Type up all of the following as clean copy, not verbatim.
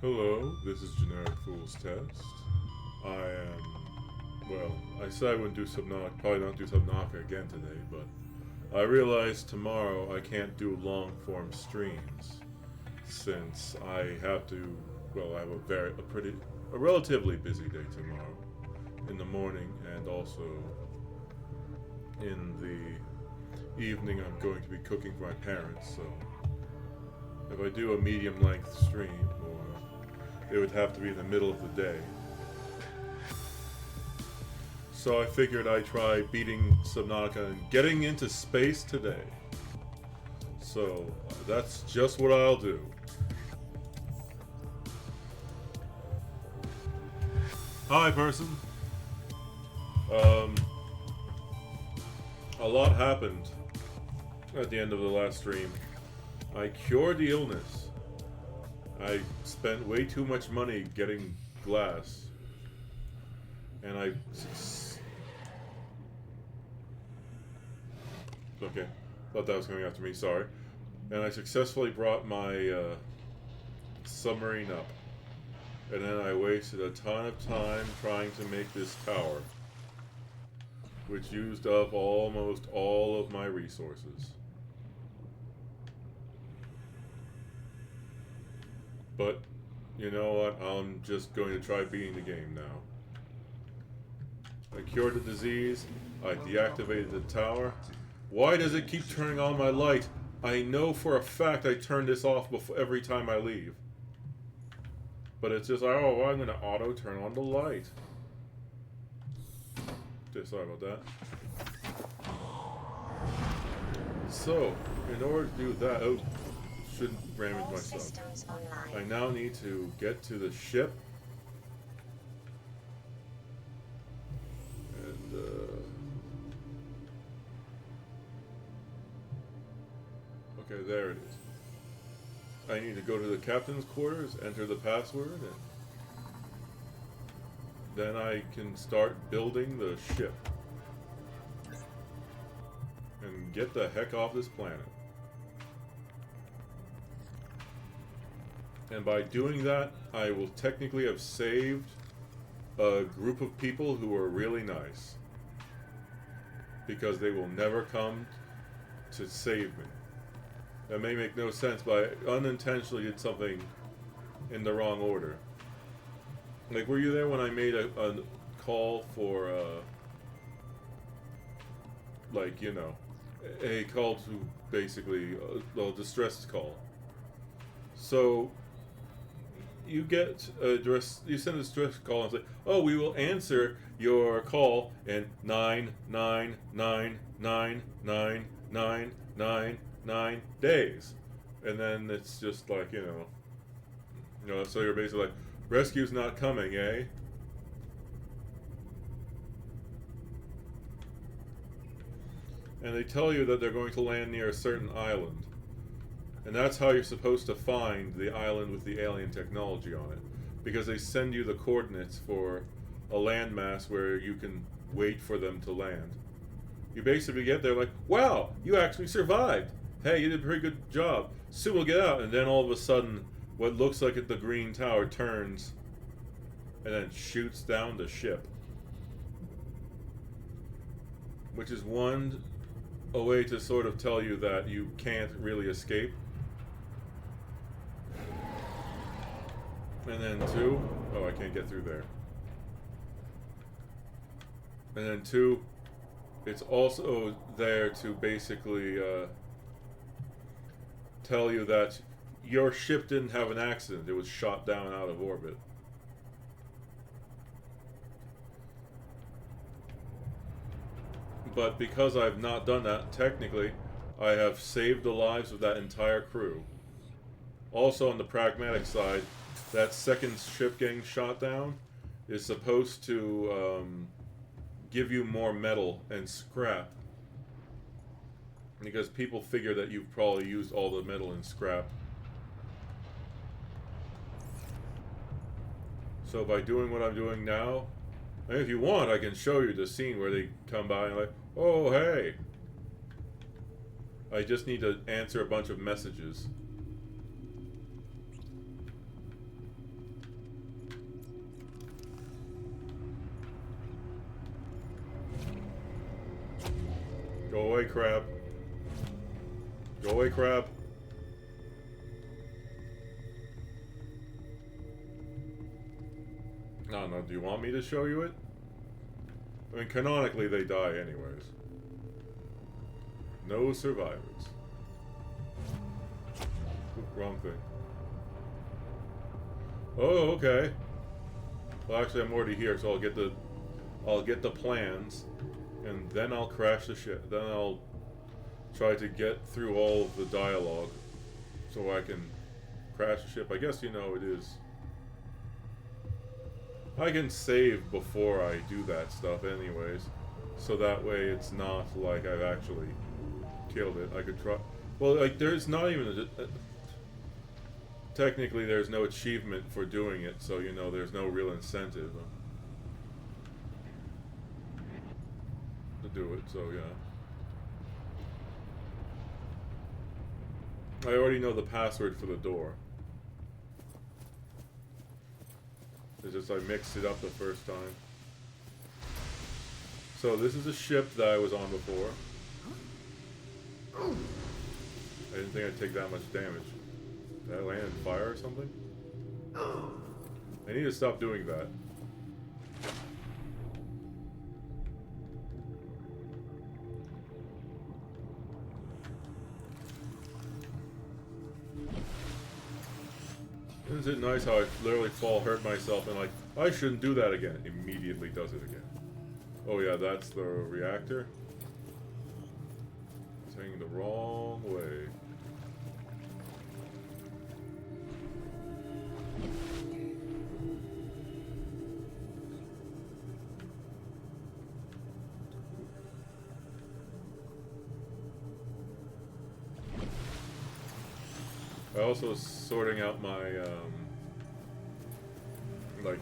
Hello, this is Generic Fool's Test. I am, I said I wouldn't do Subnautica, probably not do Subnautica again today, but I realized tomorrow I can't do long form streams since I have to, I have a relatively busy day tomorrow in the morning and also in the evening I'm going to be cooking for my parents, so if I do a medium length stream or it would have to be in the middle of the day. So I figured I'd try beating Subnautica and getting into space today. So that's just what I'll do. Hi, person. A lot happened at the end of the last stream. I cured the illness. I spent way too much money getting glass. And okay, thought that was coming after me, sorry. And I successfully brought my submarine up. And then I wasted a ton of time trying to make this tower, which used up almost all of my resources. But, you know what, I'm just going to try beating the game now. I cured the disease, I deactivated the tower. Why does it keep turning on my light? I know for a fact I turn this off every time I leave. But it's just like, oh, well, I'm going to auto turn on the light. Okay, sorry about that. So, in order to do that, shouldn't damage myself. I now need to get to the ship. And, okay, there it is. I need to go to the captain's quarters, enter the password, and then I can start building the ship. And get the heck off this planet. And by doing that, I will technically have saved a group of people who are really nice. Because they will never come to save me. That may make no sense, but I unintentionally did something in the wrong order. Like, were you there when I made a call for, a call to basically, distress call? So, you get you send a distress call and say, oh, we will answer your call in 9 days. And then it's just like, so you're basically like, rescue's not coming, eh? And they tell you that they're going to land near a certain island. And that's how you're supposed to find the island with the alien technology on it. Because they send you the coordinates for a landmass where you can wait for them to land. You basically get there like, wow, you actually survived. Hey, you did a pretty good job. Soon we'll get out. And then all of a sudden, what looks like the green tower turns and then shoots down the ship. Which is a way to sort of tell you that you can't really escape. And then 2, I can't get through there. And then 2, it's also there to basically tell you that your ship didn't have an accident. It was shot down out of orbit. But because I've not done that, technically, I have saved the lives of that entire crew. Also, on the pragmatic side, that second ship getting shot down is supposed to give you more metal and scrap. Because people figure that you've probably used all the metal and scrap. So by doing what I'm doing now, and if you want, I can show you the scene where they come by and like, oh, hey. I just need to answer a bunch of messages. Go away, crab. Go away, crab. No, no, do you want me to show you it? I mean, canonically, they die anyways. No survivors. Oop, wrong thing. Oh, okay. Well, actually, I'm already here, so I'll get the plans, and then I'll crash the ship. Then I'll try to get through all of the dialogue, so I can crash the ship. I guess you know it is. I can save before I do that stuff, anyways, so that way it's not like I've actually killed it. I could try. Well, like there's not even technically there's no achievement for doing it, so you know there's no real incentive to do it. So yeah, I already know the password for the door. It's just I mixed it up the first time. So this is a ship that I was on before. I didn't think I'd take that much damage. Did I land in fire or something? I need to stop doing that. Isn't it nice how I literally fall, hurt myself, and like, I shouldn't do that again. Immediately does it again. Oh yeah, that's the reactor. It's hanging the wrong way. I also was sorting out my like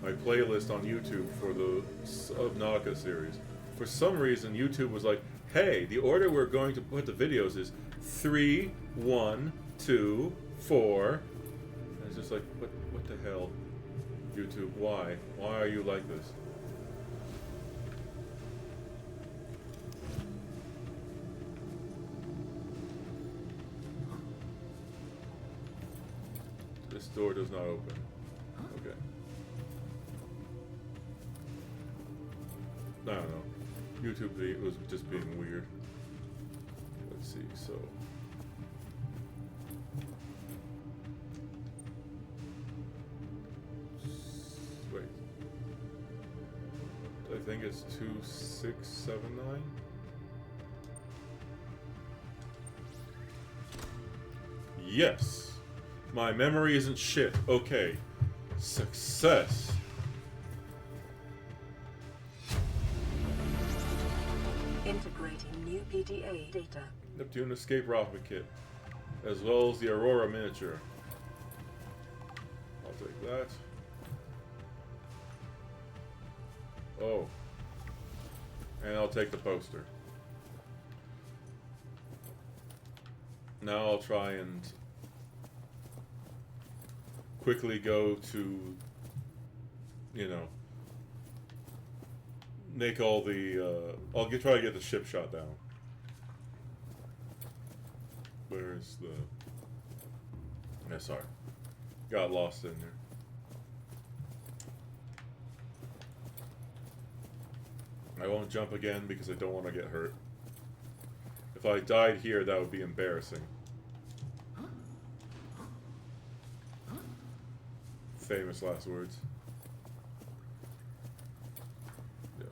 my playlist on YouTube for the Subnautica series. For some reason, YouTube was like, "Hey, the order we're going to put the videos is 3, 1, 2, 4." And it's just like, what the hell, YouTube? Why? Why are you like this? This door does not open. Okay. I don't know. YouTube was just being weird. Let's see, so. Wait. I think it's 2679? Yes! My memory isn't shit. Okay. Success. Integrating new PDA data. Neptune escape rocket kit, as well as the Aurora miniature. I'll take that. Oh. And I'll take the poster. Now I'll try and quickly go to, you know, make all the, try to get the ship shot down. Where's the, yeah, sorry. Got lost in there. I won't jump again because I don't want to get hurt. If I died here, that would be embarrassing. Famous last words. Yeah.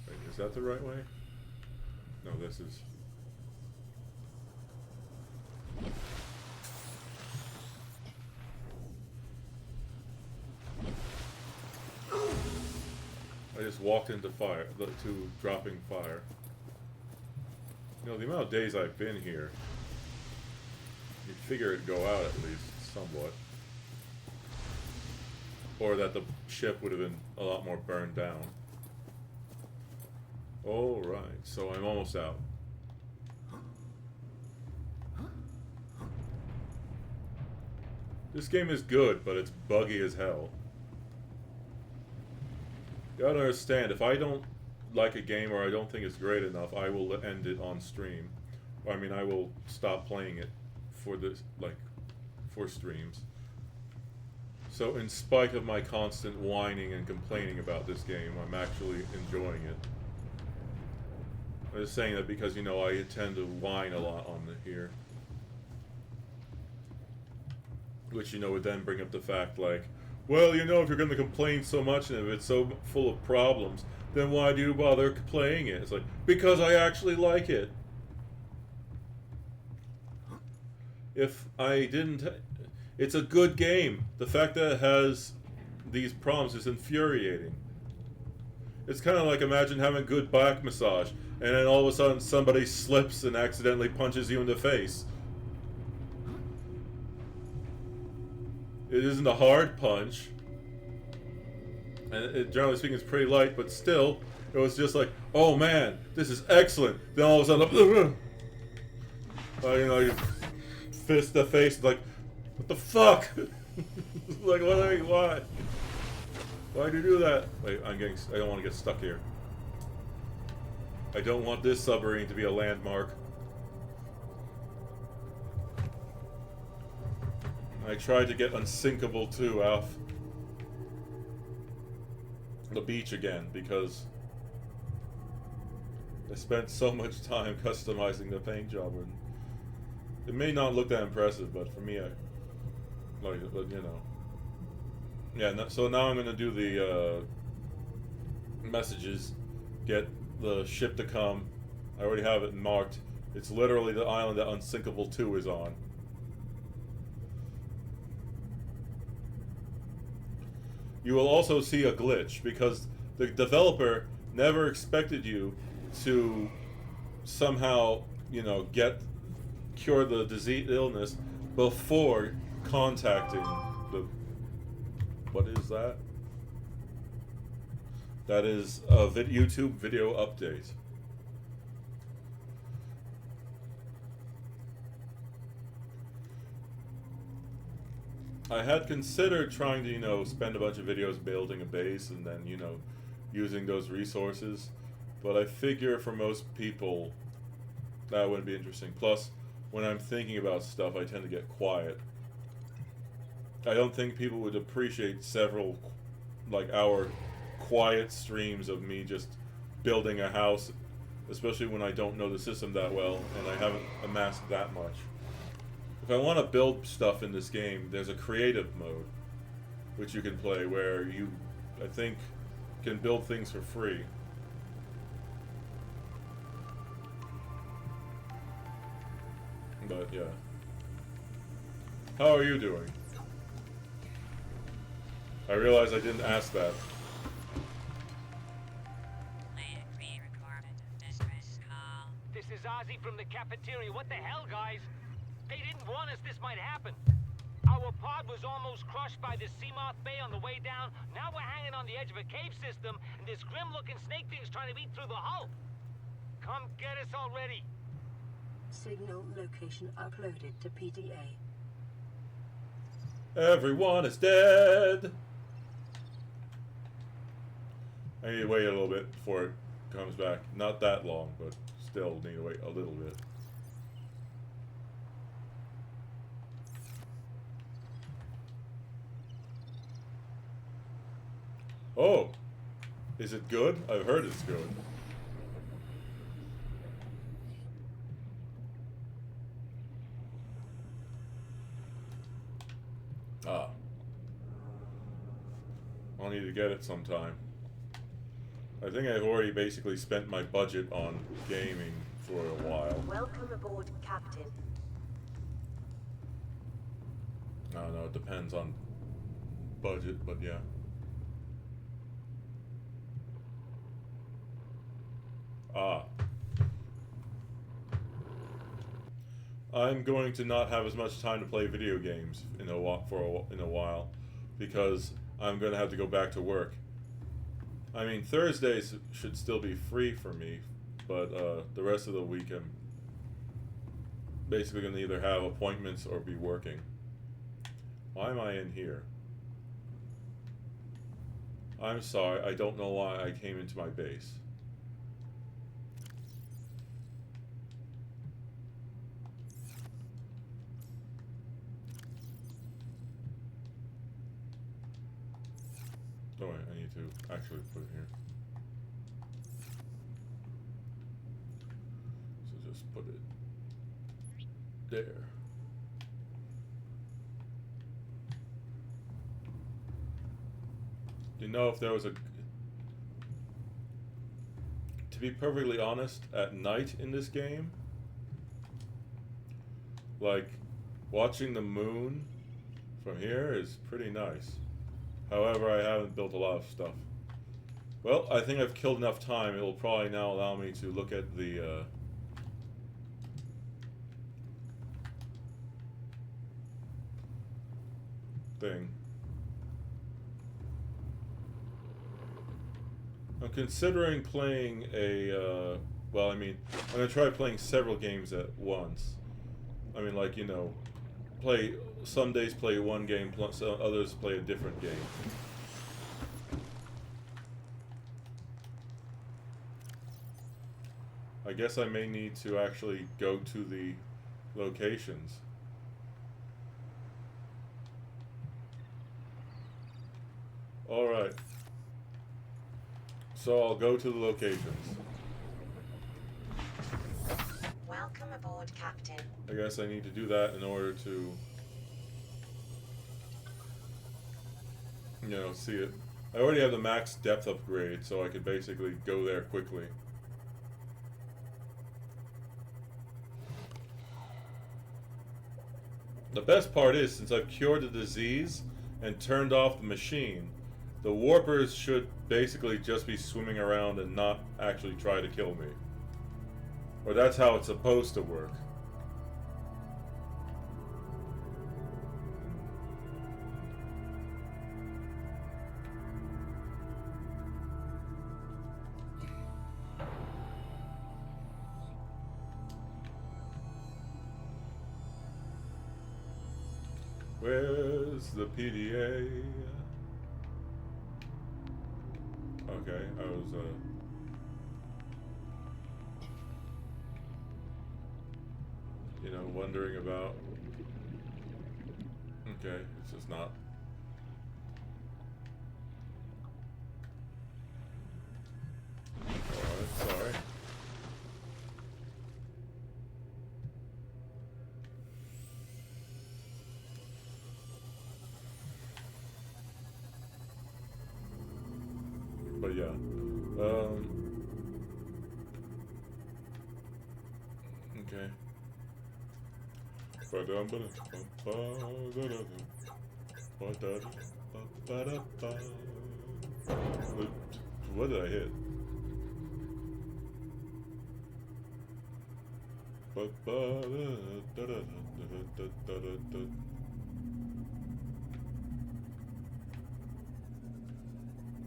Wait, is that the right way? No, this is. I just walked into fire, to dropping fire. You know, the amount of days I've been here, you'd figure it'd go out at least, somewhat. Or that the ship would have been a lot more burned down. Alright, so I'm almost out. This game is good, but it's buggy as hell. You gotta understand, if I don't like a game or I don't think it's great enough, I will end it on stream. I mean, I will stop playing it for this, like, for streams. So in spite of my constant whining and complaining about this game, I'm actually enjoying it. I'm just saying that because, you know, I tend to whine a lot on here. Which, you know, would then bring up the fact, like, well, you know, if you're going to complain so much and if it's so full of problems, then why do you bother playing it? It's like, because I actually like it. If I didn't... It's a good game. The fact that it has these problems is infuriating. It's kind of like, imagine having a good back massage, and then all of a sudden somebody slips and accidentally punches you in the face. It isn't a hard punch. And it, generally speaking, is pretty light, but still, it was just like, oh man, this is excellent. Then all of a sudden, you know, you fist the face, like, what the fuck? Like, why? Why'd you do that? Wait, I don't want to get stuck here. I don't want this submarine to be a landmark. I tried to get Unsinkable 2 off the beach again because I spent so much time customizing the paint job, and it may not look that impressive, but for me, I like it, but you know. Yeah, so now I'm gonna do the messages, get the ship to come. I already have it marked. It's literally the island that Unsinkable 2 is on. You will also see a glitch because the developer never expected you to somehow, you know, cure the disease illness before contacting the... What is that? That is a YouTube video update. I had considered trying to, you know, spend a bunch of videos building a base and then, you know, using those resources. But I figure for most people, that wouldn't be interesting. Plus, when I'm thinking about stuff, I tend to get quiet. I don't think people would appreciate several, like, hour quiet streams of me just building a house, especially when I don't know the system that well and I haven't amassed that much. If I want to build stuff in this game, there's a creative mode, which you can play, where you, I think, can build things for free. But, yeah. How are you doing? I realize I didn't ask that. This is Ozzy from the cafeteria. What the hell, guys? They didn't warn us this might happen. Our pod was almost crushed by the Seamoth Bay on the way down. Now we're hanging on the edge of a cave system, and this grim-looking snake thing's trying to eat through the hull. Come get us already. Signal location uploaded to PDA. Everyone is dead! I need to wait a little bit before it comes back. Not that long, but still need to wait a little bit. Oh! Is it good? I've heard it's good. Ah. I'll need to get it sometime. I think I've already basically spent my budget on gaming for a while. Welcome aboard, Captain. I don't know, it depends on budget, but yeah. Ah. I'm going to not have as much time to play video games in a while because I'm going to have to go back to work. I mean, Thursdays should still be free for me, but the rest of the week I'm basically going to either have appointments or be working. Why am I in here? I'm sorry, I don't know why I came into my base. Oh wait, I need to actually put it here. So just put it there. You know, if there was a... To be perfectly honest, at night in this game, like, watching the moon from here is pretty nice. However, I haven't built a lot of stuff. Well, I think I've killed enough time. It will probably now allow me to look at the, thing. I'm considering playing a, well, I mean, I'm going to try playing several games at once. I mean, like, you know, some days play one game, plus others play a different game. I guess I may need to actually go to the locations. Alright. So I'll go to the locations. Welcome aboard, Captain. I guess I need to do that in order to, you know, see it. I already have the max depth upgrade, so I could basically go there quickly. The best part is, since I've cured the disease and turned off the machine, the warpers should basically just be swimming around and not actually try to kill me. Or that's how it's supposed to work. Where's the PDA? Okay, I was, you know, wondering about... Okay, it's just not... Alright, sorry. But yeah, okay. What did I hit?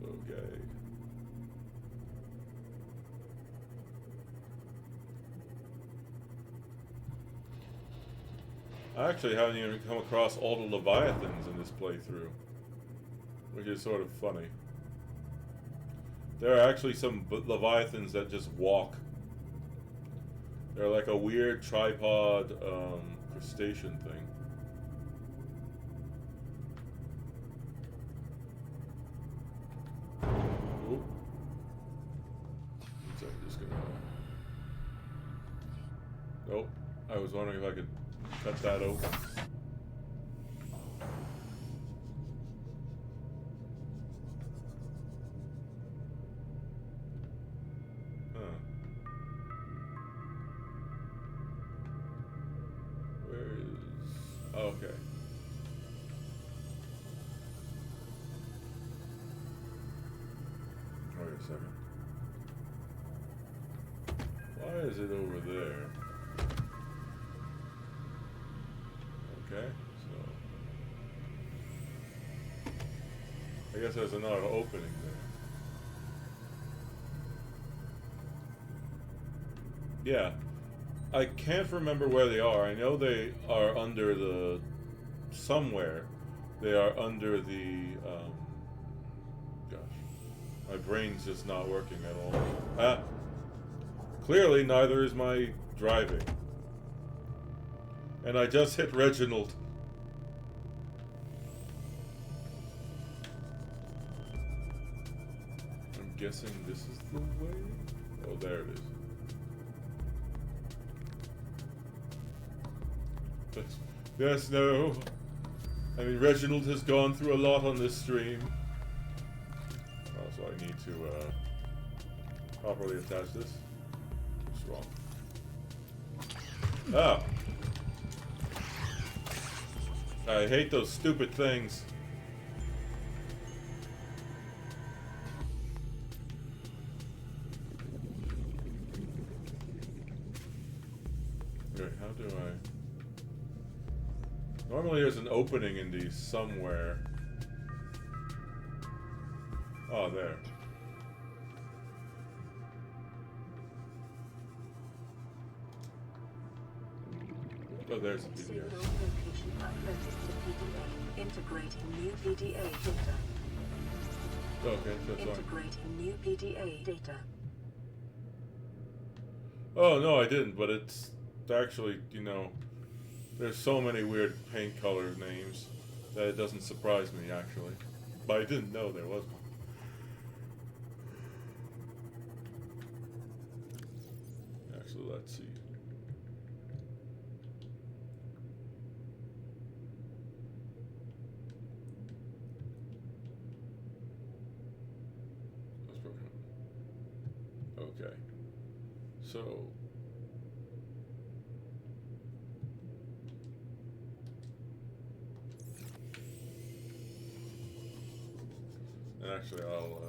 Okay. I actually haven't even come across all the Leviathans in this playthrough, which is sort of funny. There are actually some Leviathans that just walk. They're like a weird tripod crustacean thing. Oop. So I'm just gonna... Nope. I was wondering if I could cut that open. Huh. Where is... Oh, okay. Wait a second. Why is it over there? Okay, so I guess there's another opening there. Yeah, I can't remember where they are. I know they are under the somewhere, They are under the, gosh, my brain's just not working at all. Ah, clearly neither is my driving. And I just hit Reginald. I'm guessing this is the way? Oh, there it is. Yes, no. I mean, Reginald has gone through a lot on this stream. So I need to properly attach this. What's wrong? Ah! I hate those stupid things. Okay, how do I... Normally there's an opening in these somewhere. Oh, there. Oh, there's a PDA. Integrating new PDA data. Okay, that's fine. Integrating new PDA data. Oh, no, I didn't, but it's actually, you know, there's so many weird paint color names that it doesn't surprise me, actually. But I didn't know there was one. Actually, let's see. Okay. So... Actually, I'll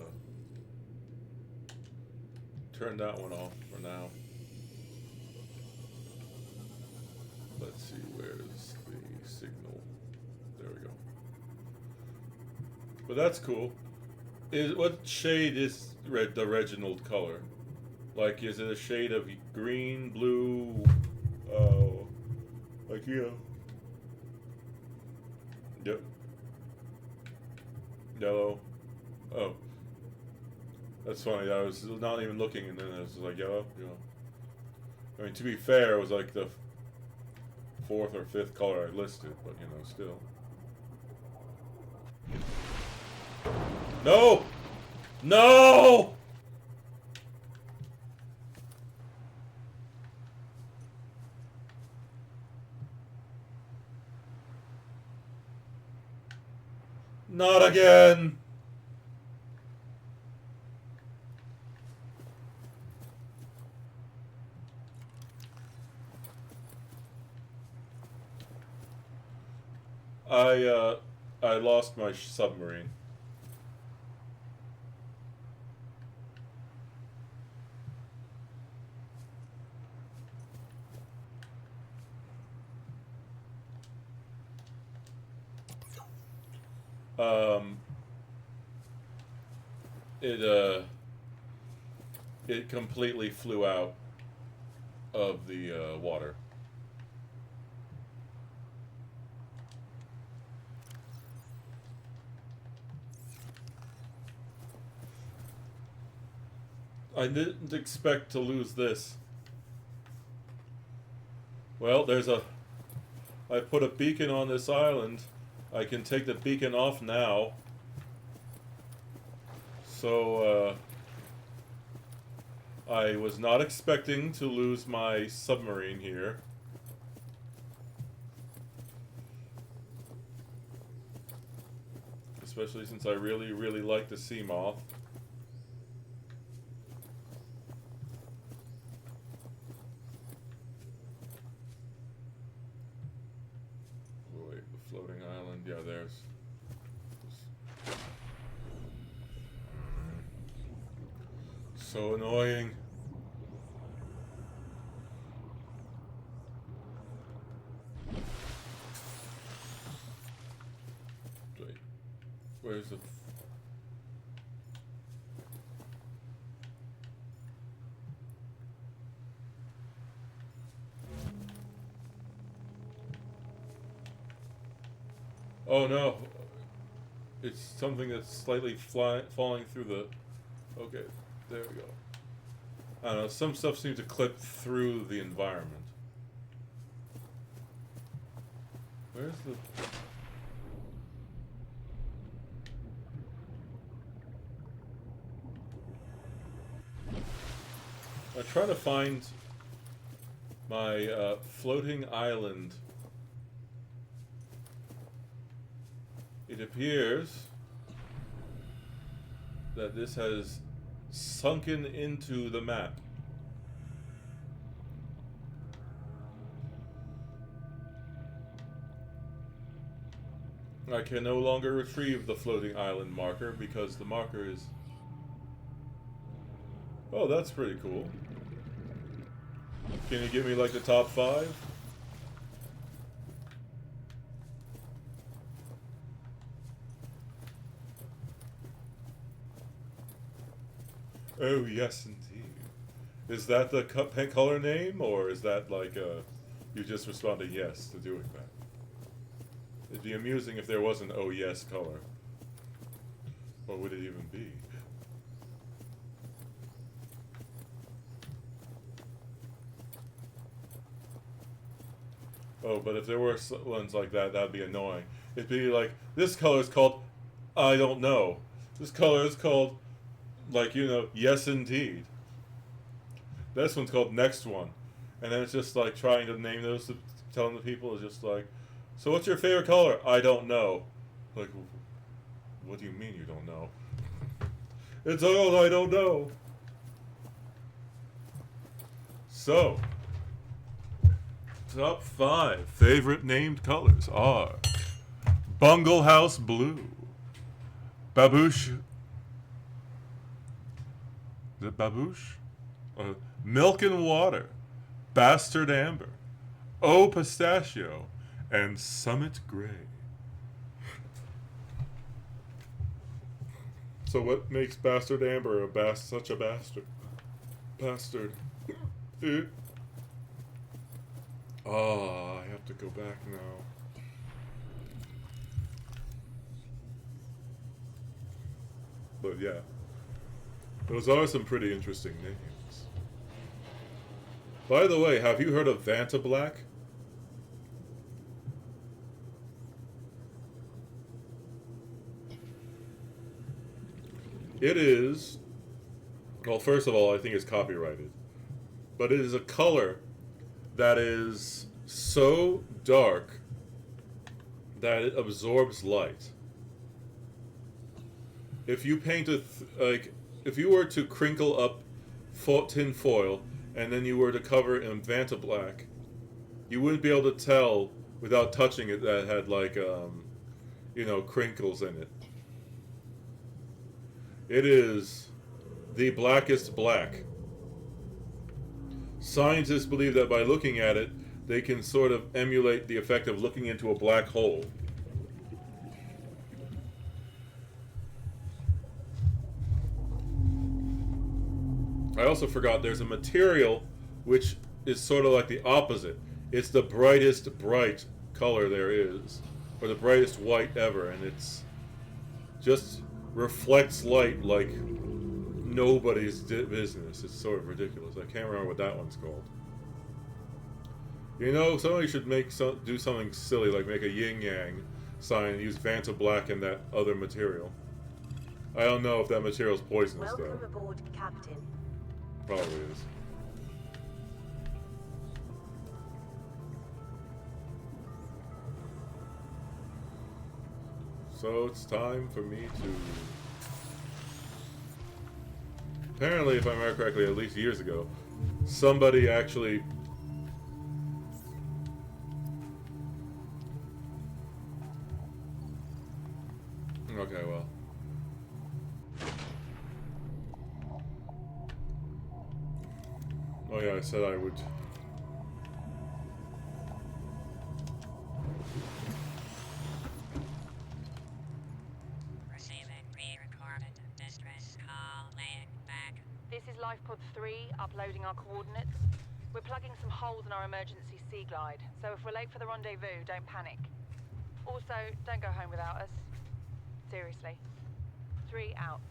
turn that one off for now. Let's see, where's the signal? There we go. But that's cool. What shade is the Reginald color? Like, is it a shade of green, blue, like, you know? Yep. Yellow. Oh. That's funny, I was not even looking and then it was like yellow, I mean, to be fair, it was like the fourth or fifth color I listed, but you know, still. No! No! Not again! I lost my submarine. It completely flew out of the water. I didn't expect to lose this. Well, I put a beacon on this island. I can take the beacon off now. So, I was not expecting to lose my submarine here. Especially since I really, really like the sea moth. Wait, the floating island, yeah, there's... So annoying. Wait, where's the... Oh no. It's something that's slightly falling through the... Okay, there we go. I don't know, some stuff seems to clip through the environment. Where's the... I try to find my floating island. It appears that this has sunken into the map. I can no longer retrieve the floating island marker because the marker is... Oh, that's pretty cool. Can you give me like the top 5? Oh, yes, indeed. Is that the color name, or is that like you just responded yes to doing that? It'd be amusing if there was an oh yes color. What would it even be? Oh, but if there were ones like that, that'd be annoying. It'd be like, this color is called, I don't know. This color is called, like, you know, yes indeed. This one's called next one. And then it's just like trying to name those, telling the people is just like, so what's your favorite color? I don't know. Like, what do you mean you don't know? It's all I don't know. So, top 5 favorite named colors are Bunglehouse Blue, Babouche. Is it Babouche? Milk and Water, Bastard Amber, O Pistachio, and Summit Gray. So what makes Bastard Amber such a bastard? Bastard. I have to go back now. But yeah. Those are some pretty interesting names. By the way, have you heard of Vanta Black? It is, well, first of all, I think it's copyrighted. But it is a color that is so dark that it absorbs light. If you paint if you were to crinkle up tin foil and then you were to cover it in Vanta Black, you wouldn't be able to tell without touching it that it had like, you know, crinkles in it. It is the blackest black. Scientists believe that by looking at it, they can sort of emulate the effect of looking into a black hole. I also forgot there's a material which is sort of like the opposite. It's the brightest bright color there is, or the brightest white ever, and it's just reflects light like nobody's business. It's sort of ridiculous. I can't remember what that one's called. You know, somebody should do something silly like make a yin-yang sign and use Vanta Black and that other material. I don't know if that material is poisonous, though. Welcome aboard, Captain. Probably is. So it's time for me to... Apparently, if I remember correctly, at least years ago, somebody actually... Okay, well. Oh yeah, I said I would... This is Lifepod 3, uploading our coordinates. We're plugging some holes in our emergency sea glide, so if we're late for the rendezvous, don't panic. Also, don't go home without us. Seriously. 3 out.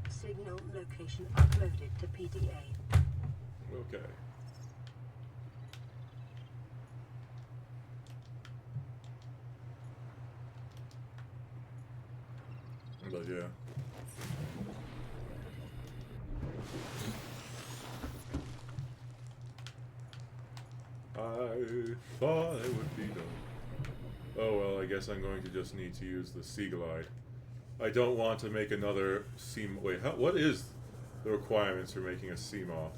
Signal location uploaded to PDA. Okay. But yeah. I thought it would be done. Oh well, I guess I'm going to just need to use the sea glide. I don't want to make another sea. Wait, what is the requirements for making a sea moth?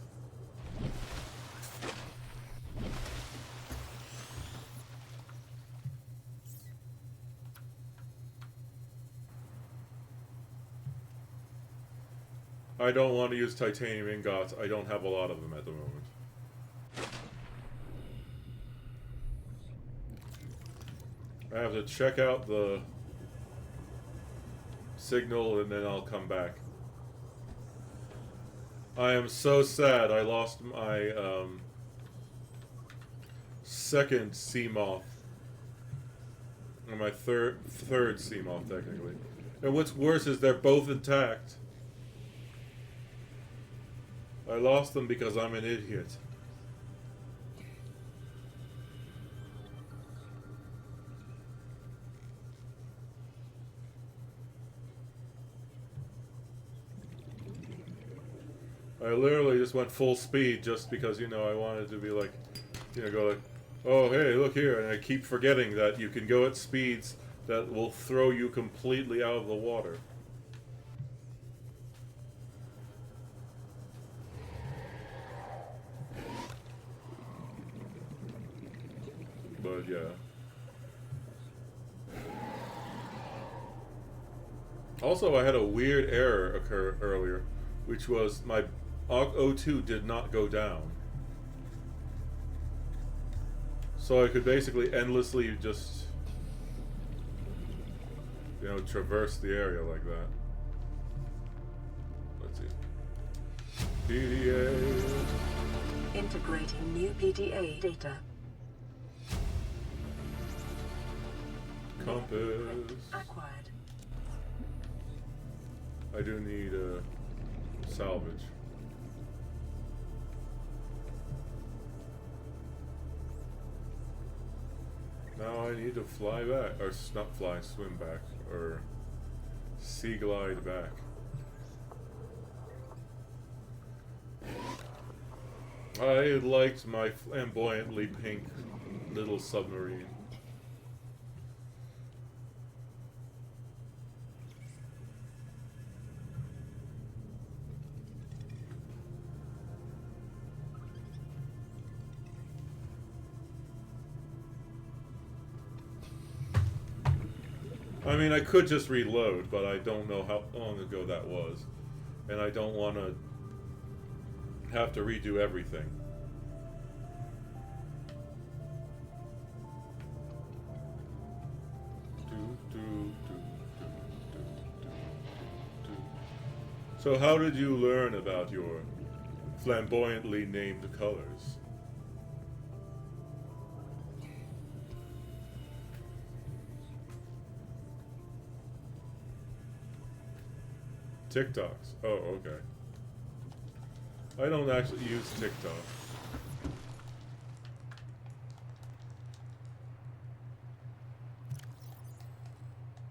I don't want to use titanium ingots. I don't have a lot of them at the moment. I have to check out the signal and then I'll come back. I am so sad I lost my second sea moth. Or my third sea moth technically. And what's worse is they're both intact. I lost them because I'm an idiot. I literally just went full speed just because, you know, I wanted to be like, you know, go like, oh, hey, look here. And I keep forgetting that you can go at speeds that will throw you completely out of the water. But yeah. Also, I had a weird error occur earlier, which was my O2 did not go down. So I could basically endlessly just, you know, traverse the area like that. Let's see. PDA. Integrating new PDA data. Compass. Acquired. I do need salvage. Now I need to fly back, or not fly, swim back, or sea glide back. I liked my flamboyantly pink little submarine. I mean, I could just reload, but I don't know how long ago that was. And I don't want to have to redo everything. So how did you learn about your flamboyantly named colors? TikToks. Oh, okay. I don't actually use TikTok.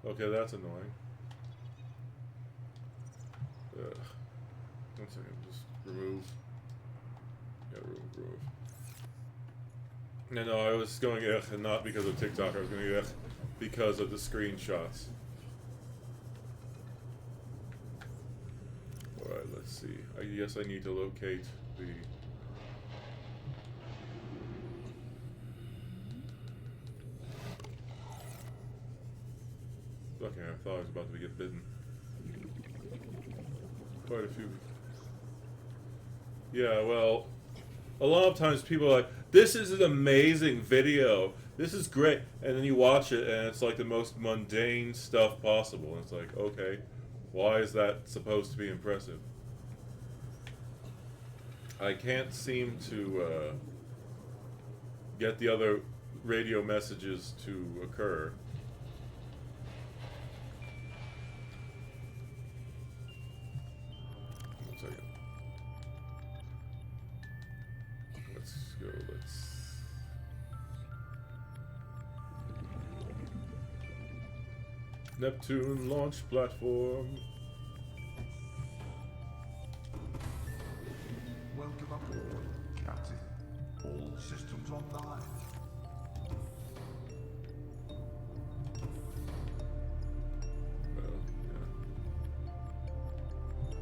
Okay, that's annoying. Ugh. One second, just remove. Yeah, remove. No, I was going ugh, and not because of TikTok. I was going ugh because of the screenshots. Alright, let's see. I guess I need to locate the... Okay, I thought I was about to get bitten. Quite a few. Yeah, well, a lot of times people are like, this is an amazing video. This is great. And then you watch it and it's like the most mundane stuff possible. And it's like, okay, why is that supposed to be impressive? I can't seem to get the other radio messages to occur. One second. Let's go. Neptune launch platform. Welcome aboard, Captain. All systems online. Well, yeah.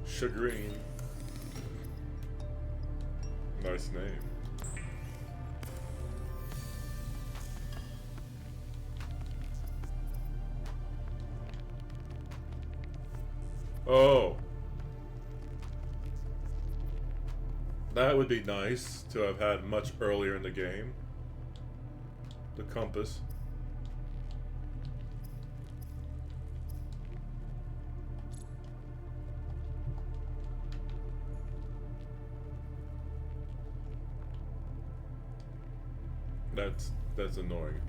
Chagrin. Nice name. Oh. That would be nice to have had much earlier in the game. The compass. That's annoying.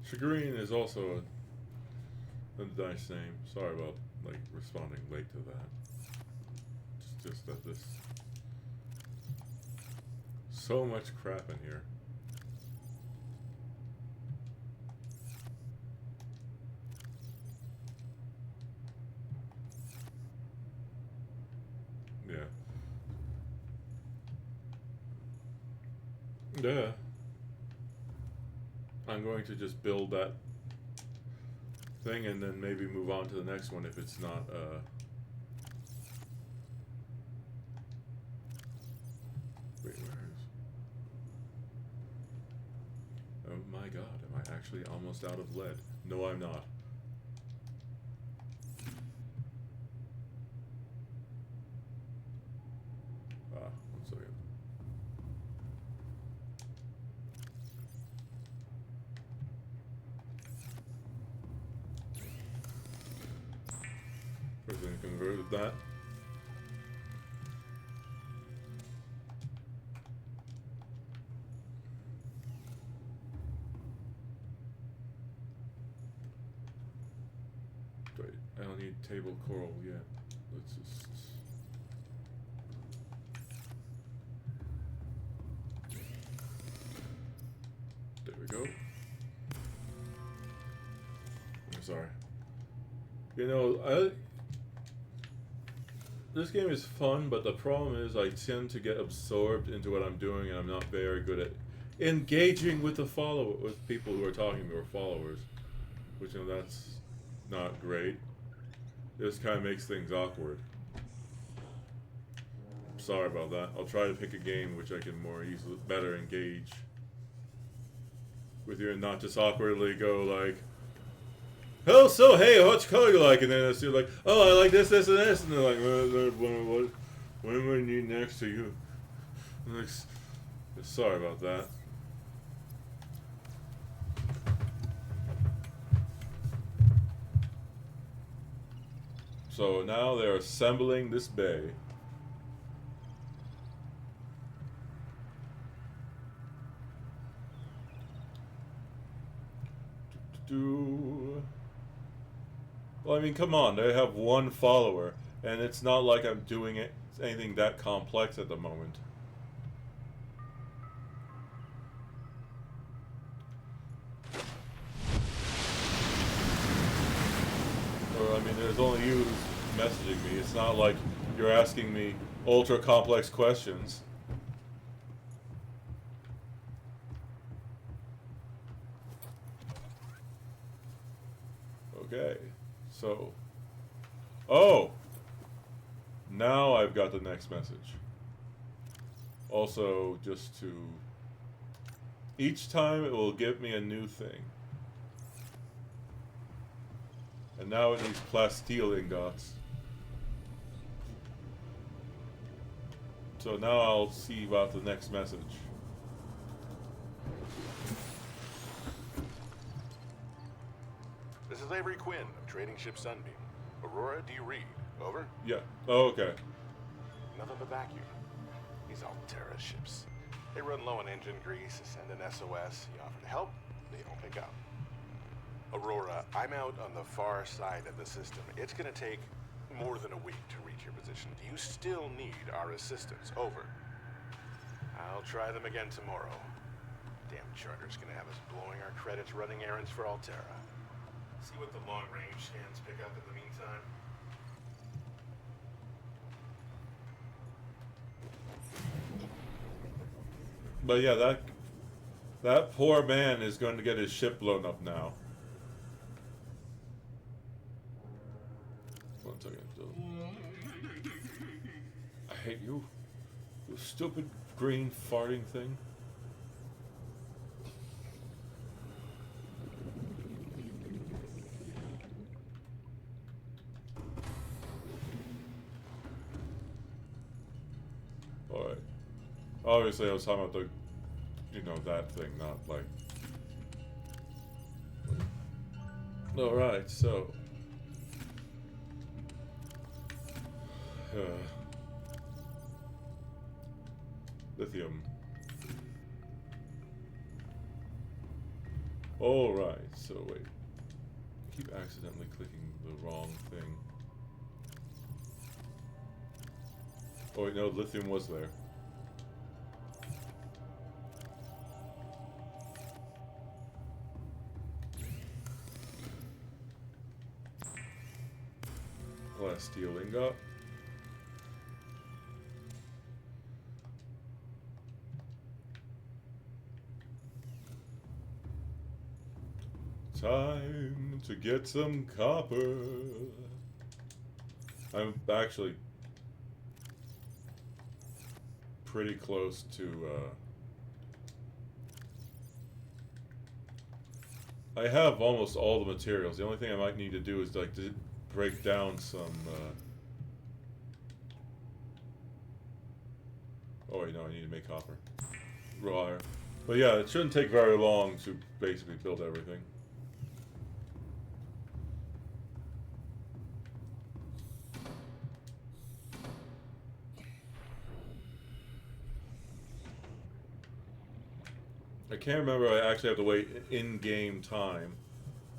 Chagrin is also a nice name. Sorry about responding late to that. It's just that this so much crap in here. Yeah. I'm going to just build that thing and then maybe move on to the next one if it's not wait, where is... Oh my god, am I actually almost out of lead? No, I'm not. One second. Converted that. Wait, I don't need table coral yet. Let's just... There we go. I'm sorry. You know, this game is fun, but the problem is I tend to get absorbed into what I'm doing, and I'm not very good at engaging with with people who are talking to me or followers, which that's not great. This kind of makes things awkward. Sorry about that. I'll try to pick a game which I can better engage with you, and not just awkwardly go like, "Oh, so hey, what color you like?" And then it's like, "Oh, I like this, this, and this." And they're like, what am I need next to you? I'm like, sorry about that. So now they're assembling this bay. Well, I mean, come on, they have one follower, and it's not like I'm doing anything that complex at the moment. Or, I mean, there's only you who's messaging me. It's not like you're asking me ultra complex questions. Okay, so, oh, now I've got the next message. Also, just to Each time it will give me a new thing. And now it needs plasteel ingots. So now I'll see about the next message. This is Avery Quinn of Trading Ship Sunbeam. Aurora D. Reed. Over. Yeah. Oh, okay. Nothing but vacuum. These Altera ships. They run low on engine grease, send an SOS. You offer to help, they don't pick up. Aurora, I'm out on the far side of the system. It's gonna take more than a week to reach your position. Do you still need our assistance? Over. I'll try them again tomorrow. Damn charter's gonna have us blowing our credits running errands for Altera. See what the long-range scans pick up in the meantime. But yeah, that poor man is going to get his ship blown up now. One second. I hate you. You stupid green farting thing. Alright. Obviously I was talking about the, you know, that thing, not like... Alright, so... lithium. Alright, so wait. I keep accidentally clicking the wrong thing. Oh wait, no, lithium was there. Steel ingot. Time to get some copper. I'm actually pretty close to I have almost all the materials. The only thing I might need to do is like to break down some oh wait, no, I need to make copper. Raw iron. But yeah, it shouldn't take very long to basically build everything. I can't remember, I actually have to wait in-game time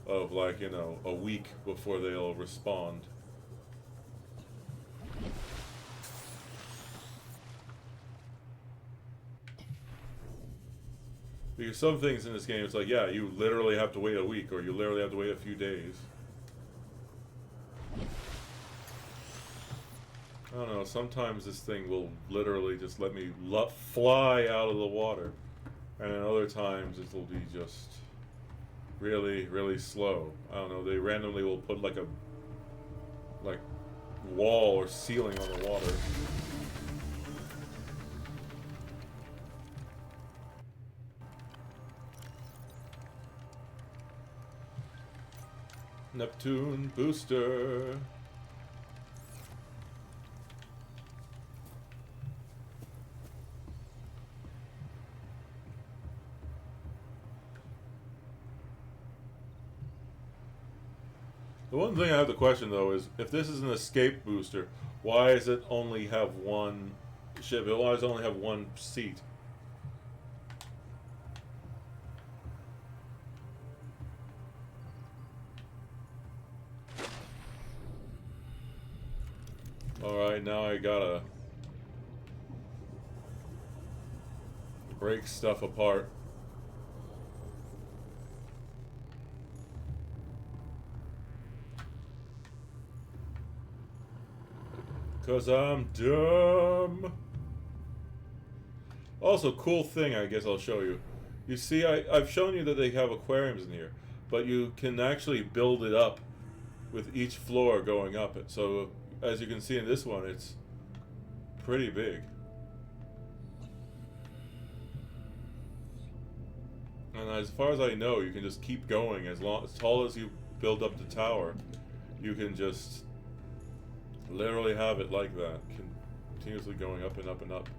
of like, you know, a week before they'll respond. Because some things in this game, it's like, yeah, you literally have to wait a week, or you literally have to wait a few days. I don't know, sometimes this thing will literally just let me fly out of the water. And then other times it'll be just really, really slow. I don't know, they randomly will put like a wall or ceiling on the water. Neptune booster. The one thing I have to question though is, if this is an escape booster, why does it only have one ship? It always only have one seat. Alright, now I gotta break stuff apart. Cause I'm dumb. Also, cool thing I guess I'll show you. You see, I've shown you that they have aquariums in here, but you can actually build it up with each floor going up it. So, as you can see in this one, it's pretty big. And as far as I know, you can just keep going as tall as you build up the tower. You can just literally have it like that, continuously going up and up and up.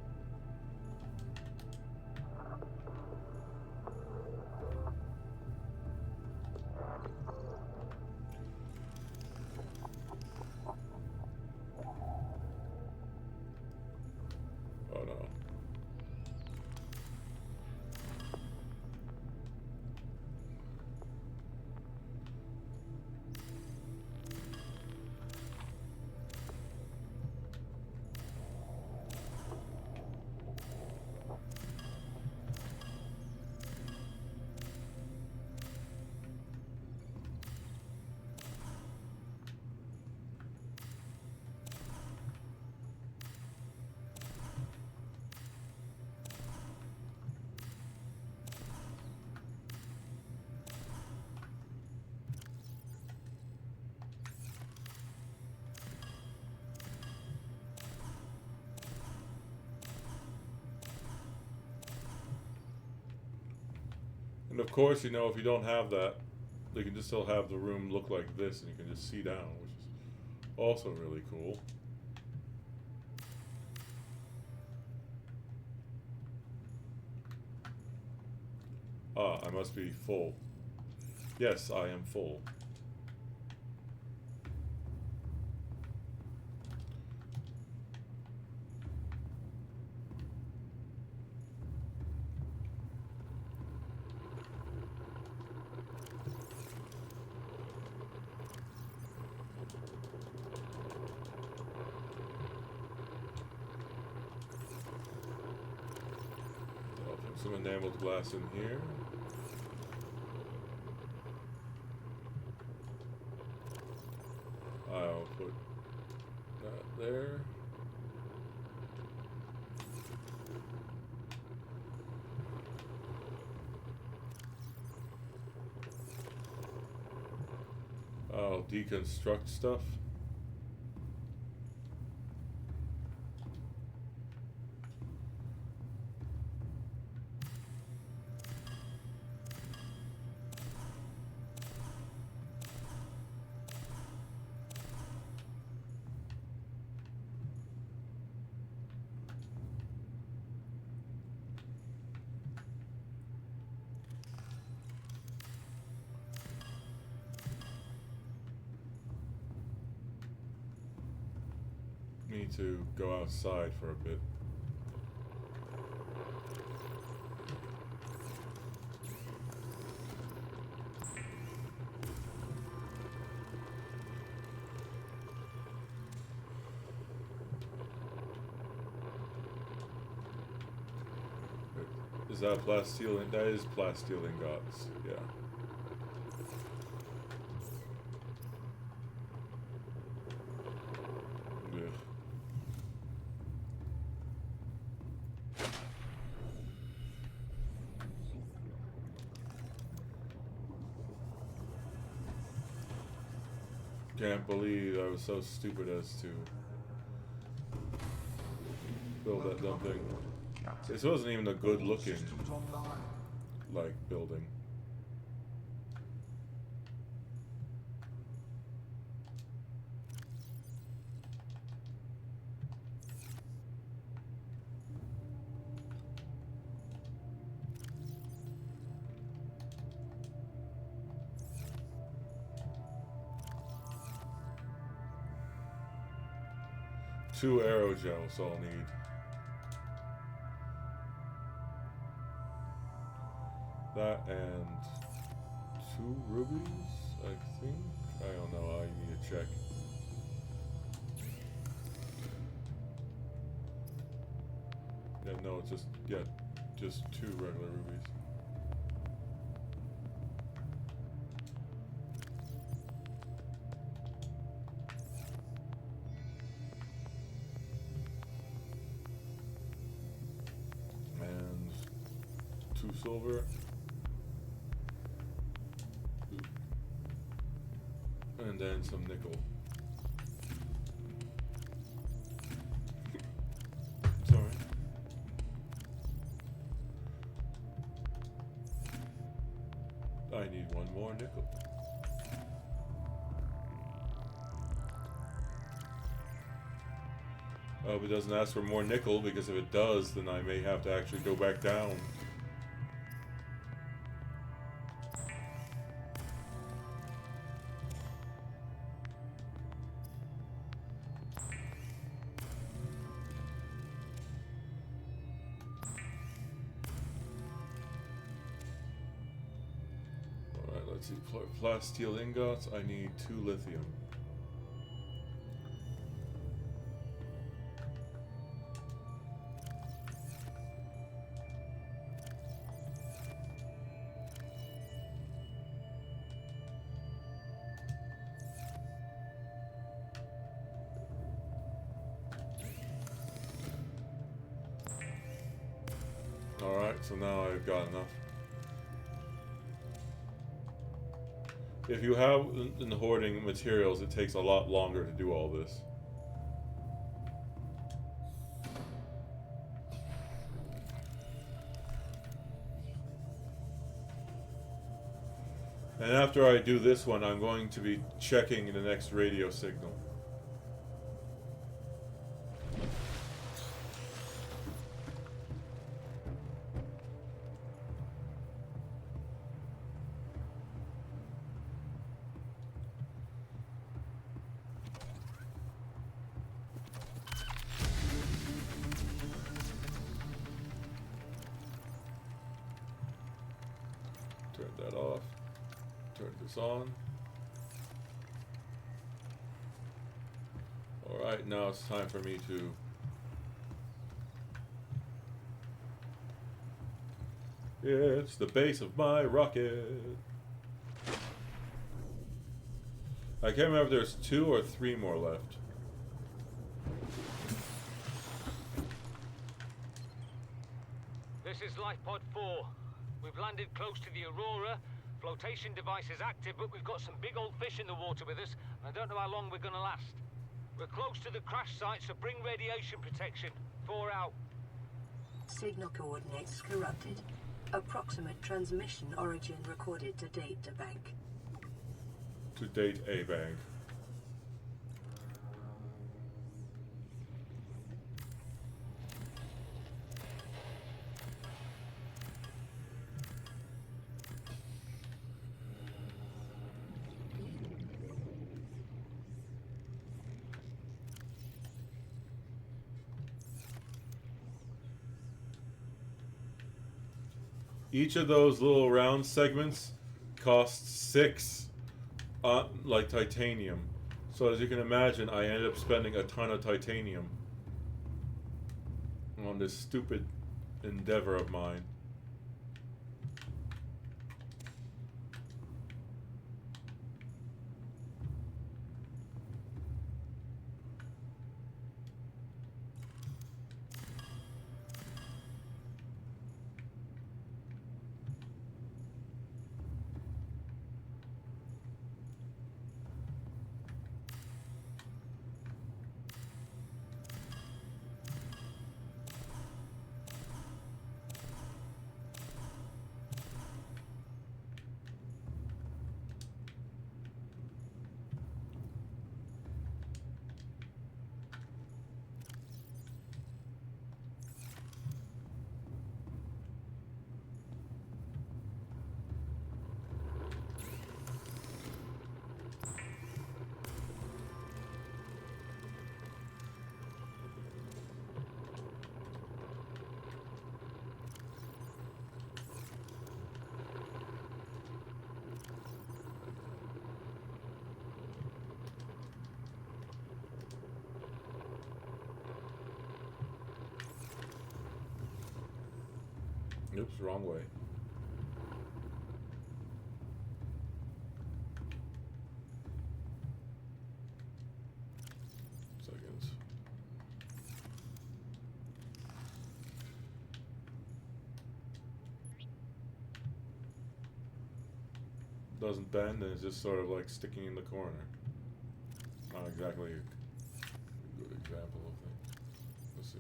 Oh no. And of course, you know, if you don't have that, you can just still have the room look like this, and you can just see down, which is also really cool. Ah, I must be full. Yes, I am full. I'll put some enameled glass in here. I'll put that there. I'll deconstruct stuff. Me to go outside for a bit. Is that plasteel? That is plasteel ingots. Yeah. Ugh. Can't believe I was so stupid as to build that dumb thing. This wasn't even a good looking, Systems online. like, building. Two aerogels I'll need. That and 2 rubies, I think. I don't know, I need to check. Yeah, no, it's just 2 regular rubies. And 2 silver. And then some nickel. Sorry. I need one more nickel. I hope it doesn't ask for more nickel, because if it does, then I may have to actually go back down. Alright, let's see. Plasteel ingots, I need 2 lithium. Alright, so now I've got enough. If you have in hoarding materials, it takes a lot longer to do all this. And after I do this one, I'm going to be checking the next radio signal. Turn that off. Turn this on. Alright, now it's time for me to it's the base of my rocket. I can't remember if there's 2 or 3 more left. This is Life Pod 4. We've landed close to the Aurora. Flotation device is active, but we've got some big old fish in the water with us, and I don't know how long we're gonna last. We're close to the crash site, so bring radiation protection. 4 out. Signal coordinates corrupted. Approximate transmission origin recorded to data bank. To date a bank. Each of those little round segments costs 6 like titanium. So as you can imagine, I ended up spending a ton of titanium on this stupid endeavor of mine. Oops, wrong way. Seconds. Doesn't bend, and it's just sort of like sticking in the corner. Not exactly a good example of things. Let's see.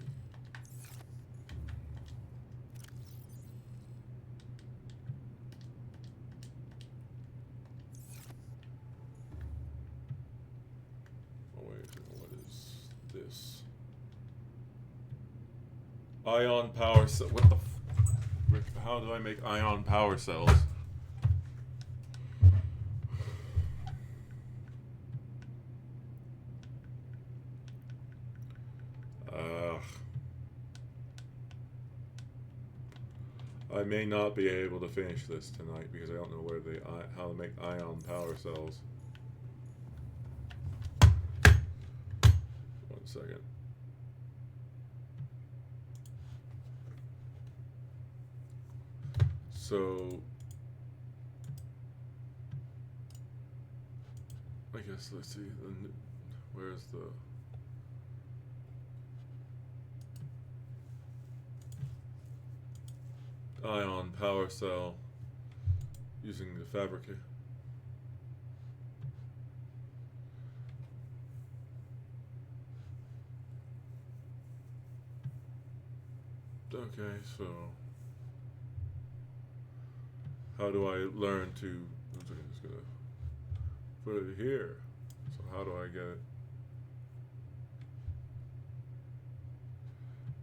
Ion power cell. What the frick? How do I make ion power cells? I may not be able to finish this tonight because I don't know where the how to make ion power cells. 1 second. So I guess let's see. Where's the ion power cell using the fabricator? Okay, so how do I learn to? I'm just gonna put it here. So how do I get it?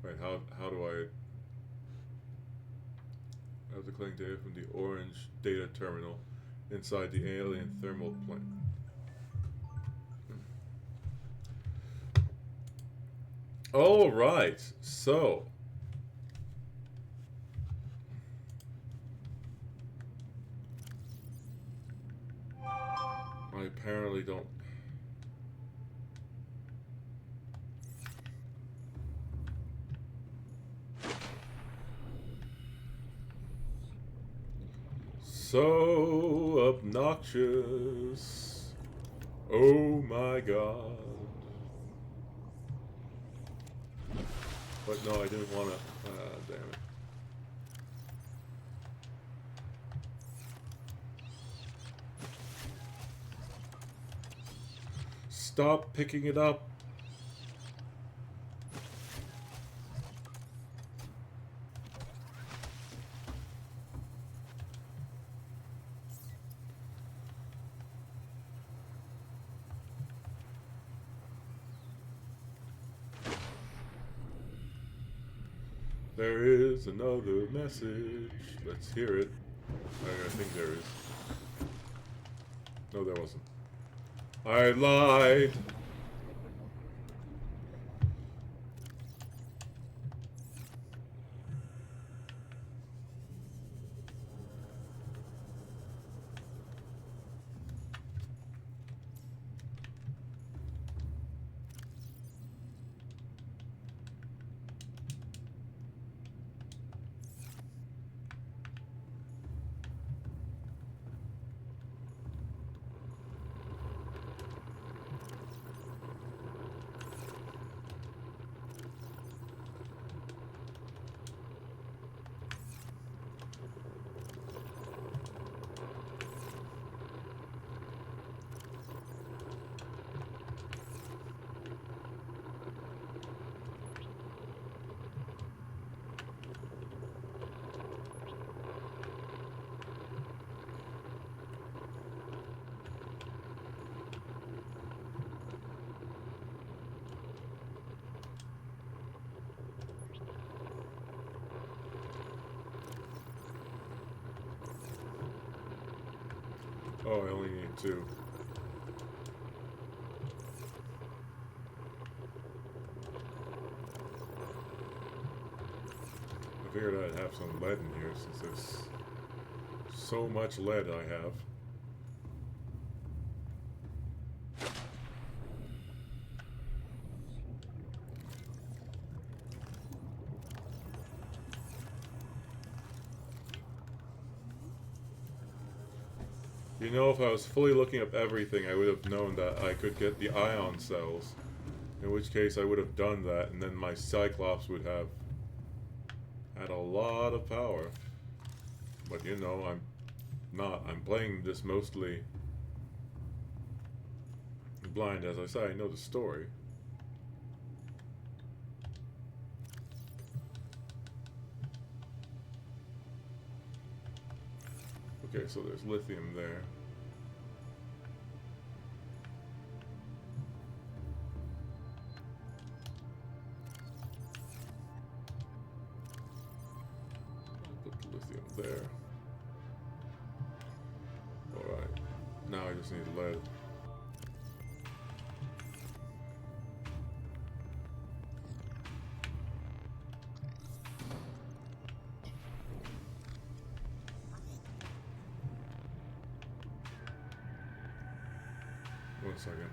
Right, how do I have the collect data from the orange data terminal inside the alien thermal plant? All right, so I apparently don't. So obnoxious. Oh my god. But no, I didn't want to. Damn it. Stop picking it up. There is another message. Let's hear it. I think there is. No, there wasn't. I lied. Oh, I only need 2. I figured I'd have some lead in here since there's so much lead I have. You know, if I was fully looking up everything, I would have known that I could get the ion cells. In which case, I would have done that, and then my Cyclops would have had a lot of power. But you know, I'm not. I'm playing this mostly blind. As I say, I know the story. Okay, so there's lithium there. Now I just need lead. One second.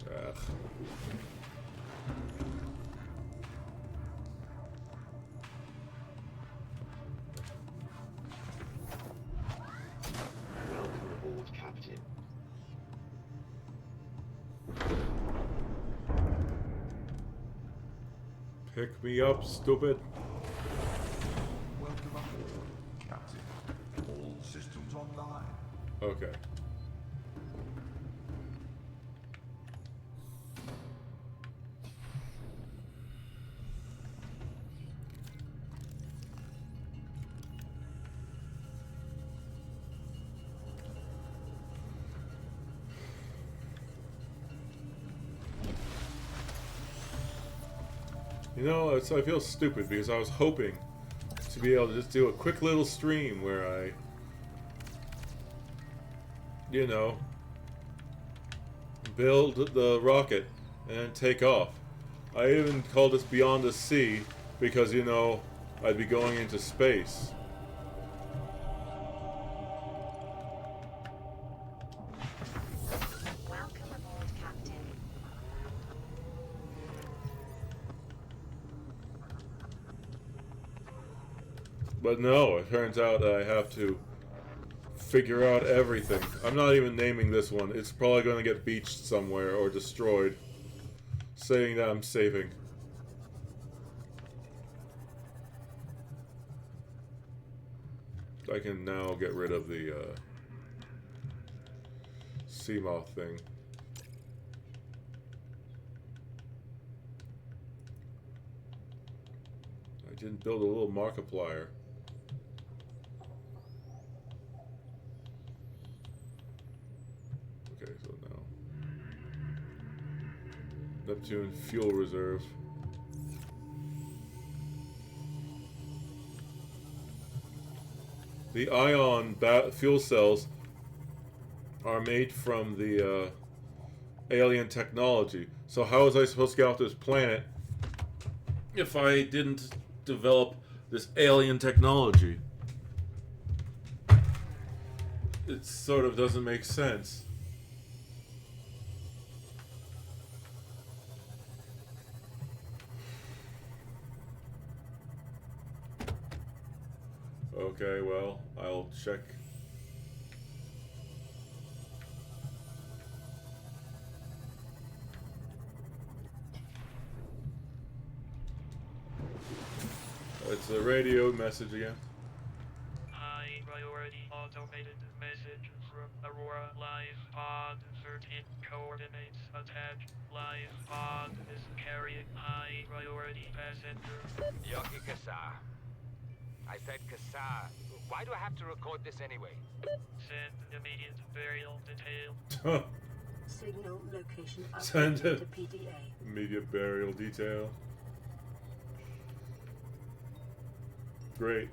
Ugh. Welcome aboard, Captain. Pick me up, stupid. Welcome aboard, Captain. All systems online. Okay. You know, I feel stupid because I was hoping to be able to just do a quick little stream where I, you know, build the rocket and then take off. I even called this Beyond the Sea because, you know, I'd be going into space. Welcome aboard, Captain. But no, it turns out that I have to figure out everything. I'm not even naming this one. It's probably going to get beached somewhere or destroyed. Saying that I'm saving. I can now get rid of the Seamoth thing. I didn't build a little Markiplier. Okay, so now Neptune fuel reserve. The ion fuel cells are made from the alien technology. So how was I supposed to get off this planet if I didn't develop this alien technology? It sort of doesn't make sense. Okay, well, I'll check. It's a radio message again. High priority automated message from Aurora Live Pod 13 coordinates attached. Live Pod is carrying high priority passenger. Yoki Kasa. I said Kasa. Why do I have to record this anyway? Send immediate burial detail. Signal location Send updated it. to PDA. Immediate burial detail. Great.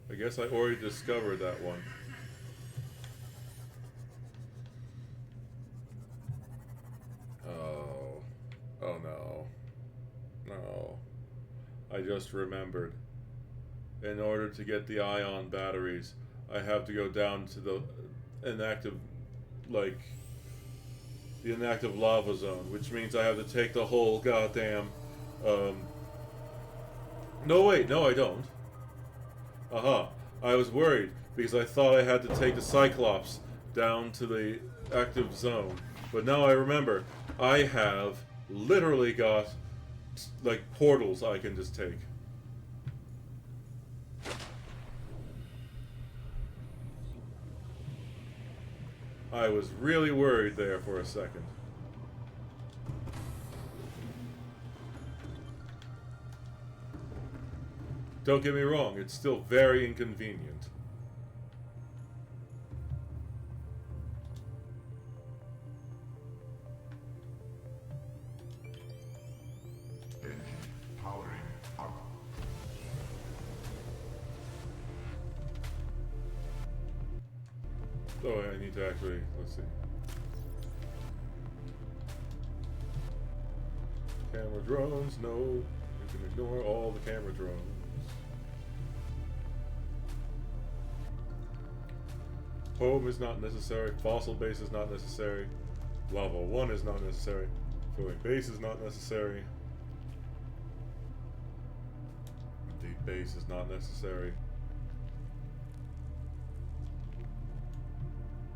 I guess I already discovered that one. Oh. Oh no. No. I just remembered. In order to get the ion batteries, I have to go down to the inactive, like, the inactive lava zone, which means I have to take the whole goddamn, no wait, no I don't. Aha. I was worried because I thought I had to take the Cyclops down to the active zone. But now I remember, I have literally got, like, portals I can just take. I was really worried there for a second. Don't get me wrong, it's still very inconvenient. Engine powering up. Oh, I need to actually, let's see. Camera drones, no. You can ignore all the camera drones. Home is not necessary. Fossil base is not necessary. Lava 1 is not necessary. Floating base is not necessary. Deep base is not necessary.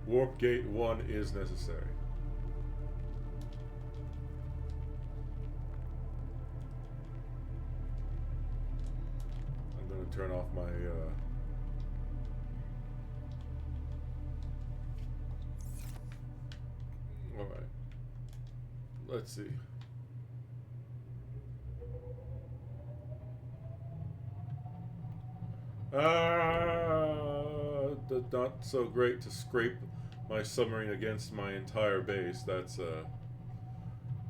Warp gate 1 is necessary. I'm going to turn off my alright. Let's see. Not so great to scrape my submarine against my entire base. That's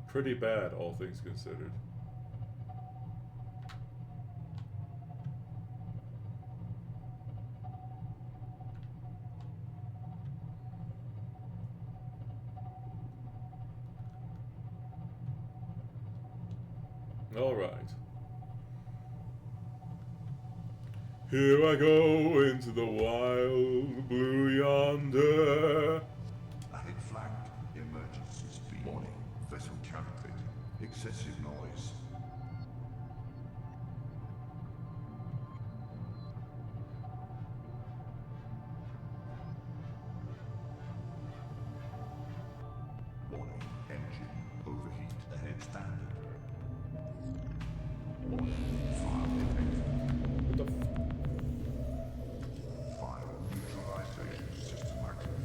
pretty bad, all things considered. All right. Here I go into the wild blue yonder. Ahead flagged. Emergency speed. Warning. Vessel counterfeit. Excessive noise. Warning. Engine overheat. Ahead standard. Warning. Fire detected. What the Fire neutralization system active.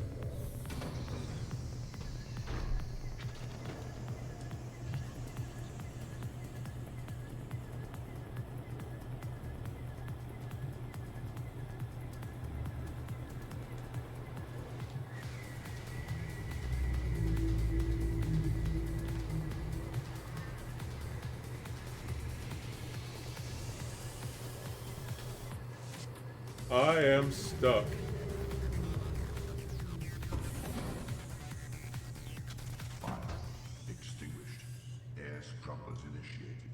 I am stuck. Fire extinguished. Air scrubbers initiated.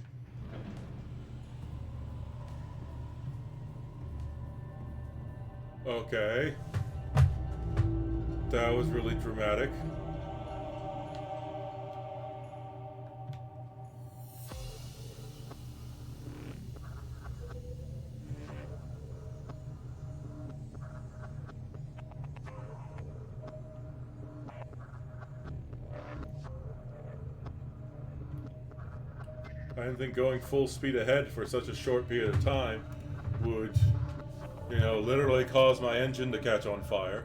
Okay. That was really dramatic. I didn't think going full speed ahead for such a short period of time would, you know, literally cause my engine to catch on fire.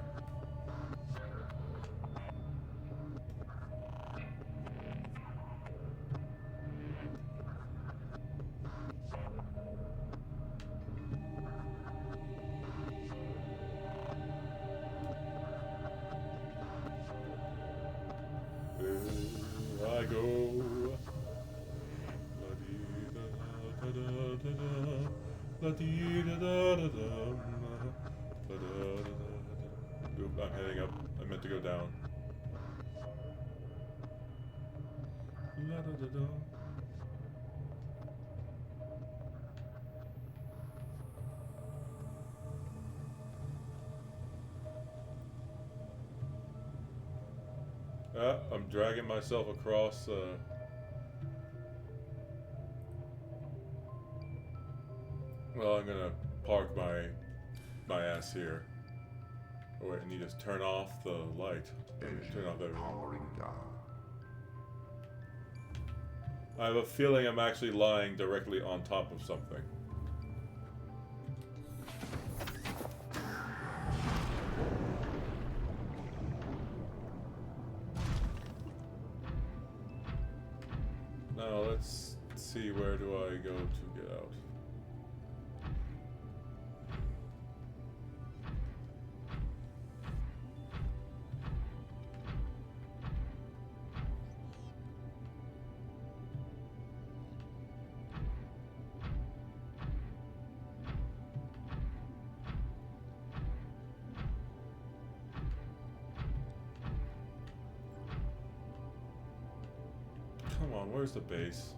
Here I go. Oop, I'm heading up. I meant to go down. I'm dragging myself across. Well, I'm gonna park my ass here. Oh wait, I need to turn off the light. Turn off everything. Powering down. I have a feeling I'm actually lying directly on top of something. Now let's see, where do I go to get out? Come on, where's the base?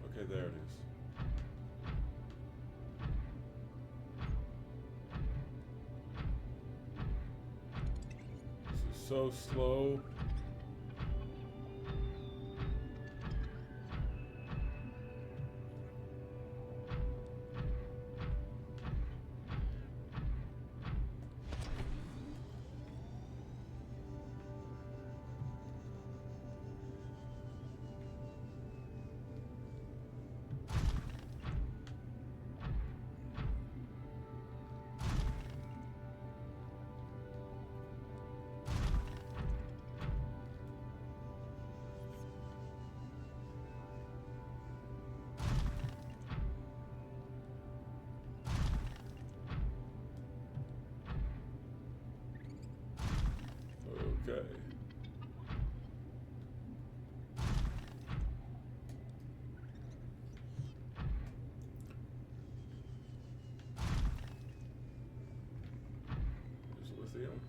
Okay, there it is. This is so slow. Okay. There's lithium.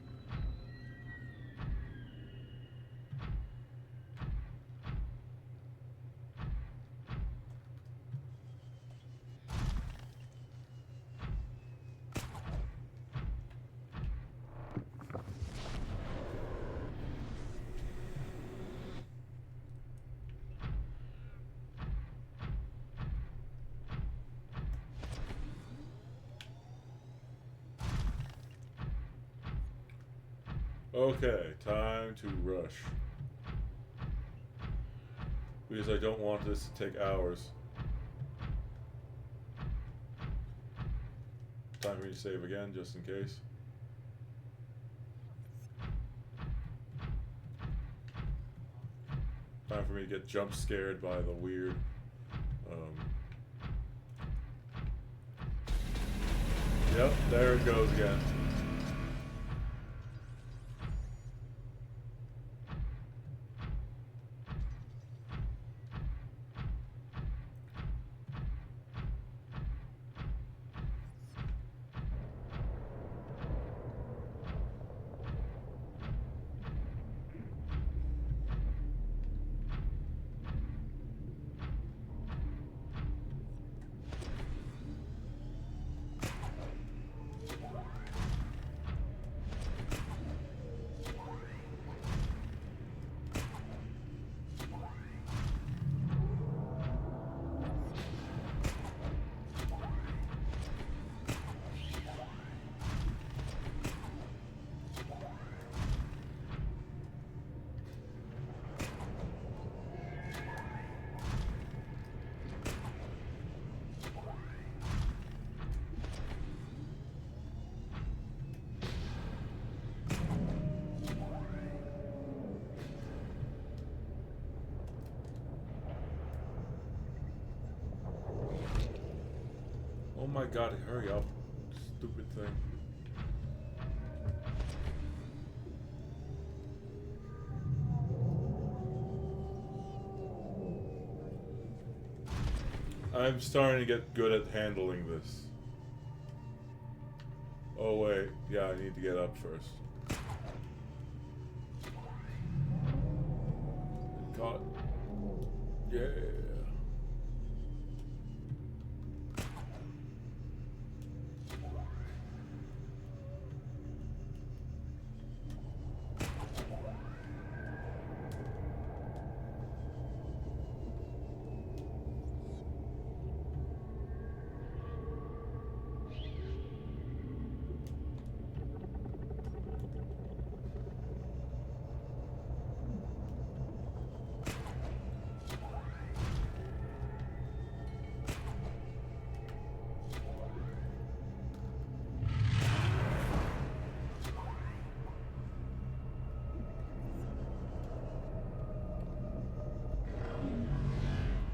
Okay, time to rush. Because I don't want this to take hours. Time for me to save again, just in case. Time for me to get jump scared by the weird Yep, there it goes again. Oh my god, hurry up. Stupid thing. I'm starting to get good at handling this. Oh wait, yeah, I need to get up first. God. Yeah.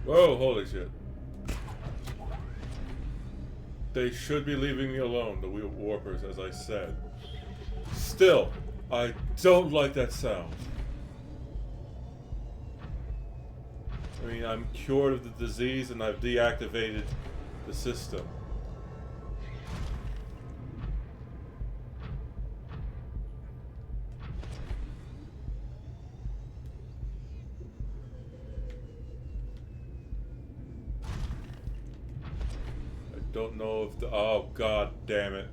Whoa, holy shit. They should be leaving me alone, the wheel warpers, as I said. Still, I don't like that sound. I mean, I'm cured of the disease and I've deactivated the system. I don't know if the... Oh, god damn it.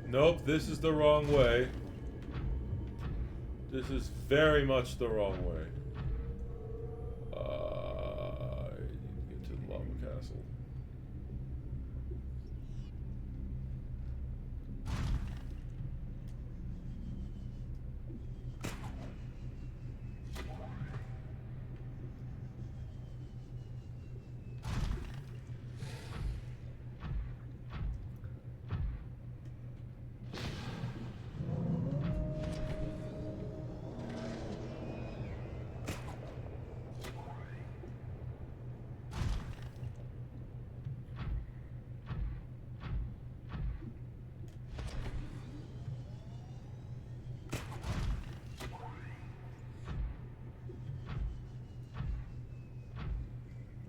Nope, this is the wrong way. This is very much the wrong way. I need to get to the lava castle.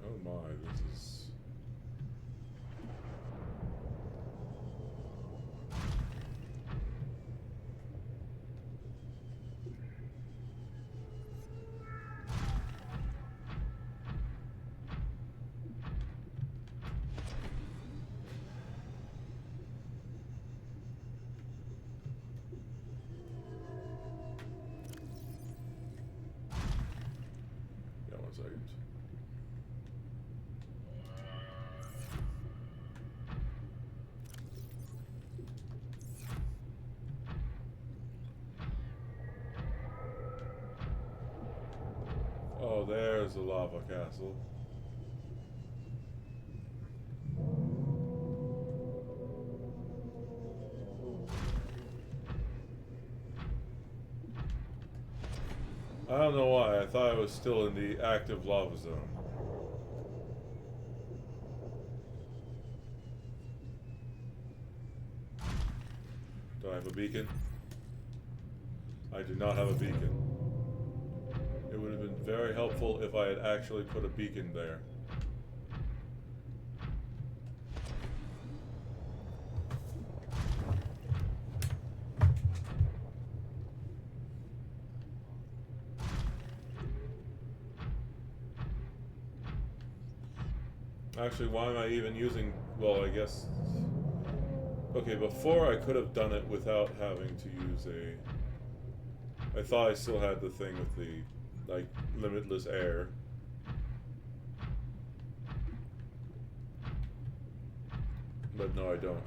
Oh my, this is... Yeah, 1 second. Oh, there's the lava castle. I don't know why, I thought I was still in the active lava zone. Do I have a beacon? I do not have a beacon. It would have been very helpful if I had actually put a beacon there. Actually, why am I even using... Well, I guess... Okay, before I could have done it without having to use a... I thought I still had the thing with the, like, limitless air. But no, I don't.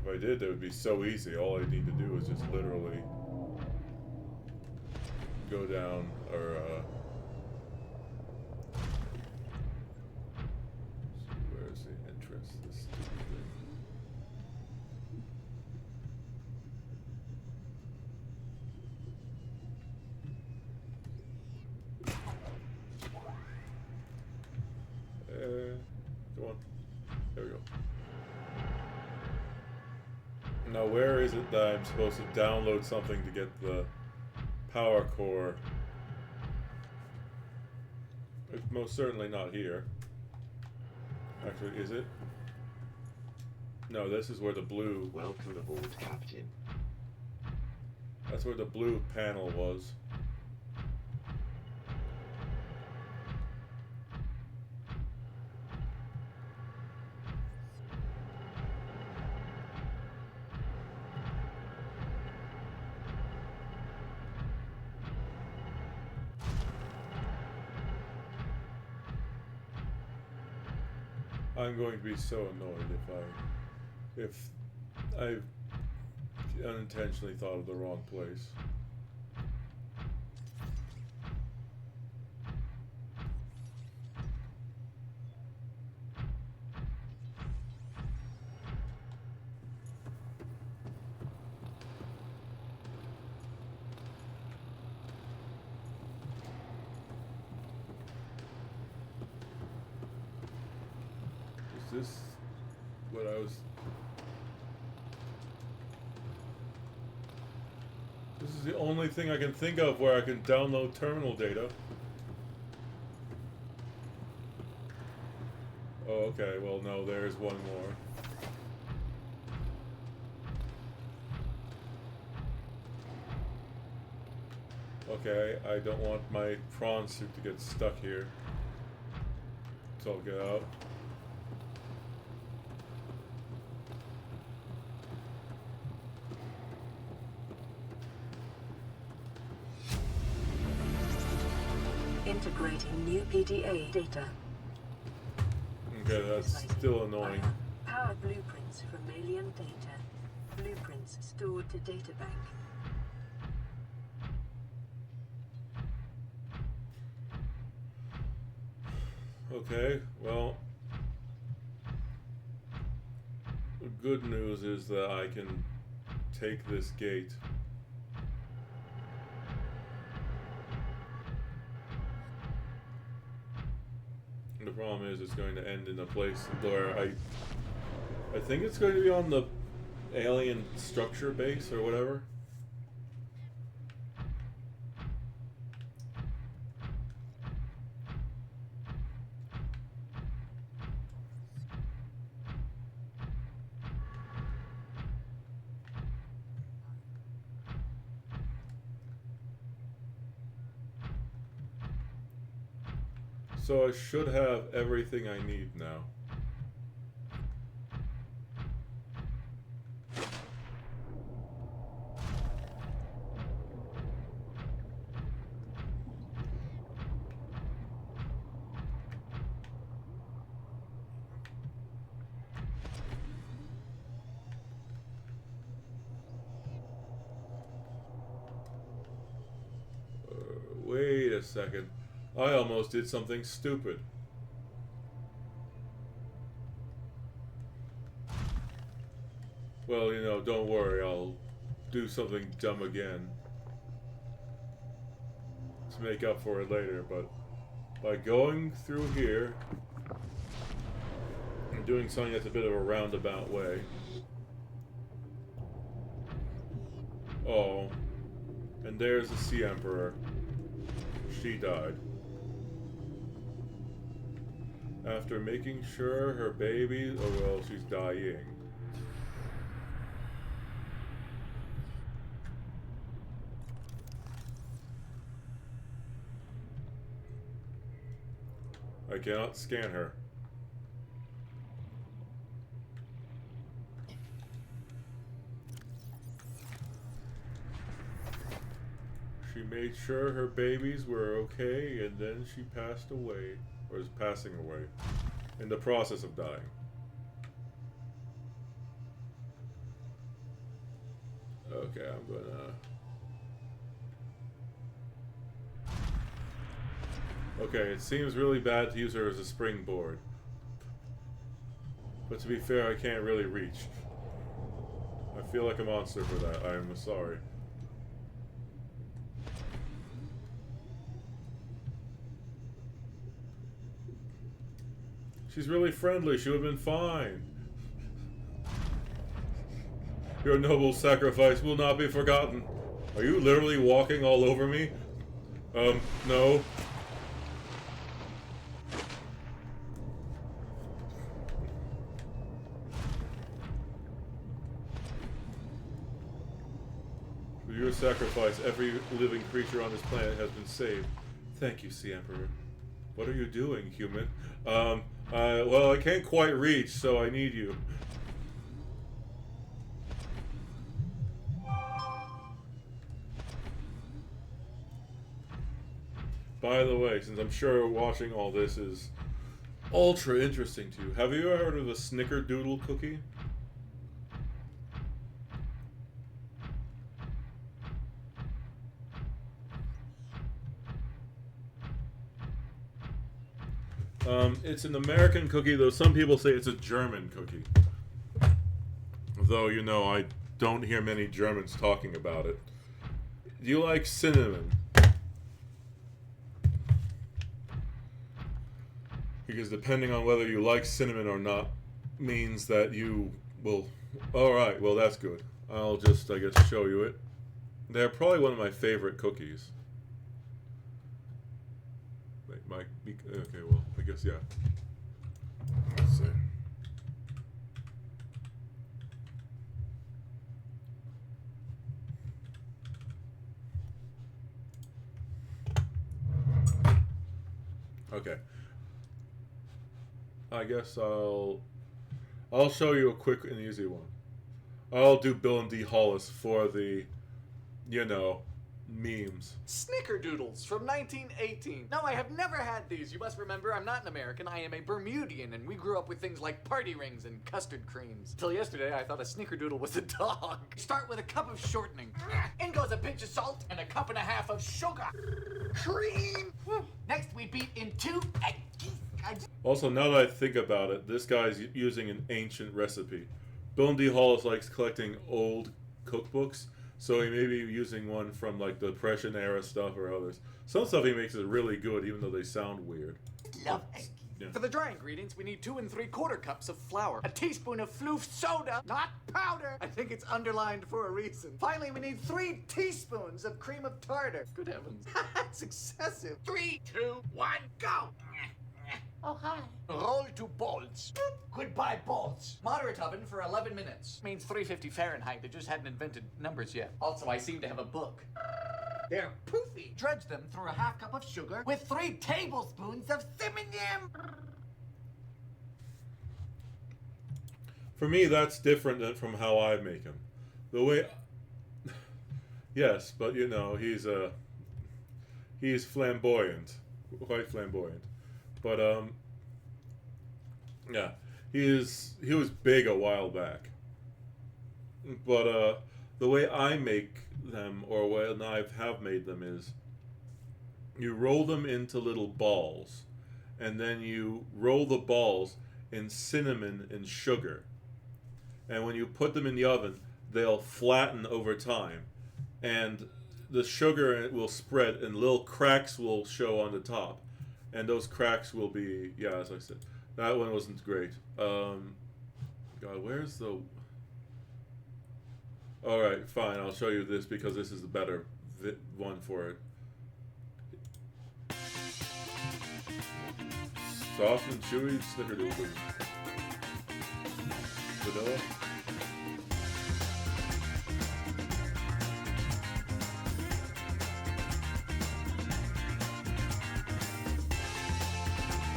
If I did, that would be so easy. All I need to do is just literally go down, or, where's the entrance to this stupid thing? Come on. There we go. Now, where is it that I'm supposed to download something to get the power core? It's most certainly not here. Actually, is it? No, this is where the blue... Welcome aboard, Captain. That's where the blue panel was. I'm going to be so annoyed if I've unintentionally thought of the wrong place. Is this what I was... This is the only thing I can think of where I can download terminal data. Oh, okay, well no, there's one more. Okay, I don't want my prawn suit to get stuck here. So I'll get out. Integrating new PDA data. Okay, that's still annoying. Power blueprints from alien data. Blueprints stored to databank. Okay, well, the good news is that I can take this gate. The problem is it's going to end in a place where I think it's going to be on the alien structure base or whatever. So I should have everything I need now. Wait a second. I almost did something stupid. Well, you know, don't worry, I'll do something dumb again to make up for it later, but by going through here and doing something that's a bit of a roundabout way. Oh, and there's the Sea Emperor. She died. After making sure her baby, oh well, she's dying. I cannot scan her. She made sure her babies were okay, and then she passed away. Or is passing away. In the process of dying. Okay, I'm gonna... Okay, it seems really bad to use her as a springboard. But to be fair, I can't really reach. I feel like a monster for that. I'm sorry. She's really friendly. She would have been fine. Your noble sacrifice will not be forgotten. Are you literally walking all over me? No. With your sacrifice, every living creature on this planet has been saved. Thank you, Sea Emperor. What are you doing, human? Well, I can't quite reach, so I need you. By the way, since I'm sure watching all this is ultra interesting to you. Have you ever heard of a snickerdoodle cookie? It's an American cookie, though some people say it's a German cookie. Though, you know, I don't hear many Germans talking about it. Do you like cinnamon? Because depending on whether you like cinnamon or not means that you will... Alright, well that's good. I'll just, I guess, show you it. They're probably one of my favorite cookies. Okay, well, I guess, yeah. Let's see. Okay. I guess I'll show you a quick and easy one. I'll do Bill and Dee Hollis for the, you know, memes. Snickerdoodles from 1918. No, I have never had these. You must remember, I'm not an American. I am a Bermudian, and we grew up with things like party rings and custard creams. Till yesterday, I thought a snickerdoodle was a dog. Start with a cup of shortening. In goes a pinch of salt and a cup and a half of sugar. Cream. Next, we beat in 2 eggs. Also, now that I think about it, this guy's using an ancient recipe. Bill and Dee Hollis likes collecting old cookbooks, so he may be using one from like the Depression era stuff or others. Some stuff he makes is really good, even though they sound weird. Love egg. Yeah. For the dry ingredients, we need 2 3/4 cups of flour, a teaspoon of floof soda, not powder. I think it's underlined for a reason. Finally, we need 3 teaspoons of cream of tartar. Good heavens. That's excessive. 3, 2, 1, go. Oh, hi. Roll to balls. Goodbye, balls. Moderate oven for 11 minutes. Means 350 Fahrenheit. They just hadn't invented numbers yet. Also, I seem to have a book. They're poofy. Dredge them through a half cup of sugar with 3 tablespoons of cinnamon. For me, that's different than from how I make them. The way... Yes, but you know, he's flamboyant. Quite flamboyant. But, yeah. He was big a while back. But, the way I make them, or when I have made them, is you roll them into little balls, and then you roll the balls in cinnamon and sugar. And when you put them in the oven, they'll flatten over time. And the sugar will spread, and little cracks will show on the top. And those cracks will be, yeah, as I said. That one wasn't great. God, where's the... Alright, fine, I'll show you this because this is the better one for it. Soft and chewy snickerdoodle. Vanilla.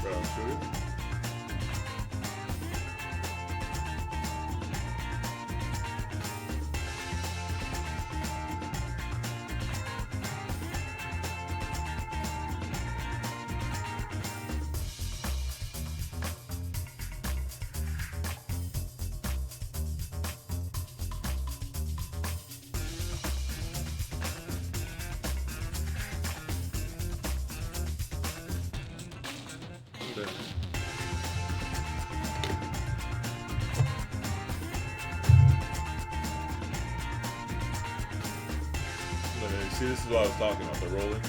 Brown sugar. See, this is what I was talking about, the rolling one.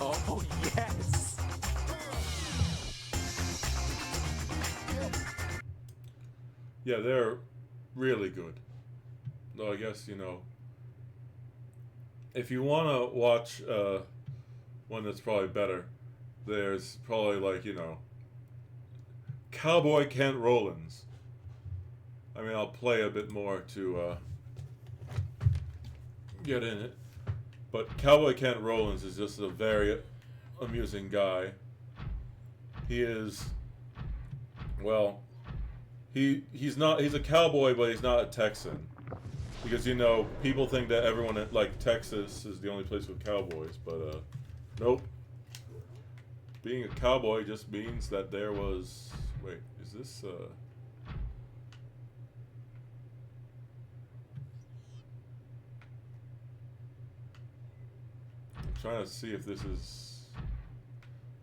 Oh, yes. Yeah, they're really good. Though I guess, you know, if you want to watch one that's probably better, there's probably like, you know, Cowboy Kent Rollins. I mean, I'll play a bit more to get in it. But Cowboy Kent Rollins is just a very amusing guy. He is, well, he's a cowboy, but he's not a Texan. Because, you know, people think that everyone at, like, Texas is the only place with cowboys, but, nope. Being a cowboy just means that there was... Wait, is this, I'm trying to see if this is...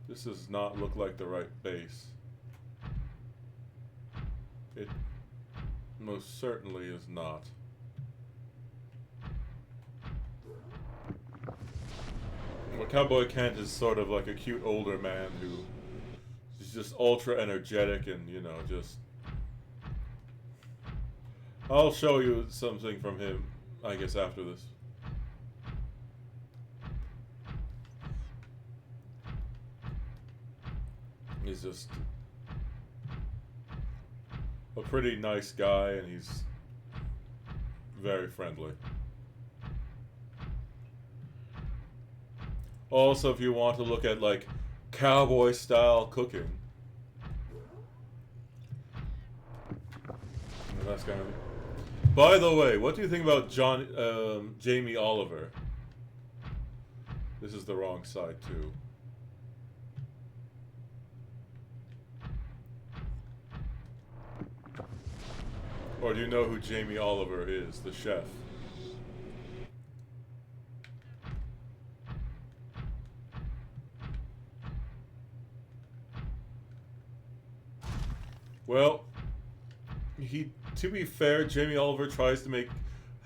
This does not look like the right base. It most certainly is not. Well, Cowboy Kent is sort of like a cute older man who is just ultra energetic and, you know, just... I'll show you something from him, I guess, after this. He's just a pretty nice guy, and he's very friendly. Also, if you want to look at, like, cowboy-style cooking. That's kind of... By the way, what do you think about Jamie Oliver? This is the wrong side, too. Or do you know who Jamie Oliver is, the chef? Well, to be fair, Jamie Oliver tries to make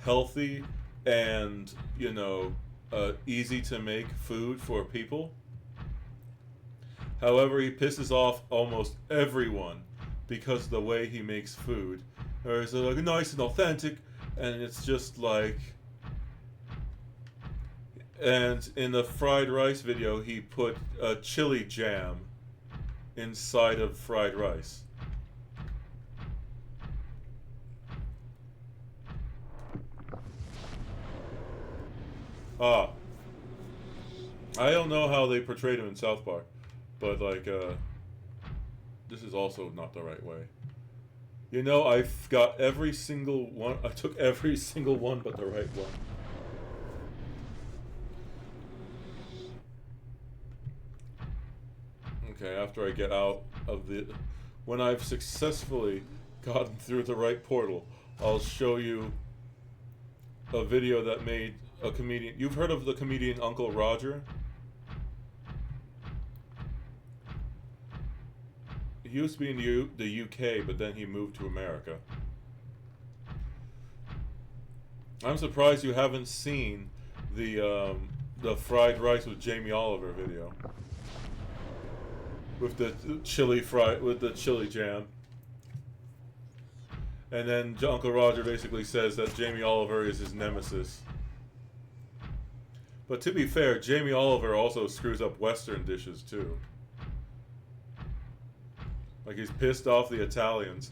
healthy and, you know, easy to make food for people. However, he pisses off almost everyone because of the way he makes food. Or is it like nice and authentic, and it's just like... And in the fried rice video, he put a chili jam inside of fried rice. Ah. I don't know how they portrayed him in South Park, but like, this is also not the right way. You know, I've got every single one, I took every single one but the right one. Okay, after I get out of the... When I've successfully gotten through the right portal, I'll show you a video that made a comedian... You've heard of the comedian Uncle Roger? He used to be in the UK, but then he moved to America. I'm surprised you haven't seen the fried rice with Jamie Oliver video. With the chili jam. And then Uncle Roger basically says that Jamie Oliver is his nemesis. But to be fair, Jamie Oliver also screws up Western dishes too. Like he's pissed off the Italians.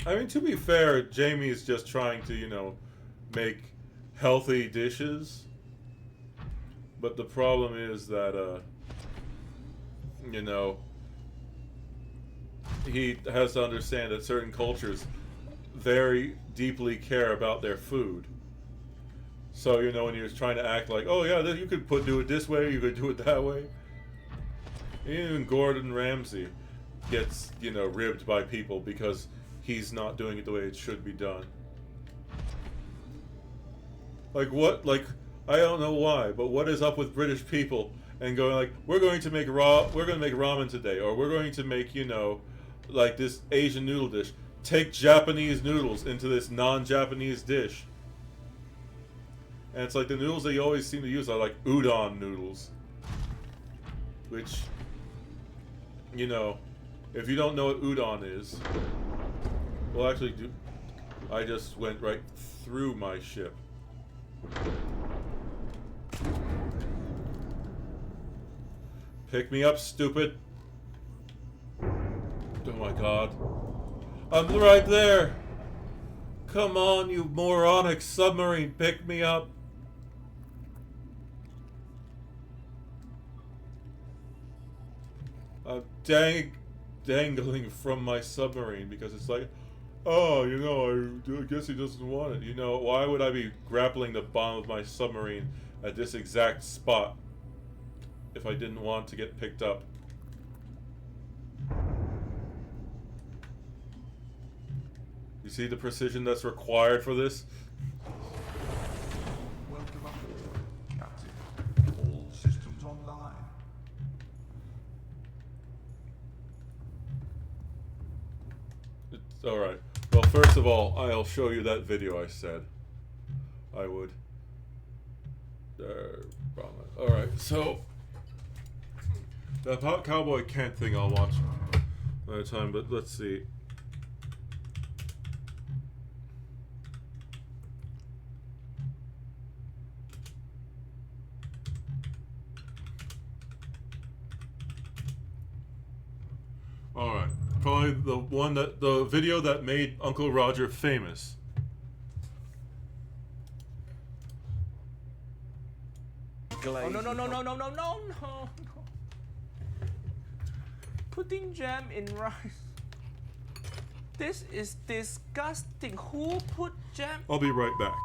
I mean, to be fair, Jamie's just trying to, you know, make healthy dishes. But the problem is that, you know, he has to understand that certain cultures very deeply care about their food. So, you know, when he was trying to act like, oh yeah, you could do it this way, you could do it that way. Even Gordon Ramsay gets, you know, ribbed by people because he's not doing it the way it should be done. Like what, like, I don't know why, but what is up with British people and going like, we're going to make ramen today, or we're going to make, you know, like this Asian noodle dish. Take Japanese noodles into this non-Japanese dish. And it's like the noodles they always seem to use are like udon noodles. Which, you know, if you don't know what udon is, well actually, I just went right through my ship. Pick me up, stupid. Oh my god. I'm right there! Come on, you moronic submarine, pick me up! dangling from my submarine because it's like, oh, you know, I guess he doesn't want it. You know, why would I be grappling the bottom of my submarine at this exact spot if I didn't want to get picked up? You see the precision that's required for this? Welcome aboard, Captain. All systems online. It's alright. Well, first of all, I'll show you that video I said I would. Alright, so the Cowboy Kent thing I'll watch another time, but let's see. Alright, probably the video that made Uncle Roger famous. Oh no. Putting jam in rice. This is disgusting. Who put jam? I'll be right back.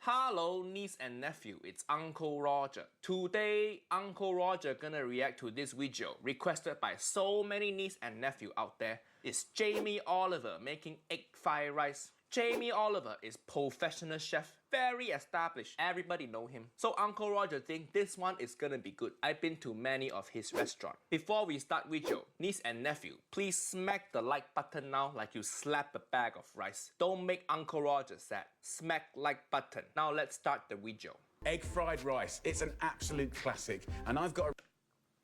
Hello, niece and nephew, it's Uncle Roger. Today, Uncle Roger gonna react to this video requested by so many niece and nephew out there. It's Jamie Oliver making egg fried rice. Jamie Oliver is professional chef, very established, everybody know him. So Uncle Roger think this one is gonna be good. I've been to many of his restaurants. Before we start video, niece and nephew, please smack the like button now like you slap a bag of rice. Don't make Uncle Roger sad. Smack like button. Now let's start the video. Egg fried rice, it's an absolute classic, and I've got a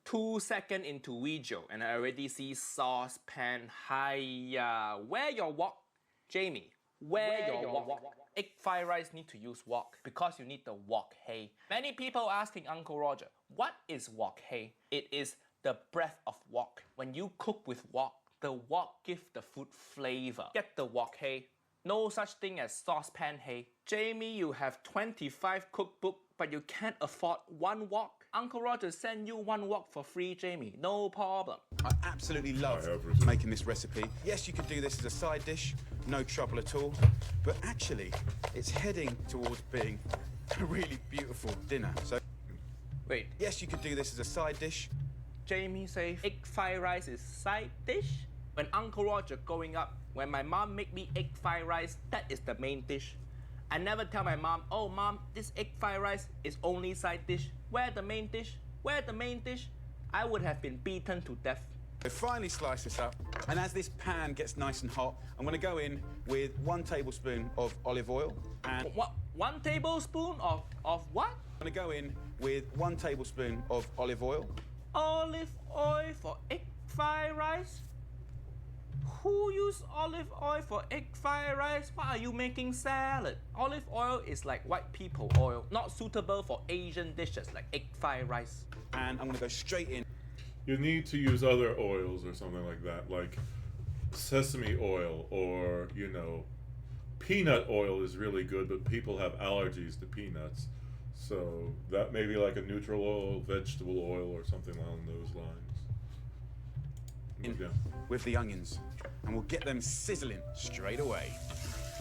2 seconds into video and I already see saucepan. Hiya, where your wok? Jamie, where your wok? Egg fried rice need to use wok because you need the wok, hey. Many people asking Uncle Roger, what is wok, hey? It is the breath of wok. When you cook with wok, the wok give the food flavor. Get the wok, hey. No such thing as saucepan, hey. Jamie, you have 25 cookbook, but you can't afford one wok. Uncle Roger send you one wok for free, Jamie. No problem. I absolutely love making this recipe. Yes, you could do this as a side dish, no trouble at all. But actually, it's heading towards being a really beautiful dinner. So, wait. Yes, you could do this as a side dish. Jamie says egg fried rice is side dish. When Uncle Roger growing up, when my mom make me egg fried rice, that is the main dish. I never tell my mom, oh mom, this egg fried rice is only side dish. Where the main dish? Where the main dish? I would have been beaten to death. So finally slice this up, and as this pan gets nice and hot, I'm gonna go in with 1 tablespoon of olive oil and... What? 1 tablespoon of what? I'm gonna go in with 1 tablespoon of olive oil. Olive oil for egg fried rice? Who use olive oil for egg fried rice? Why are you making salad? Olive oil is like white people oil, not suitable for Asian dishes like egg fried rice. And I'm gonna go straight in. You need to use other oils or something like that, like sesame oil or, you know, peanut oil is really good, but people have allergies to peanuts. So that may be like a neutral oil, vegetable oil, or something along those lines. In with the onions, and we'll get them sizzling straight away.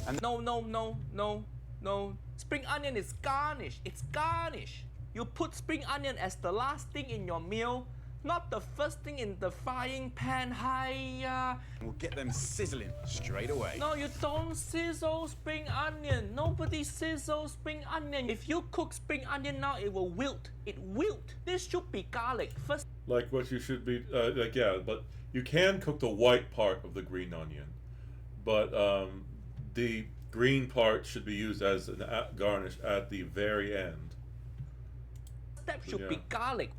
And No. Spring onion is garnish. It's garnish. You put spring onion as the last thing in your meal, not the first thing in the frying pan. Hiya. We'll get them sizzling straight away. No, you don't sizzle spring onion. Nobody sizzles spring onion. If you cook spring onion now, it will wilt. It wilt. This should be garlic first. Like what you should be, yeah, but you can cook the white part of the green onion, but the green part should be used as a garnish at the very end. Step should be garlic.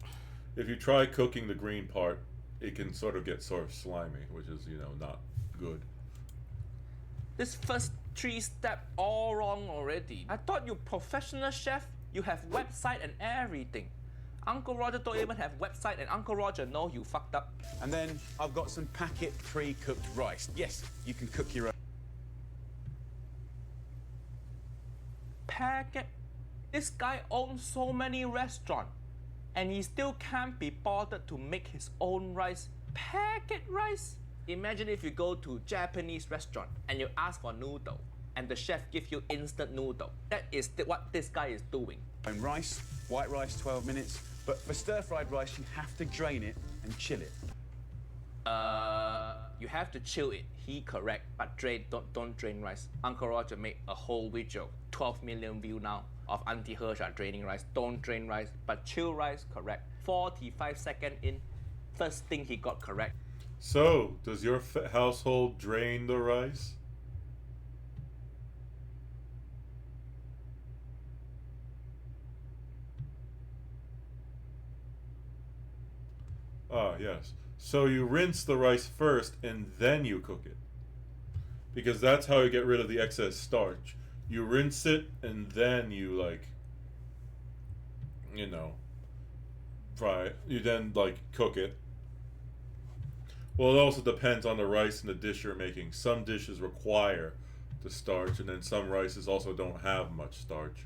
If you try cooking the green part, it can sort of get slimy, which is, you know, not good. This first 3 steps all wrong already. I thought you professional chef, you have website and everything. Uncle Roger don't even have website, and Uncle Roger know you fucked up. And then I've got some packet pre-cooked rice. Yes, you can cook your own. Packet? This guy owns so many restaurants. and he still can't be bothered to make his own rice. Packet rice? Imagine if you go to Japanese restaurant and you ask for noodle and the chef give you instant noodle. That is what this guy is doing. And rice, white rice, 12 minutes. But for stir-fried rice, you have to drain it and chill it. You have to chill it. He correct, but don't drain rice. Uncle Roger made a whole video, 12 million view now, of Auntie Hersha draining rice. Don't drain rice, but chill rice, correct. 45 seconds in, first thing he got correct. So, does your household drain the rice? Ah, yes. So you rinse the rice first and then you cook it. Because that's how you get rid of the excess starch. You rinse it and then you, like, you know, fry it. You then, like, cook it. Well, it also depends on the rice and the dish you're making. Some dishes require the starch, and then some rices also don't have much starch.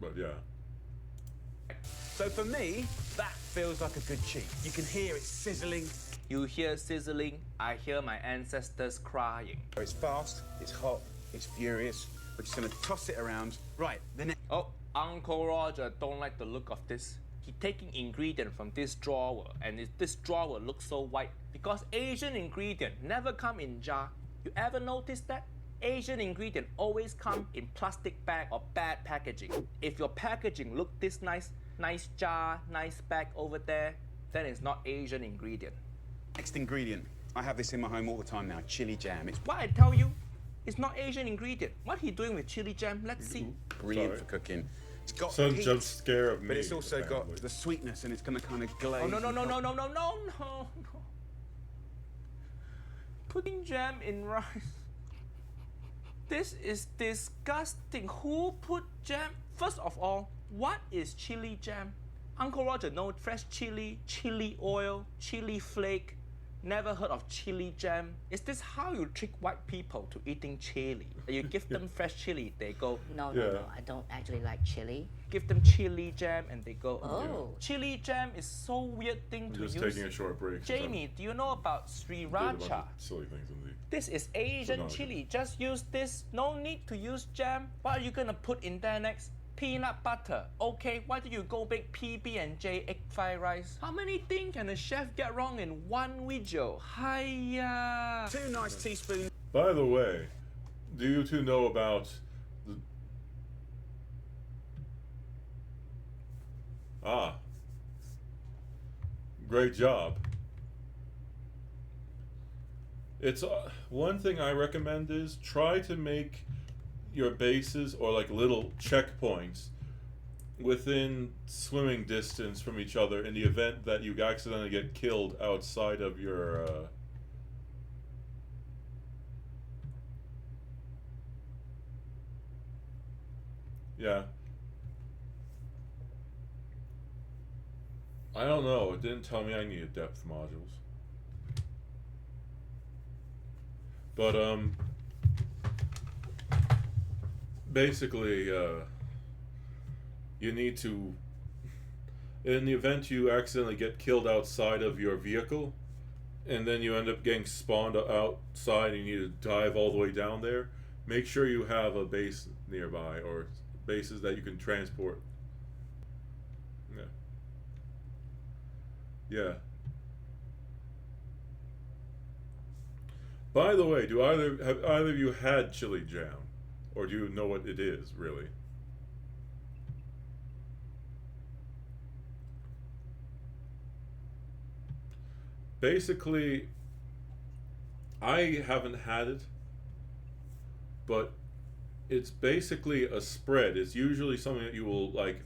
But yeah. So for me, that feels like a good cheat. You can hear it sizzling. You hear sizzling, I hear my ancestors crying. It's fast, it's hot, it's furious. We're just gonna toss it around. Right, the next. Oh, Uncle Roger don't like the look of this. He taking ingredient from this drawer, and this drawer looks so white because Asian ingredient never come in jar. You ever notice that? Asian ingredient always come in plastic bag or bad packaging. If your packaging look this nice jar, nice bag over there, then it's not Asian ingredient. Next ingredient. I have this in my home all the time now, chili jam. It's What I tell you, it's not Asian ingredient. What he doing with chili jam? Let's see. brilliant for cooking. It's got Some heat, jump scare of me. but it's also apparently. got the sweetness, and it's gonna kind of glaze. Oh no. and help. Putting jam in rice. This is disgusting. Who put jam? First of all, what is chili jam? Uncle Roger knows fresh chili, chili oil, chili flake. Never heard of chili jam. Is this how you trick white people to eating chili? You give them fresh chili, they go, No, I don't actually like chili. give them chili jam and they go, Oh. Chili jam is so weird thing I'm to just use. taking a short break. Jamie, do you know about Did a bunch sriracha? of silly things in the This is Asian Subnautica. chili. Just use this. No need to use jam. What are you gonna put in there next? Peanut butter. Okay, why do you go make PB&J egg fried rice? How many things can a chef get wrong in one video? Hiya! 2 nice teaspoons. By the way, do you two know about the... Ah. Great job. It's one thing I recommend is try to make your bases or like little checkpoints within swimming distance from each other in the event that you accidentally get killed outside of your yeah. I don't know. It didn't tell me I needed depth modules. But basically you need to, in the event you accidentally get killed outside of your vehicle and then you end up getting spawned outside and you need to dive all the way down there, make sure you have a base nearby or bases that you can transport. Yeah. By the way, have either of you had chili jam? Or do you know what it is, really? Basically, I haven't had it, but it's basically a spread. It's usually something that you will, like,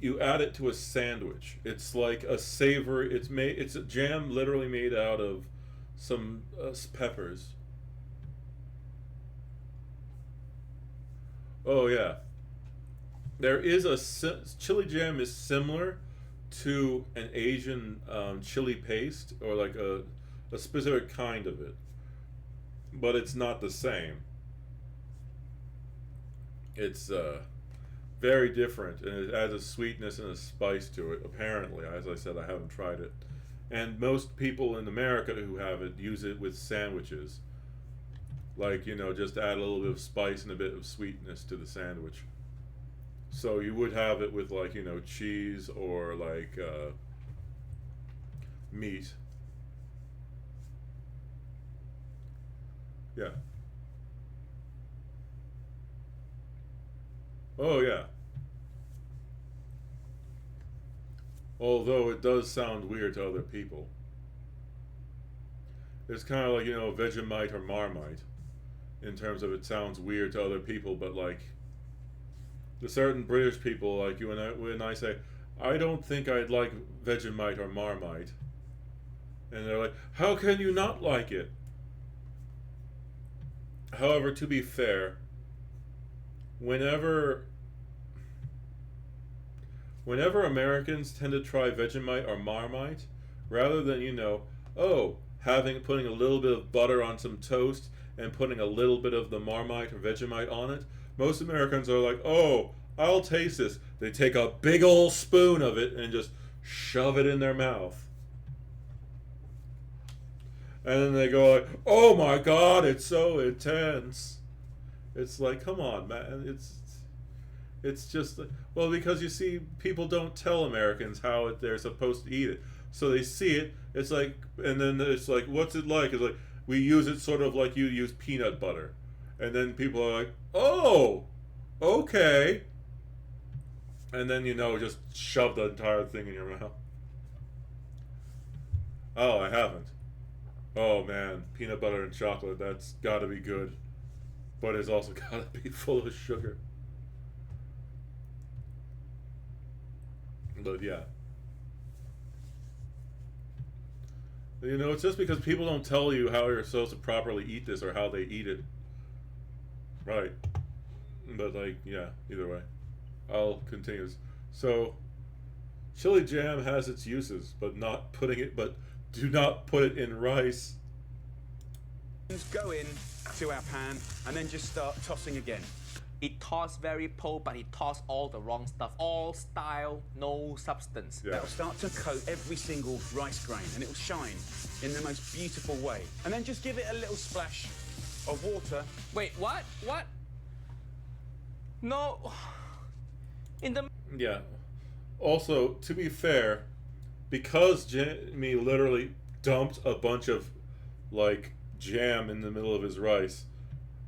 you add it to a sandwich. It's like a savory, it's a jam literally made out of some peppers. Oh yeah, there is chili jam is similar to an Asian chili paste or like a specific kind of it, but it's not the same. It's very different, and it adds a sweetness and a spice to it. Apparently, as I said, I haven't tried it. And most people in America who have it use it with sandwiches. Like, you know, just add a little bit of spice and a bit of sweetness to the sandwich. So you would have it with, like, you know, cheese or like meat. Yeah. Oh, yeah. Although it does sound weird to other people. It's kind of like, you know, Vegemite or Marmite. In terms of it sounds weird to other people, but like the certain British people, like you and I, when I say, I don't think I'd like Vegemite or Marmite, and they're like, how can you not like it? However, to be fair, whenever Americans tend to try Vegemite or Marmite, rather than, you know, putting a little bit of butter on some toast and putting a little bit of the Marmite or Vegemite on it, most Americans are like, oh, I'll taste this. They take a big old spoon of it and just shove it in their mouth. And then they go like, oh my God, it's so intense. It's like, come on, man. It's just, well, because you see, people don't tell Americans how they're supposed to eat it. So they see it, it's like, and then it's like, what's it like? It's like, we use it sort of like you use peanut butter. And then people are like, oh, okay. And then, you know, just shove the entire thing in your mouth. Oh, I haven't. Oh, man. Peanut butter and chocolate, that's gotta be good. But it's also gotta be full of sugar. But, yeah. You know, it's just because people don't tell you how you're supposed to properly eat this or how they eat it. Right. But, like, yeah, either way. I'll continue. So, chili jam has its uses, but do not put it in rice. Go in to our pan and then just start tossing again. It toss very po, but it toss all the wrong stuff. All style, no substance. Yeah. That'll start to coat every single rice grain and it'll shine in the most beautiful way. And then just give it a little splash of water. Wait, what? What? No. Yeah. Also, to be fair, because Jamie literally dumped a bunch of, like, jam in the middle of his rice,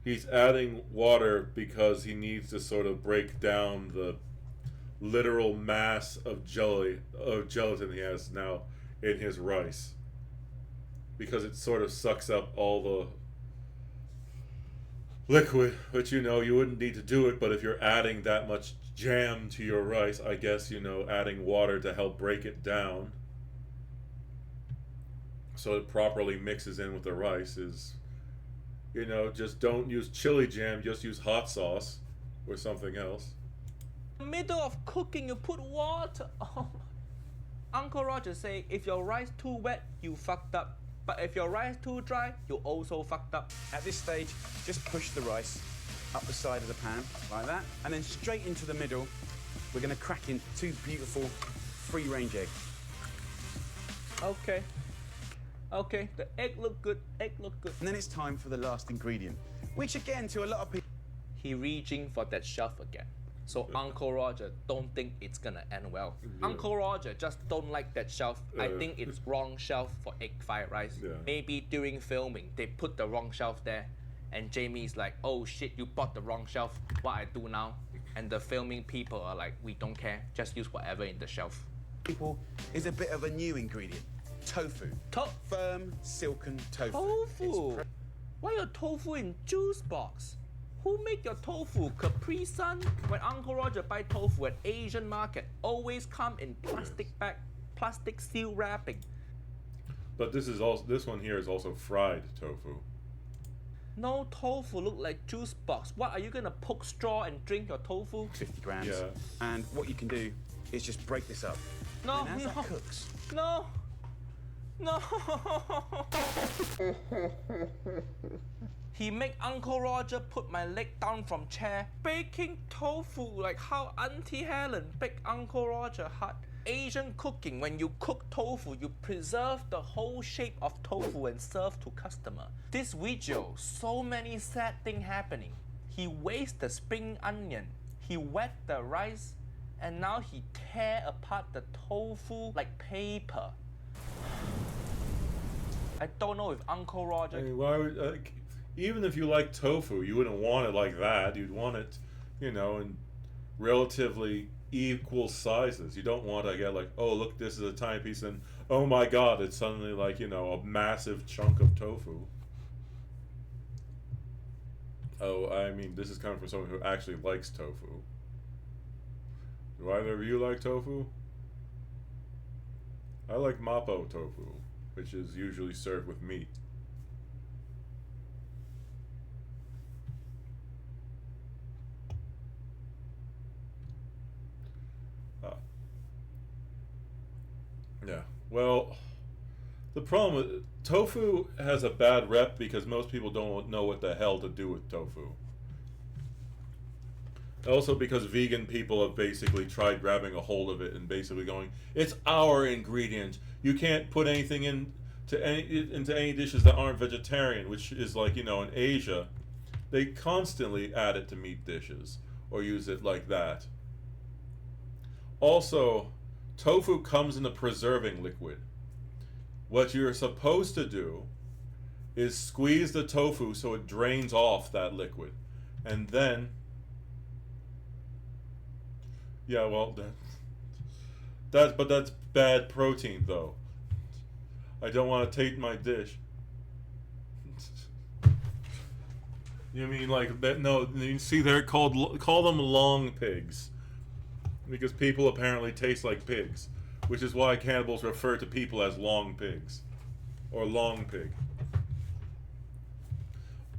he's adding water because he needs to sort of break down the literal mass of gelatin he has now in his rice. Because it sort of sucks up all the liquid, which, you know, you wouldn't need to do it, but if you're adding that much jam to your rice, I guess, you know, adding water to help break it down so it properly mixes in with the rice is, you know, just don't use chili jam, just use hot sauce or something else. In the middle of cooking, you put water. Oh. Uncle Roger say, if your rice too wet, you fucked up. But if your rice too dry, you also fucked up. At this stage, just push the rice up the side of the pan, like that, and then straight into the middle, we're gonna crack in 2 beautiful free-range eggs. Okay. Okay, the egg look good, egg look good. And then it's time for the last ingredient, which again, to a lot of people... He reaching for that shelf again. So Uncle Roger don't think it's gonna end well. Yeah. Uncle Roger just don't like that shelf. I think it's wrong shelf for egg fried rice. Yeah. Maybe during filming, they put the wrong shelf there. And Jamie's like, oh shit, you bought the wrong shelf. What I do now? And the filming people are like, we don't care. Just use whatever in the shelf. People is a bit of a new ingredient. Tofu. Firm, silken tofu. Tofu? Why your tofu in juice box? Who make your tofu? Capri Sun? When Uncle Roger buy tofu at Asian market, always come in plastic bag, plastic seal wrapping. But this one here is also fried tofu. No tofu look like juice box. What, are you gonna poke straw and drink your tofu? 50 grams. Yeah. And what you can do is just break this up. No, and as no. that cooks. No. No. He make Uncle Roger put my leg down from chair, baking tofu like how Auntie Helen baked Uncle Roger hot. Asian cooking, when you cook tofu, you preserve the whole shape of tofu and serve to customer. This video, so many sad things happening. He wastes the spring onion, he wet the rice, and now he tear apart the tofu like paper. I don't know if Uncle Roger... I mean, why would, even if you like tofu, you wouldn't want it like that. You'd want it, you know, in relatively equal sizes. You don't want to get like, oh, look, this is a tiny piece, and oh my god, it's suddenly like, you know, a massive chunk of tofu. Oh, I mean, this is coming from someone who actually likes tofu. Do either of you like tofu? I like mapo tofu, which is usually served with meat. Yeah, well, the problem with tofu has a bad rep because most people don't know what the hell to do with tofu. Also because vegan people have basically tried grabbing a hold of it and basically going, it's our ingredient. You can't put anything into any dishes that aren't vegetarian, which is like, you know, in Asia, they constantly add it to meat dishes or use it like that. Also, tofu comes in a preserving liquid. What you're supposed to do is squeeze the tofu so it drains off that liquid. And then, yeah, well, but that's bad protein though. I don't want to taint my dish. You mean like that? No, you see, they're call them long pigs. Because people apparently taste like pigs, which is why cannibals refer to people as long pigs, or long pig.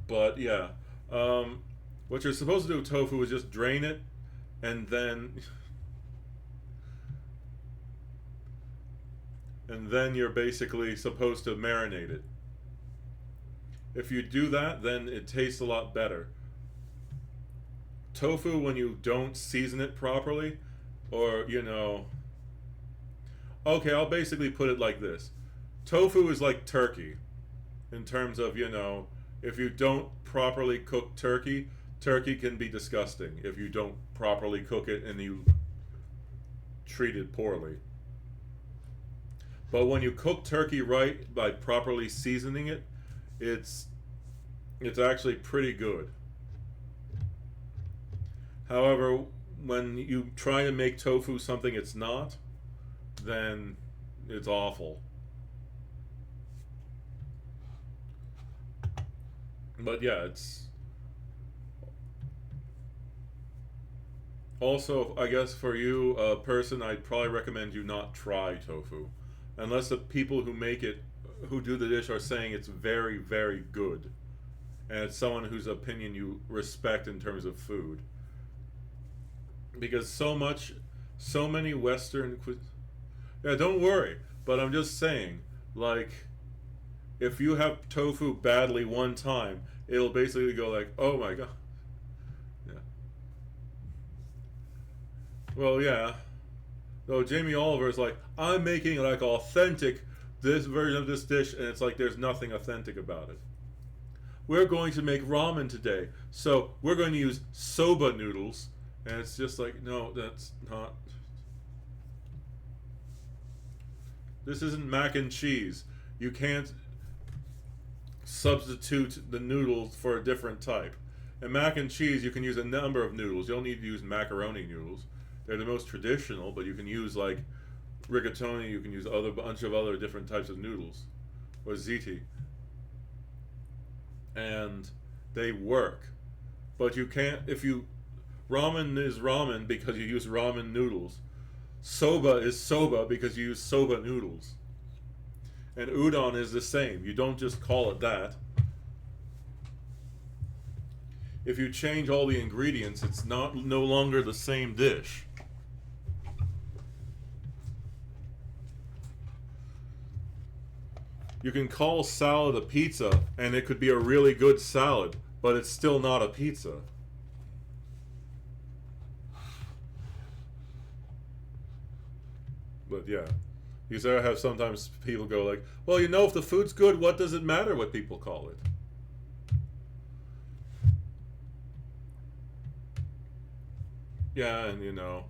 But yeah, what you're supposed to do with tofu is just drain it, and then you're basically supposed to marinate it. If you do that, then it tastes a lot better. Tofu, when you don't season it properly, or, you know... Okay, I'll basically put it like this. Tofu is like turkey. In terms of, you know, if you don't properly cook turkey, turkey can be disgusting if you don't properly cook it and you treat it poorly. But when you cook turkey right by properly seasoning it, it's actually pretty good. However, when you try to make tofu something it's not, then it's awful. But yeah, it's also, I guess for you, a person, I'd probably recommend you not try tofu, unless the people who make it, who do the dish, are saying it's very, very good, and it's someone whose opinion you respect in terms of food. Because so many Western yeah, don't worry, but I'm just saying, like, if you have tofu badly one time, it'll basically go like, oh my god. Yeah. Well, yeah. No, Jamie Oliver is like, I'm making like authentic this version of this dish, and it's like there's nothing authentic about it. We're going to make ramen today, so we're going to use soba noodles. And it's just like, no, that's not. This isn't mac and cheese. You can't substitute the noodles for a different type. In mac and cheese, you can use a number of noodles. You don't need to use macaroni noodles. They're the most traditional, but you can use like rigatoni. You can use a bunch of other different types of noodles, or ziti, and they work. But you can't if you. Ramen is ramen because you use ramen noodles. Soba is soba because you use soba noodles. And udon is the same. You don't just call it that. If you change all the ingredients, it's no longer the same dish. You can call salad a pizza, and it could be a really good salad, but it's still not a pizza. But yeah, you sort of have sometimes people go like, well, you know, if the food's good, what does it matter what people call it? Yeah, and you know,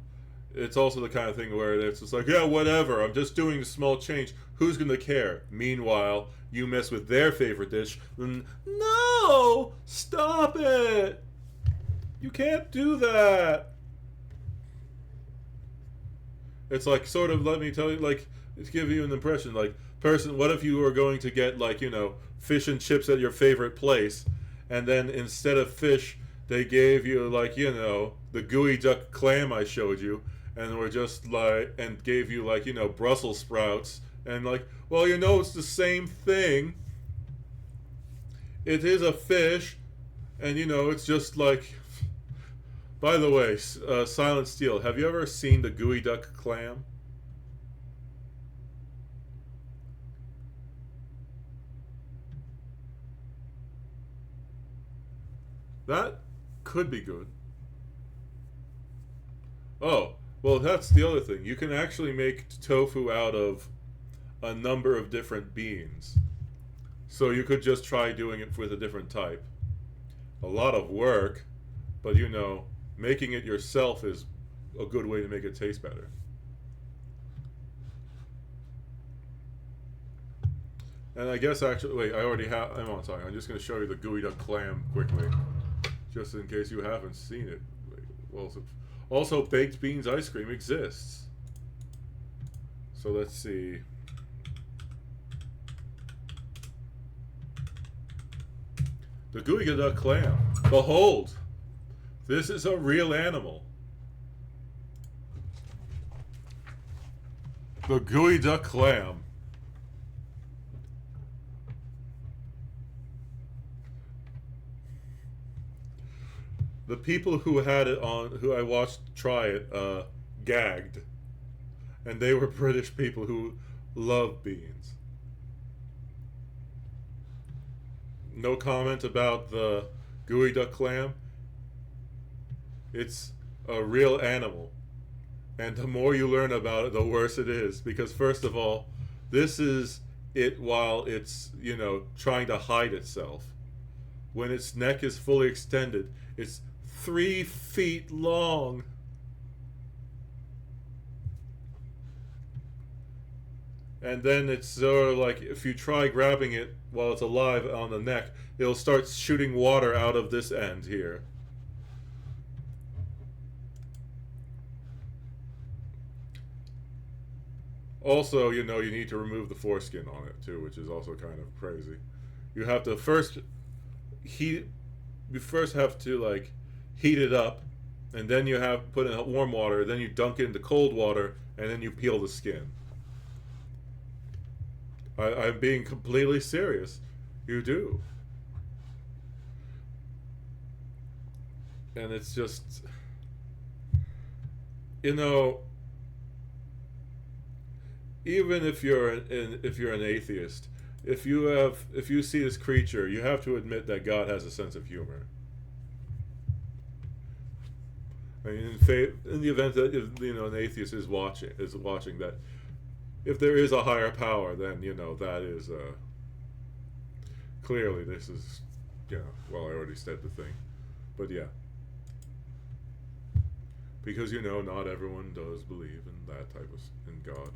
it's also the kind of thing where it's just like, yeah, whatever, I'm just doing a small change. Who's gonna care? Meanwhile, you mess with their favorite dish, then, no! Stop it! You can't do that! It's like, sort of, let me tell you, like, to give you an impression, like, person, what if you were going to get, like, you know, fish and chips at your favorite place, and then instead of fish, they gave you, like, you know, the gooey duck clam I showed you, and were just like, and gave you, like, you know, Brussels sprouts, and like, well, you know, it's the same thing. It is a fish, and you know, it's just like. By the way, Silent Steel, have you ever seen the gooey duck clam? That could be good. Oh, well, that's the other thing. You can actually make tofu out of a number of different beans. So you could just try doing it with a different type. A lot of work, but you know, making it yourself is a good way to make it taste better. And I guess actually, wait, I already have, I'm on time. I'm just going to show you the gooey duck clam quickly, just in case you haven't seen it. Well, also, baked beans ice cream exists. So let's see. The gooey duck clam. Behold, this is a real animal. The gooey duck clam. The people who had it on, who I watched try it, gagged. And they were British people who love beans. No comment about the gooey duck clam. It's a real animal. And the more you learn about it, the worse it is. Because first of all, this is it while it's, you know, trying to hide itself. When its neck is fully extended, it's 3 feet long. And then it's sort of like, if you try grabbing it while it's alive on the neck, it'll start shooting water out of this end here. Also, you know, you need to remove the foreskin on it too, which is also kind of crazy. You have to first heat, you first have to like heat it up, and then you have put in warm water, then you dunk it into cold water, and then you peel the skin. I'm being completely serious. You do. And it's just, you know, even if you're an atheist, if you see this creature, you have to admit that God has a sense of humor. I mean, in the event that, you know, an atheist is watching that, if there is a higher power, then, you know, that is clearly this is, you know, well, I already said the thing, but yeah, because, you know, not everyone does believe in that type of, in God.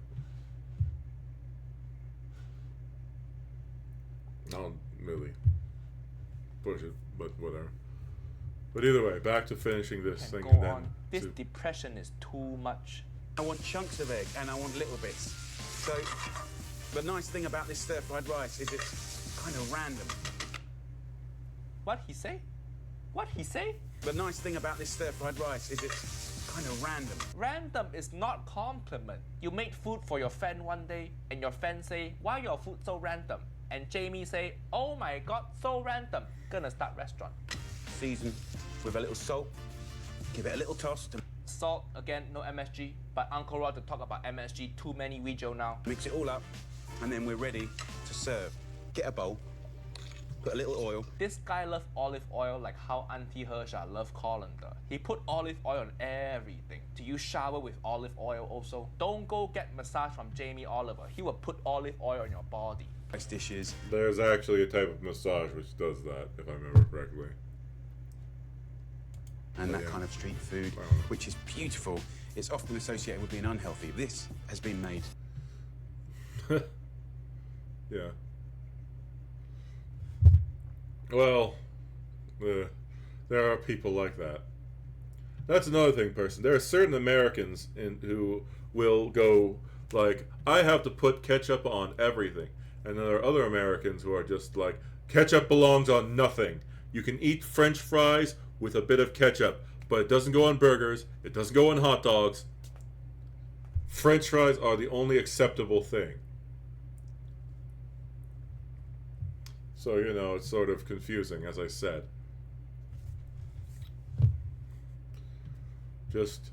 I don't really push it, but whatever. But either way, back to finishing this thing. Go and then on. This depression is too much. I want chunks of egg and I want little bits. So, the nice thing about this stir-fried rice is it's kind of random. What he say? What he say? The nice thing about this stir-fried rice is it's kind of random. Random is not compliment. You made food for your friend one day, and your friend say, why your food so random? And Jamie say, oh my god, so random. Gonna start restaurant. Season with a little salt. Give it a little toss. Salt, again, no MSG. But Uncle Rod to talk about MSG, too many video now. Mix it all up. and then we're ready to serve. Get a bowl, put a little oil. This guy loves olive oil like how Auntie Hersha loves colander. He put olive oil on everything. Do you shower with olive oil also? Don't go get massage from Jamie Oliver. He will put olive oil on your body. Rice dishes. There's actually a type of massage which does that, if I remember correctly. And that kind of street food, which is beautiful. It's often associated with being unhealthy. This has been made. Yeah. Well, there are people like that. That's another thing, person. There are certain Americans who will go like, I have to put ketchup on everything. And then there are other Americans who are just like, ketchup belongs on nothing. You can eat French fries with a bit of ketchup, but it doesn't go on burgers. It doesn't go on hot dogs. French fries are the only acceptable thing. So, you know, it's sort of confusing, as I said. Just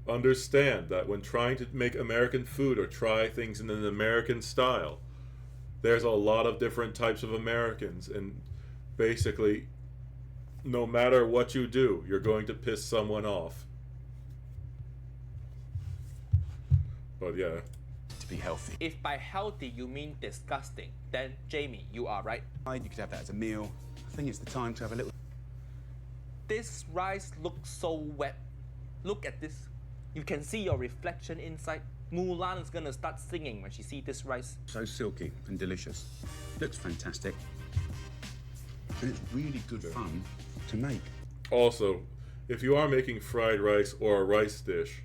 understand that when trying to make American food or try things in an American style, there's a lot of different types of Americans, and basically, no matter what you do, you're going to piss someone off. But yeah. To be healthy. If by healthy you mean disgusting, then Jamie, you are right. You could have that as a meal. I think it's the time to have a little... This rice looks so wet. Look at this. You can see your reflection inside. Mulan is gonna start singing when she sees this rice. So silky and delicious. Looks fantastic. And it's really good fun to make. Also, if you are making fried rice or a rice dish,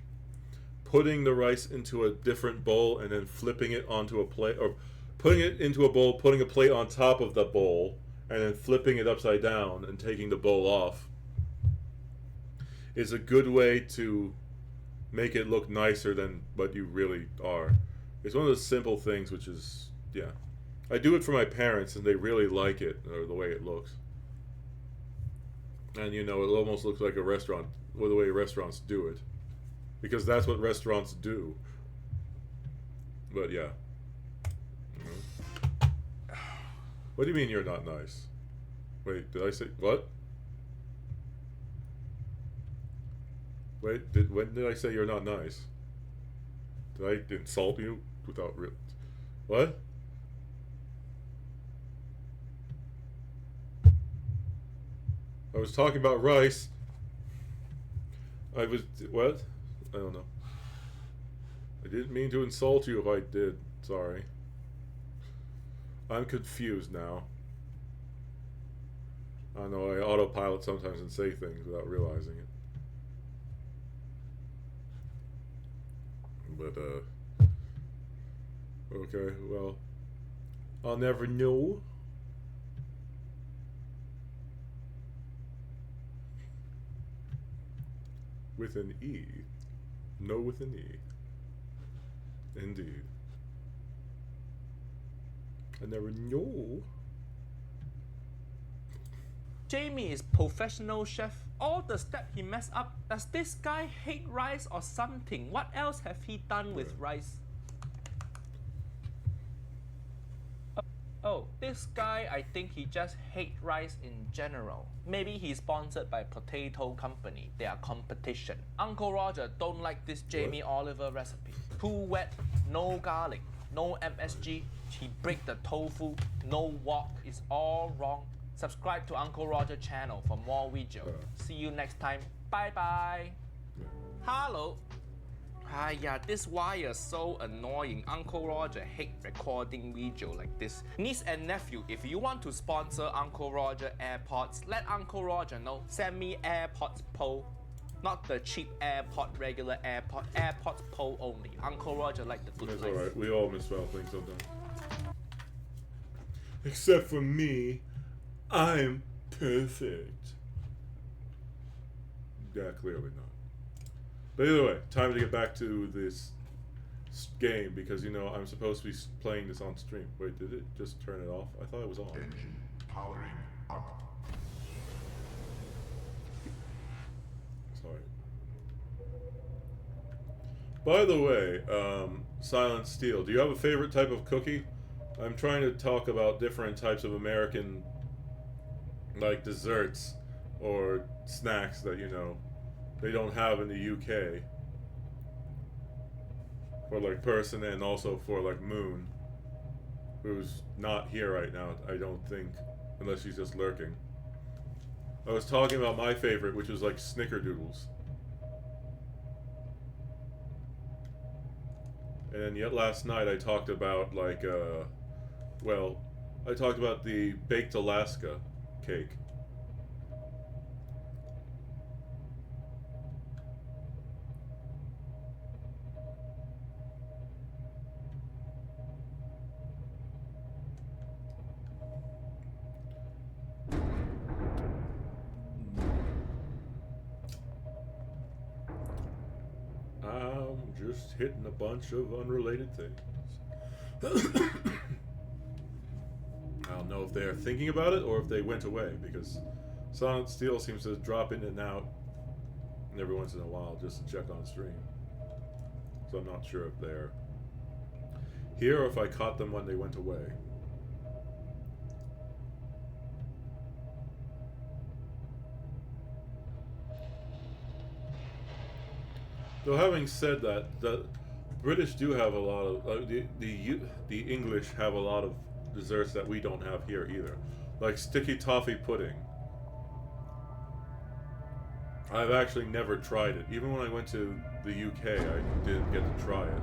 putting the rice into a different bowl and then flipping it onto a plate, or putting it into a bowl, putting a plate on top of the bowl, and then flipping it upside down and taking the bowl off, is a good way to make it look nicer than what you really are. It's one of those simple things which is, yeah. I do it for my parents and they really like it, or the way it looks. And you know, it almost looks like a restaurant, or the way restaurants do it. Because that's what restaurants do. But yeah. What do you mean you're not nice? Wait, did I say what? Wait, when did I say you're not nice? Did I insult you without real? What? I was talking about rice. I was what? I don't know. I didn't mean to insult you if I did. Sorry. I'm confused now. I know I autopilot sometimes and say things without realizing it. But, okay, well, I'll never know. With an E. No with an E. Indeed. I never know. Jamie is professional chef. All the steps he messed up. Does this guy hate rice or something? What else have he done with rice? Oh, this guy, I think he just hates rice in general. Maybe he's sponsored by Potato Company. They are competition. Uncle Roger don't like this Jamie Oliver recipe. Too wet, no garlic, no MSG. He break the tofu, no wok. It's all wrong. Subscribe to Uncle Roger channel for more videos. See you next time. Bye bye. Hello. Yeah, this wire is so annoying. Uncle Roger hate recording video like this. Niece and nephew, if you want to sponsor Uncle Roger AirPods, let Uncle Roger know. Send me AirPods Pro. Not the cheap AirPod, regular AirPod. AirPods Pro only. Uncle Roger like the good life. It's alright, we all misspell things sometimes. Except for me, I'm perfect. Yeah, clearly not. But either way, time to get back to this game because, you know, I'm supposed to be playing this on stream. Wait, did it just turn it off? I thought it was on. Engine powering up. Sorry. By the way, Silent Steel. Do you have a favorite type of cookie? I'm trying to talk about different types of American, like, desserts or snacks that, you know, they don't have in the UK. For, like, Person and also for, like, Moon, who's not here right now, I don't think, unless she's just lurking. I was talking about my favorite, which was, like, Snickerdoodles. And yet last night I talked about, like, well, I talked about the Baked Alaska cake. I'm just hitting a bunch of unrelated things. I don't know if they're thinking about it or if they went away, because Silent Steel seems to drop in and out every once in a while just to check on stream. So I'm not sure if they're here or if I caught them when they went away. Though having said that, the British do have a lot of the English have a lot of desserts that we don't have here either, like sticky toffee pudding. I've actually never tried it. Even when I went to the UK, I didn't get to try it.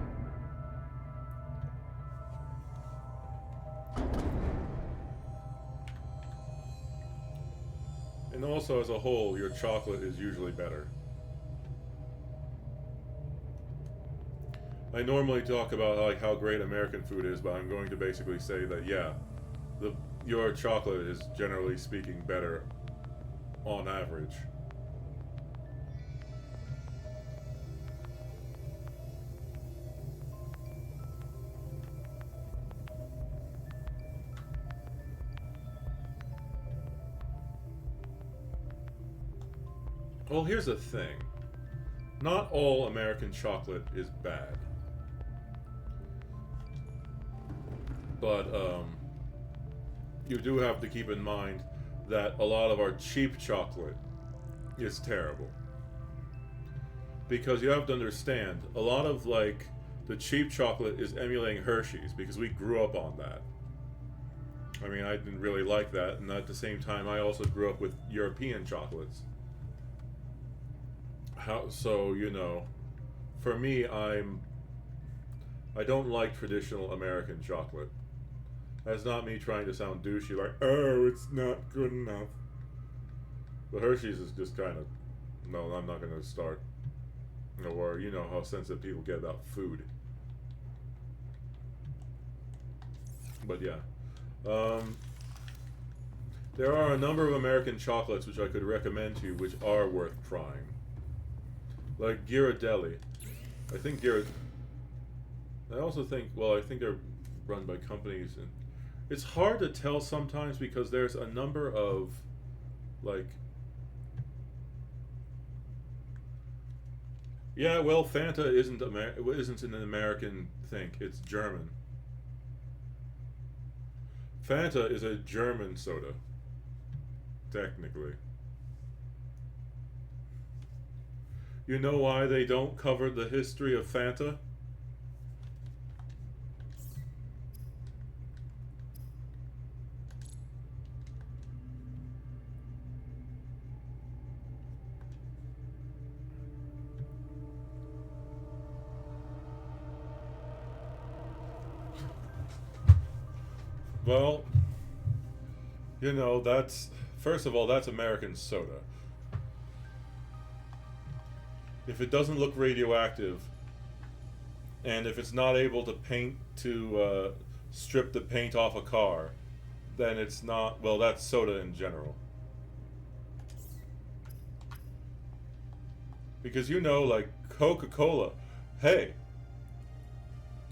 And also, as a whole, your chocolate is usually better. I normally talk about like how great American food is, but I'm going to basically say that yeah, your chocolate is generally speaking better on average. Well, here's the thing. Not all American chocolate is bad. But you do have to keep in mind that a lot of our cheap chocolate is terrible. Because you have to understand, a lot of like the cheap chocolate is emulating Hershey's because we grew up on that. I mean, I didn't really like that, and at the same time I also grew up with European chocolates. So, you know, for me, I don't like traditional American chocolate. That's not me trying to sound douchey, like, oh, it's not good enough. But Hershey's is just kind of, no, I'm not going to start. Or, you know how sensitive people get about food. But yeah. There are a number of American chocolates which I could recommend to you which are worth trying. Like Ghirardelli. I think I also think, well, I think they're run by companies, and it's hard to tell sometimes because there's a number of, like, yeah, well, Fanta isn't an American thing. It's German. Fanta is a German soda, technically. You know why they don't cover the history of Fanta? Well, you know, first of all, that's American soda. If it doesn't look radioactive, and if it's not able to strip the paint off a car, then it's not, well, that's soda in general. Because you know, like, Coca-Cola, hey,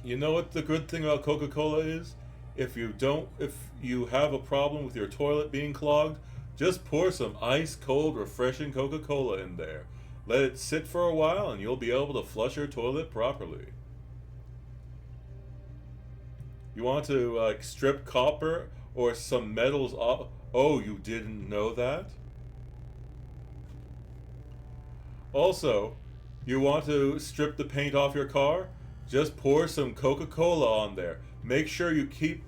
you know what the good thing about Coca-Cola is? If you have a problem with your toilet being clogged, just pour some ice cold refreshing Coca-Cola in there. Let it sit for a while and you'll be able to flush your toilet properly. You want to like strip copper or some metals off? Oh, you didn't know that? Also, you want to strip the paint off your car? Just pour some Coca-Cola on there. Make sure you keep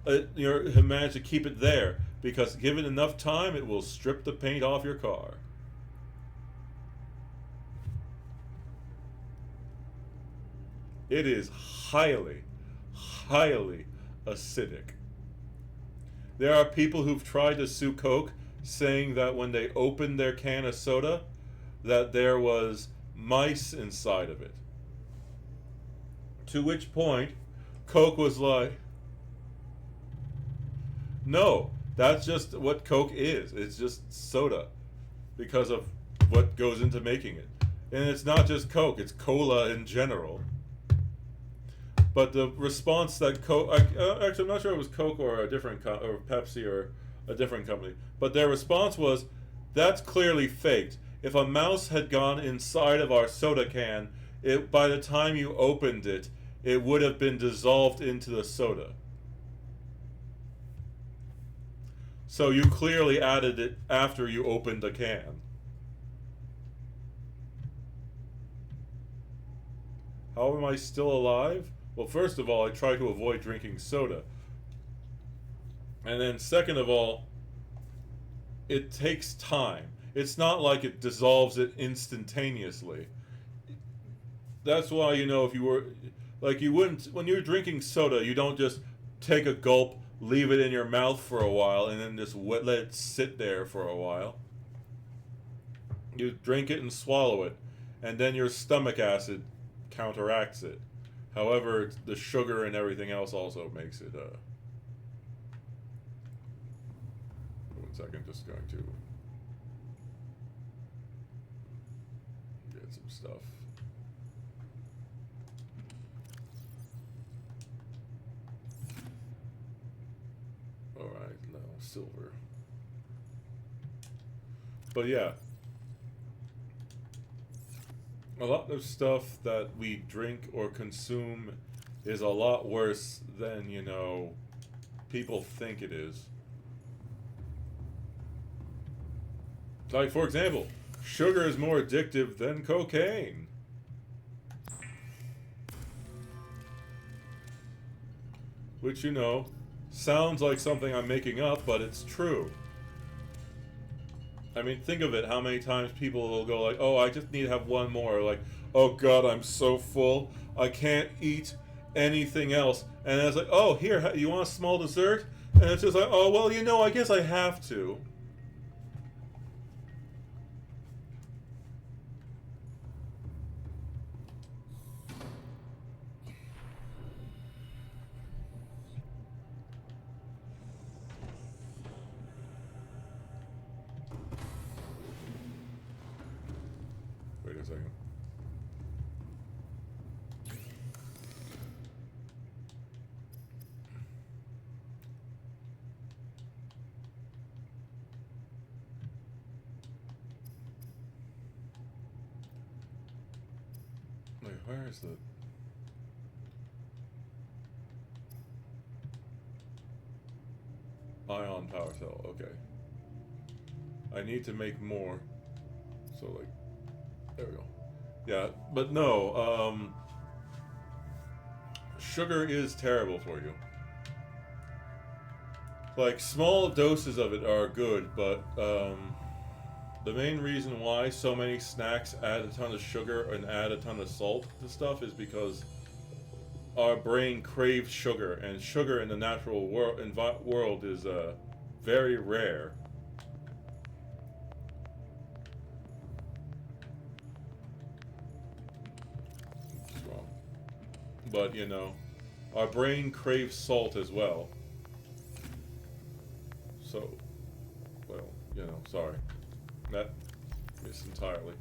manage to keep it there, because give it enough time, it will strip the paint off your car. It is highly, highly acidic. There are people who've tried to sue Coke, saying that when they opened their can of soda, that there was mice inside of it. To which point, Coke was like, no, that's just what Coke is. It's just soda because of what goes into making it. And it's not just Coke, it's cola in general. But the response that Coke, actually I'm not sure it was Coke or a different or Pepsi or a different company, but their response was, that's clearly faked. If a mouse had gone inside of our soda can, by the time you opened it, it would have been dissolved into the soda. So you clearly added it after you opened the can. How am I still alive? Well, first of all, I try to avoid drinking soda. And then second of all, it takes time. It's not like it dissolves it instantaneously. That's why, you know, if you were, like, you wouldn't, when you're drinking soda, you don't just take a gulp, leave it in your mouth for a while, and then just let it sit there for a while. You drink it and swallow it, and then your stomach acid counteracts it. However, the sugar and everything else also makes it, 1 second, just going to get some stuff. Alright, no, silver. But yeah. A lot of stuff that we drink or consume is a lot worse than, you know, people think it is. Like, for example, sugar is more addictive than cocaine. Which, you know, sounds like something I'm making up, but it's true. I mean, think of it, how many times people will go like, oh, I just need to have one more. Like, oh God, I'm so full, I can't eat anything else. And it's like, oh, here, you want a small dessert? And it's just like, oh, well, you know, I guess I have to. Wait a second. Wait, where is the... ion power cell? Okay. I need to make more. So, like... there we go. Yeah, but no, sugar is terrible for you. Like, small doses of it are good, but, the main reason why so many snacks add a ton of sugar and add a ton of salt to stuff is because our brain craves sugar, and sugar in the natural world is, very rare. But, you know, our brain craves salt as well. So, well, you know, sorry. That missed entirely.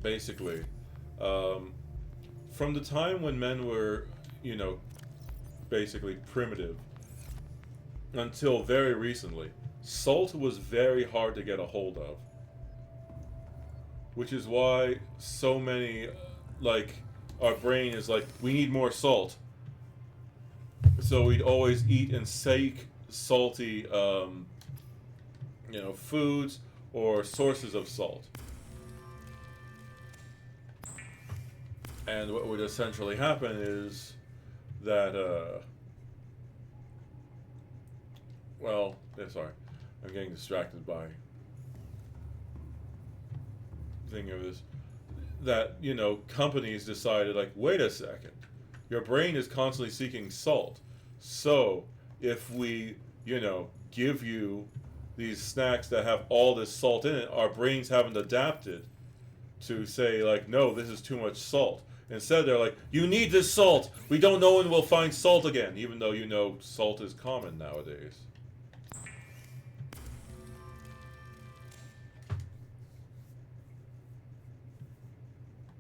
Basically, from the time when men were, you know, basically primitive, until very recently, salt was very hard to get a hold of. Which is why so many... like, our brain is like, we need more salt. So we'd always eat and seek salty, foods or sources of salt. And what would essentially happen is that, sorry, I'm getting distracted by thinking of this. That, companies decided, like, wait a second, your brain is constantly seeking salt. So, if we, give you these snacks that have all this salt in it, our brains haven't adapted to say, like, no, this is too much salt. Instead, they're like, you need this salt. We don't know when we'll find salt again, even though salt is common nowadays.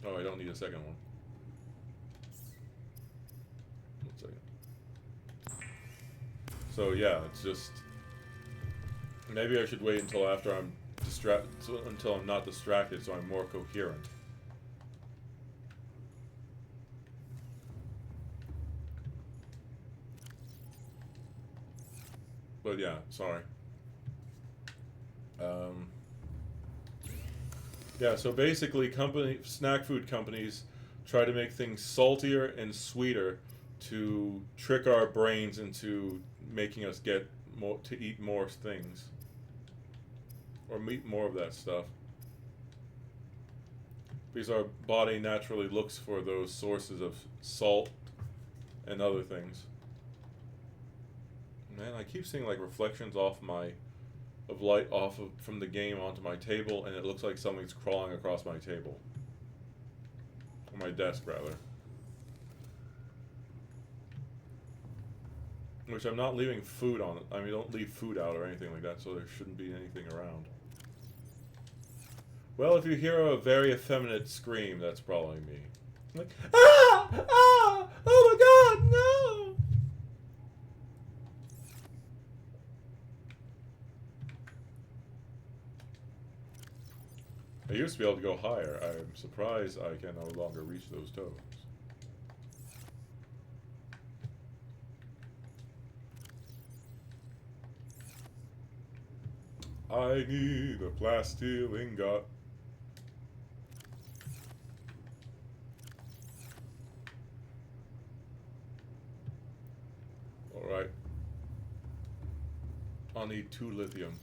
Oh, I don't need a second one. One second. So yeah, it's just, maybe I should wait until after I'm until I'm not distracted, so I'm more coherent. But yeah, sorry. Yeah, so basically snack food companies try to make things saltier and sweeter to trick our brains into making us eat more things. Or eat more of that stuff. Because our body naturally looks for those sources of salt and other things. Man, I keep seeing like reflections of light from the game onto my table, and it looks like something's crawling across my table. Or my desk, rather. Which I'm not leaving food on. I mean, don't leave food out or anything like that, so there shouldn't be anything around. Well, if you hear a very effeminate scream, that's probably me. Like, ah! Ah! Oh my god, no! I used to be able to go higher. I'm surprised I can no longer reach those toes. I need a plastic ingot. Alright. I'll need 2 lithium.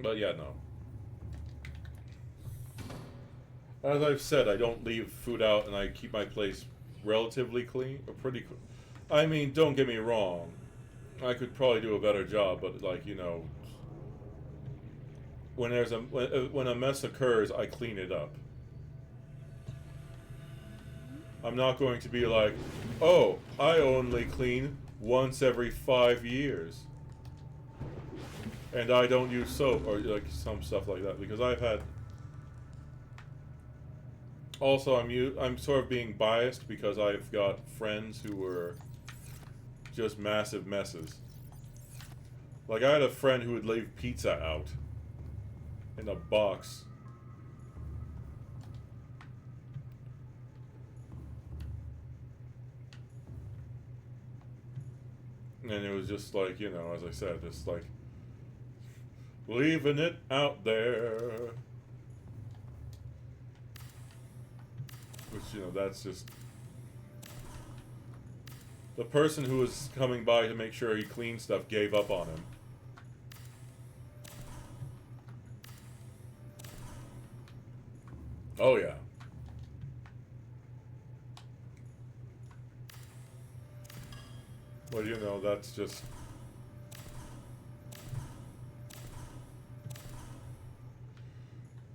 But yeah, no. As I've said, I don't leave food out, and I keep my place relatively clean, or pretty clean. I mean, don't get me wrong. I could probably do a better job, but like, when a mess occurs, I clean it up. I'm not going to be like, oh, I only clean once every 5 years. And I don't use soap, or like some stuff like that, because I've had. Also, I'm sort of being biased because I've got friends who were just massive messes. Like, I had a friend who would leave pizza out in a box. And it was just like, as I said, just like leaving it out there. Which, that's just... The person who was coming by to make sure he cleaned stuff gave up on him. Oh, yeah. Well, that's just...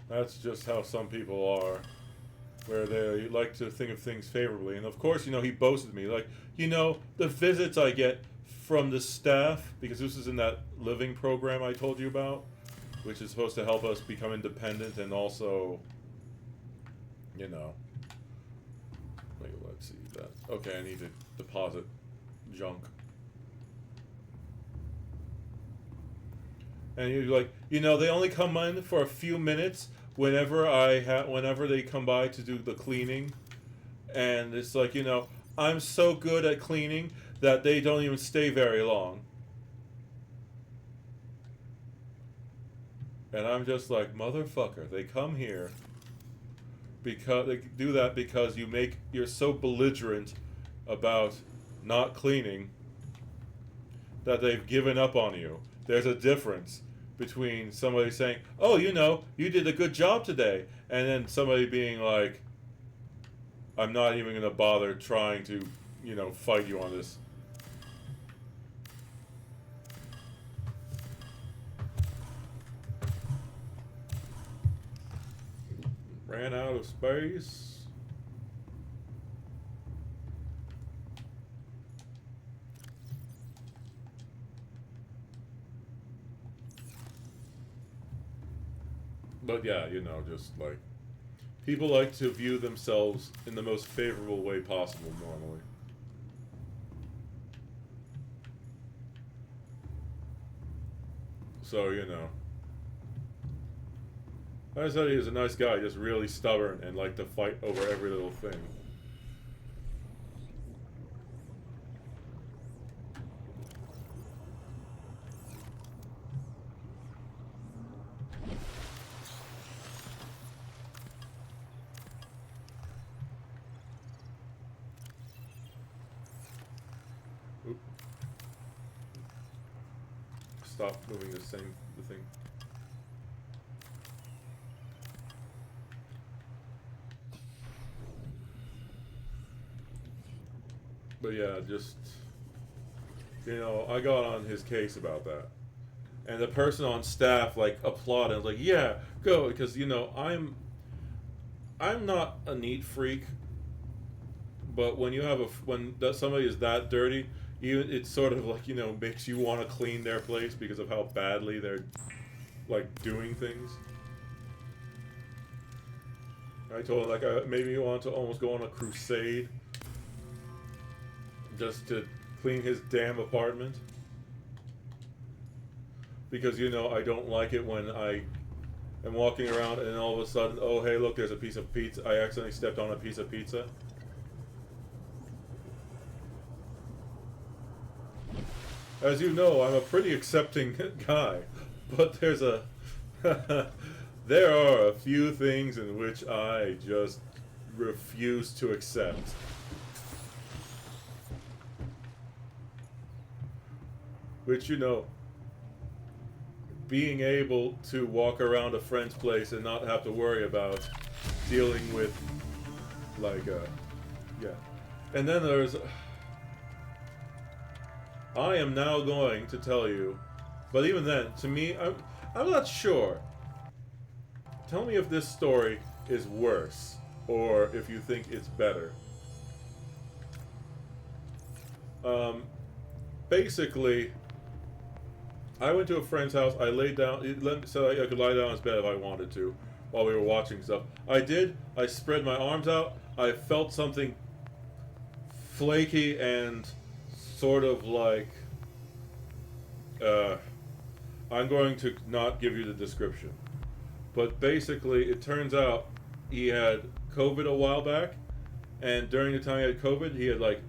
That's just how some people are. Where they like to think of things favorably. And of course, he boasted me. Like, the visits I get from the staff, because this is in that living program I told you about, which is supposed to help us become independent and also, wait, let's see that. Okay, I need to deposit junk. And you're like, you know, they only come in for a few minutes whenever they come by to do the cleaning. And it's like, you know, I'm so good at cleaning that they don't even stay very long. And I'm just like, motherfucker, they come here because they do that because you're so belligerent about not cleaning that they've given up on you. There's a difference between somebody saying, oh, you know, you did a good job today, and then somebody being like, I'm not even going to bother trying to, you know, fight you on this. Ran out of space. But yeah, you know, just like, people like to view themselves in the most favorable way possible normally. So, you know. I said he was a nice guy, just really stubborn and liked to fight over every little thing. Oop. Stop moving the thing. But yeah, just, you know, I got on his case about that. And the person on staff, like, applauded. Like, yeah, go. Because, you know, I'm not a neat freak. But when you have when somebody is that dirty, it's sort of like, you know, makes you want to clean their place because of how badly they're, like, doing things. I told him, like, I maybe want to almost go on a crusade just to clean his damn apartment. Because, you know, I don't like it when I am walking around and all of a sudden, oh, hey, look, there's a piece of pizza. I accidentally stepped on a piece of pizza. As you know, I'm a pretty accepting guy, but there's there are a few things in which I just refuse to accept. Which, you know, being able to walk around a friend's place and not have to worry about dealing with, like, yeah. And then there's, I am now going to tell you, but even then, to me, I'm not sure. Tell me if this story is worse, or if you think it's better. Basically, I went to a friend's house. I laid down, so I could lie down on his bed if I wanted to, while we were watching stuff. I did. I spread my arms out. I felt something flaky and sort of like, I'm going to not give you the description. But basically, it turns out he had COVID a while back, and during the time he had COVID, he had, like,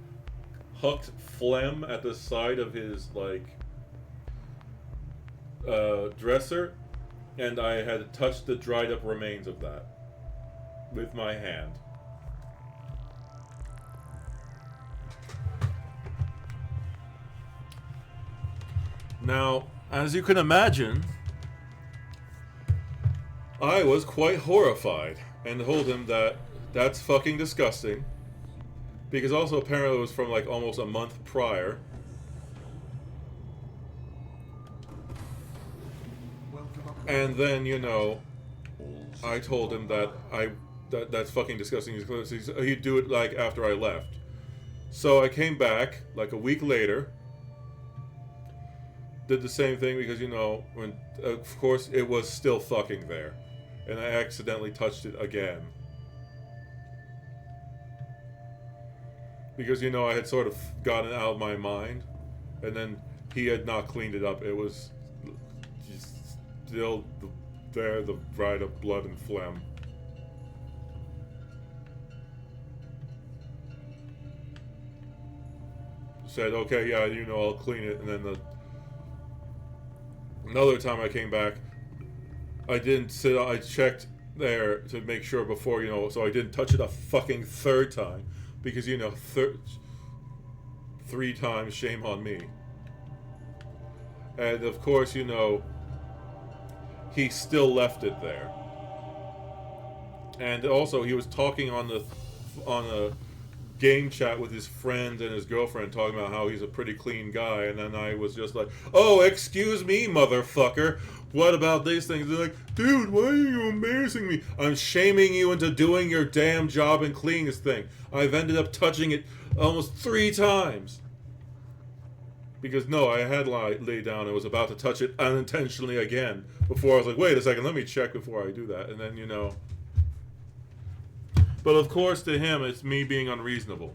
hucked phlegm at the side of his, like, dresser, and I had touched the dried up remains of that with my hand. Now, as you can imagine, I was quite horrified and told him that that's fucking disgusting, because also apparently it was from like almost a month prior. And then, you know, I told him that that's fucking disgusting. He'd do it like after I left. So I came back like a week later, did the same thing because, you know, when of course it was still fucking there, and I accidentally touched it again. Because, you know, I had sort of gotten out of my mind, and then he had not cleaned it up. It was just still there, the dried up blood and phlegm. Said, okay, yeah, you know, I'll clean it. And then another time I came back, I didn't sit, I checked there to make sure before, you know, so I didn't touch it a fucking third time. Because, you know, 3 times, shame on me. And of course, you know, he still left it there. And also, he was talking on a game chat with his friend and his girlfriend, talking about how he's a pretty clean guy. And then I was just like, oh, excuse me, motherfucker. What about these things? They're like, dude, why are you embarrassing me? I'm shaming you into doing your damn job and cleaning this thing. I've ended up touching it almost 3 times. Because, no, I had laid down and was about to touch it unintentionally again. Before I was like, wait a second, let me check before I do that. And then, you know. But of course, to him, it's me being unreasonable.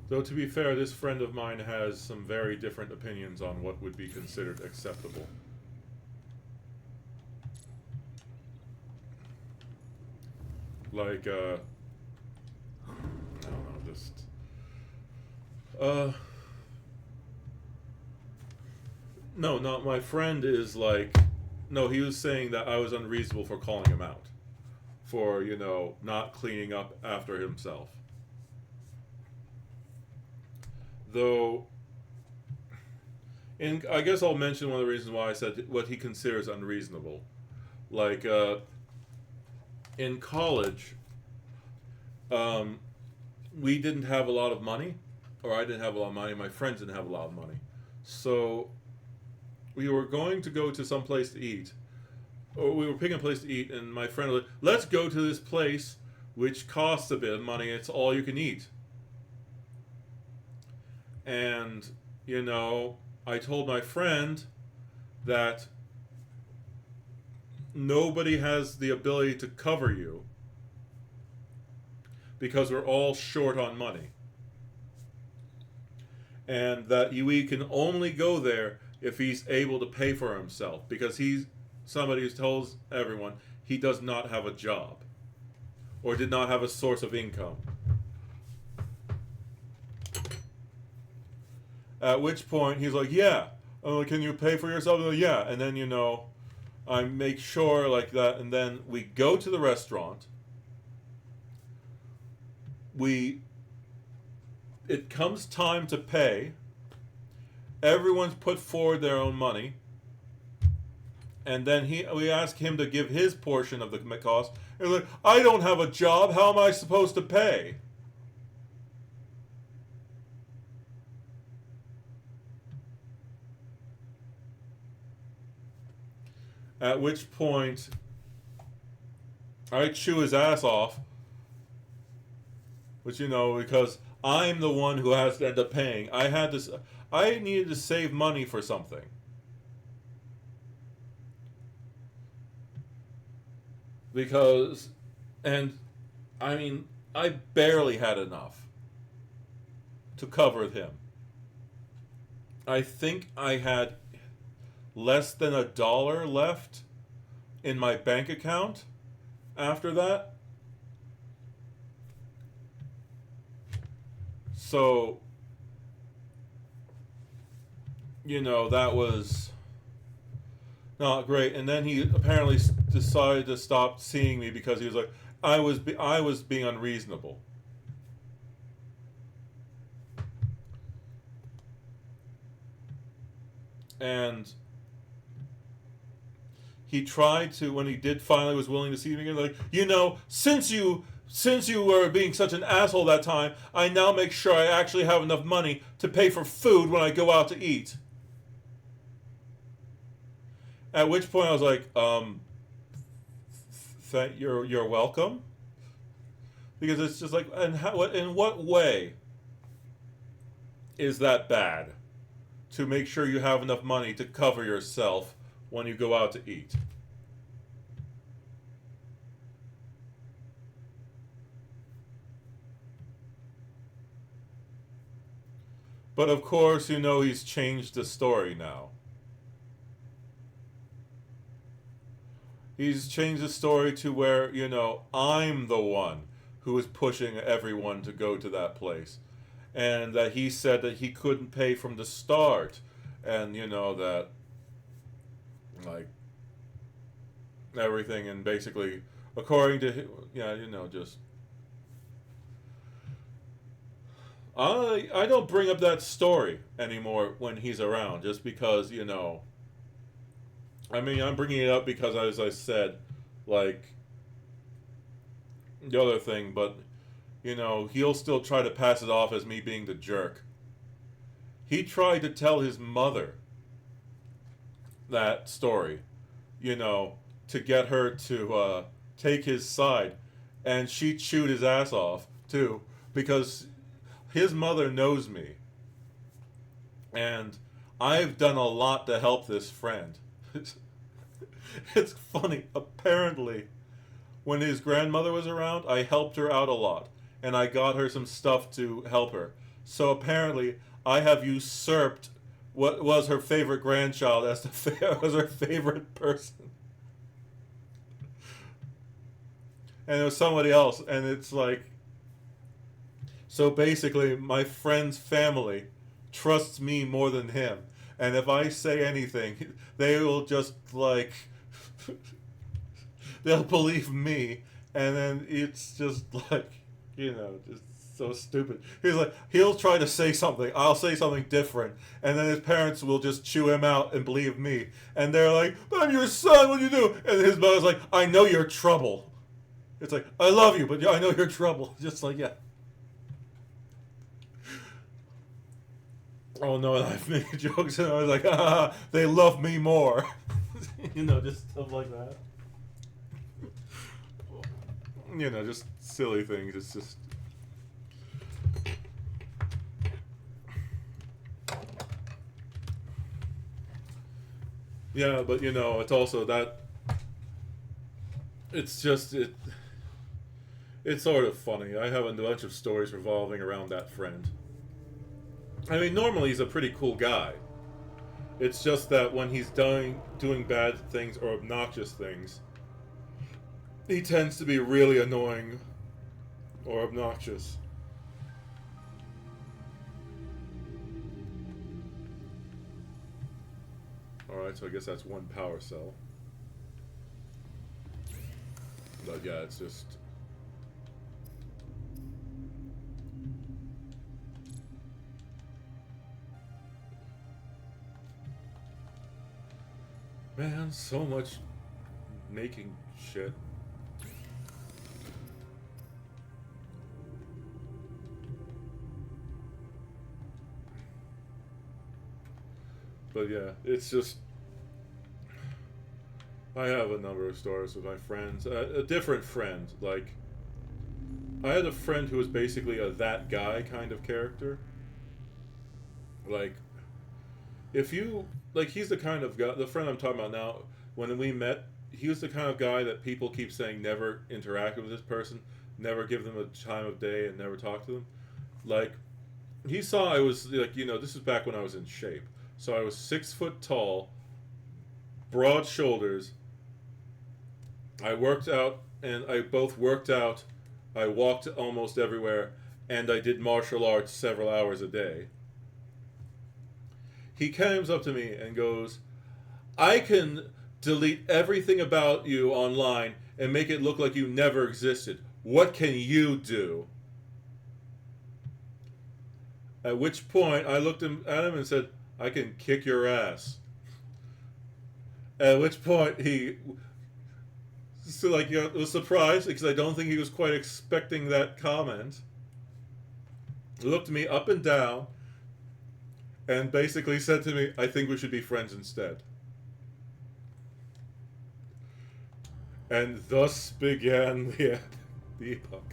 Though, to be fair, this friend of mine has some very different opinions on what would be considered acceptable. Like, I don't know, just... No, not my friend is like... No, he was saying that I was unreasonable for calling him out. For, you know, not cleaning up after himself. Though, and I guess I'll mention one of the reasons why I said what he considers unreasonable. Like, in college, we didn't have a lot of money, or I didn't have a lot of money, my friends didn't have a lot of money. So, we were going to go to some place to eat, or we were picking a place to eat, and my friend was like, let's go to this place which costs a bit of money, it's all you can eat. And, you know, I told my friend that nobody has the ability to cover you because we're all short on money. And that we can only go there if he's able to pay for himself, because he's somebody who tells everyone he does not have a job or did not have a source of income. At which point, he's like, yeah, can you pay for yourself? Like, yeah. And then, you know, I make sure like that. And then we go to the restaurant. It comes time to pay. Everyone's put forward their own money. And then we ask him to give his portion of the cost. And he's like, I don't have a job. How am I supposed to pay? At which point, I chew his ass off. Which, you know, because I'm the one who has to end up paying. I needed to save money for something. Because, and, I mean, I barely had enough to cover him. I think I had less than $1 left in my bank account after that. So, you know, that was not great. And then he apparently decided to stop seeing me because he was like, I was being unreasonable. And he tried to, when he did finally was willing to see me again, like, you know, since you were being such an asshole that time, I now make sure I actually have enough money to pay for food when I go out to eat. At which point I was like, you're welcome. Because it's just like, in what way is that bad? To make sure you have enough money to cover yourself when you go out to eat. But of course, you know he's changed the story now. He's changed the story to where, you know, I'm the one who is pushing everyone to go to that place. And that he said that he couldn't pay from the start. And, you know, that, like, everything, and basically, according to him, yeah, you know, just... I don't bring up that story anymore when he's around, just because, you know... I mean, I'm bringing it up because, as I said, like, the other thing, but, you know, he'll still try to pass it off as me being the jerk. He tried to tell his mother that story, you know, to get her to take his side, and she chewed his ass off, too, because his mother knows me, and I've done a lot to help this friend. It's funny. Apparently, when his grandmother was around, I helped her out a lot. And I got her some stuff to help her. So apparently, I have usurped what was her favorite grandchild as as her favorite person. And it was somebody else. And it's like... So basically, my friend's family trusts me more than him. And if I say anything, they will just, like... they'll believe me. And then it's just, like, you know, just so stupid. He's like, he'll try to say something. I'll say something different. And then his parents will just chew him out and believe me. And they're like, but I'm your son, what do you do? And his mother's like, I know you're trouble. It's like, I love you, but I know you're trouble. Just like, yeah. Oh no, I've made jokes and I was like, ah, they love me more. You know, just stuff like that. You know, just silly things. It's just... Yeah, but you know, it's also that... It's just... It's sort of funny. I have a bunch of stories revolving around that friend. I mean, normally he's a pretty cool guy. It's just that when he's doing bad things or obnoxious things, he tends to be really annoying or obnoxious. Alright, so I guess that's one power cell. But yeah, it's just... Man, so much making shit. But yeah, it's just... I have a number of stories with my friends. A different friend, like... I had a friend who was basically a that guy kind of character. Like, if you... Like, he's the kind of guy... The friend I'm talking about now, when we met, he was the kind of guy that people keep saying never interact with this person, never give them a time of day, and never talk to them. Like, he saw I was, like, you know, this is back when I was in shape. So I was 6 foot tall, broad shoulders. I worked out, and I both worked out, I walked almost everywhere, and I did martial arts several hours a day. He comes up to me and goes, I can delete everything about you online and make it look like you never existed. What can you do? At which point, I looked at him and said, I can kick your ass. At which point, he was surprised because I don't think he was quite expecting that comment. Looked me up and down and basically said to me, I think we should be friends instead. And thus began the epoch.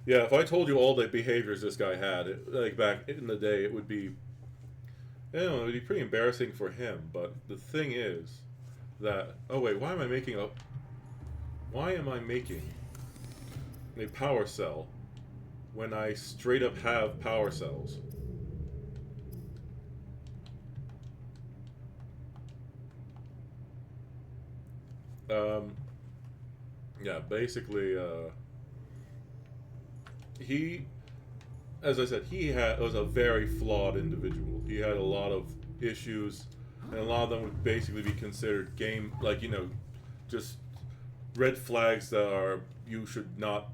Yeah, if I told you all the behaviors this guy had, like back in the day, it would be, I don't know, it would be pretty embarrassing for him. But the thing is that, oh wait, why am I making a power cell when I straight up have power cells? Yeah, basically, he, as I said, was a very flawed individual. He had a lot of issues, and a lot of them would basically be considered just red flags that you should not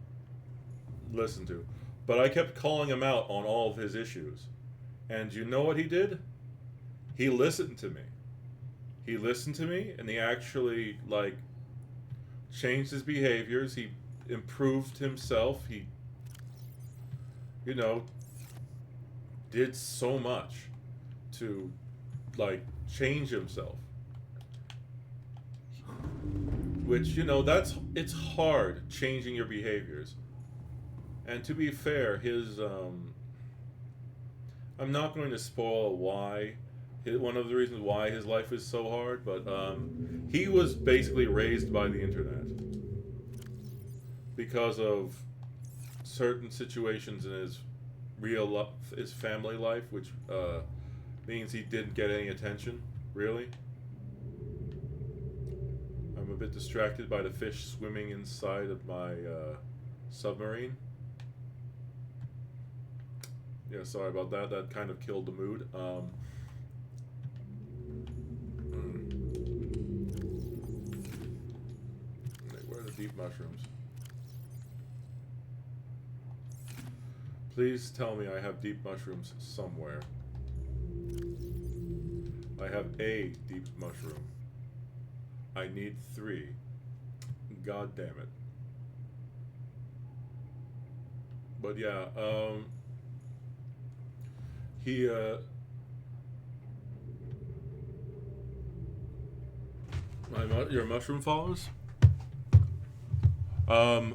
listen to. But I kept calling him out on all of his issues. And you know what he did? He listened to me. He listened to me, and he actually, changed his behaviors. He improved himself. He, did so much to, change himself. Which, it's hard changing your behaviors. And to be fair, I'm not going to spoil why, one of the reasons why his life is so hard, but he was basically raised by the internet because of certain situations in his family life, which means he didn't get any attention, really. I'm a bit distracted by the fish swimming inside of my submarine. Yeah, sorry about that. That kind of killed the mood. Where are the deep mushrooms? Please tell me I have deep mushrooms somewhere. I have a deep mushroom. I need 3. God damn it. But yeah, your mushroom follows? A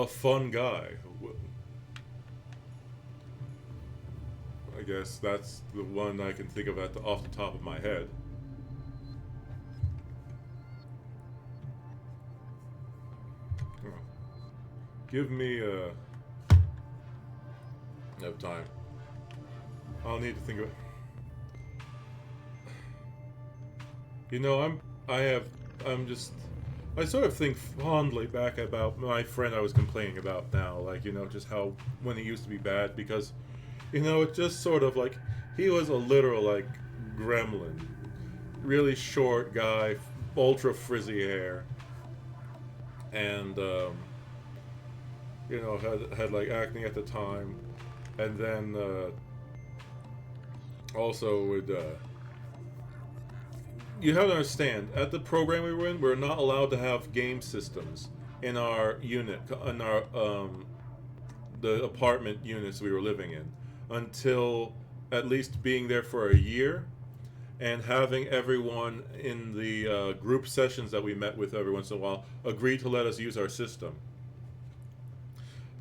fun guy. I guess that's the one I can think of off the top of my head. Oh. Give me no time. I'll need to think of it. I sort of think fondly back about my friend I was complaining about now, just how, when he used to be bad, because, it just sort of he was a literal, gremlin. Really short guy, ultra frizzy hair, and, had acne at the time, and then, also would, you have to understand, at the program we were in, we're not allowed to have game systems in our unit, in our, the apartment units we were living in, until at least being there for a year, and having everyone in the group sessions that we met with every once in a while agree to let us use our system.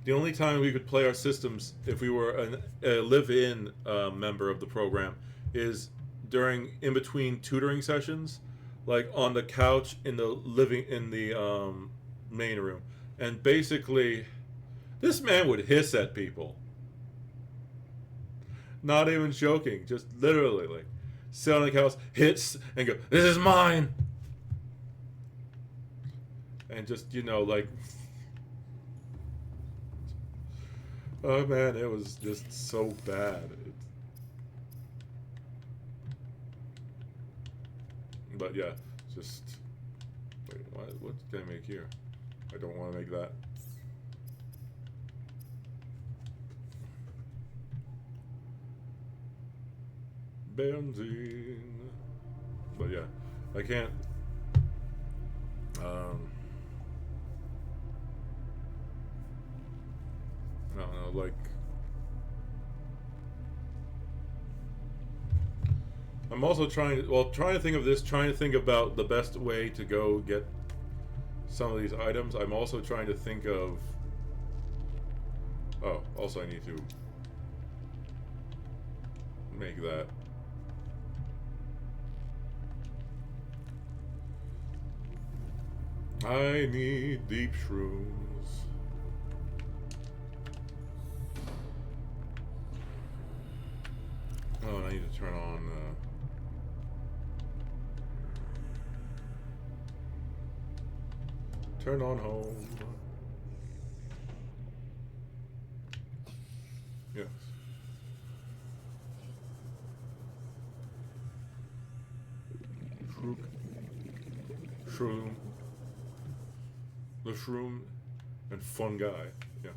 The only time we could play our systems if we were a live-in member of the program is in between tutoring sessions, on the couch in the main room. And basically, this man would hiss at people. Not even joking, just literally, sit on the couch, hits, and go, "This is mine!" And just, oh man, it was just so bad. But yeah, just wait. What can I make here? I don't want to make that. Benzene. But yeah, I can't. I don't know, I'm also trying to think about the best way to go get some of these items. I'm also trying to think of Oh, also I need to make that. I need deep shrooms. Oh, and I need to turn on home. Yes. Shroom. The shroom and fun guy. Yeah.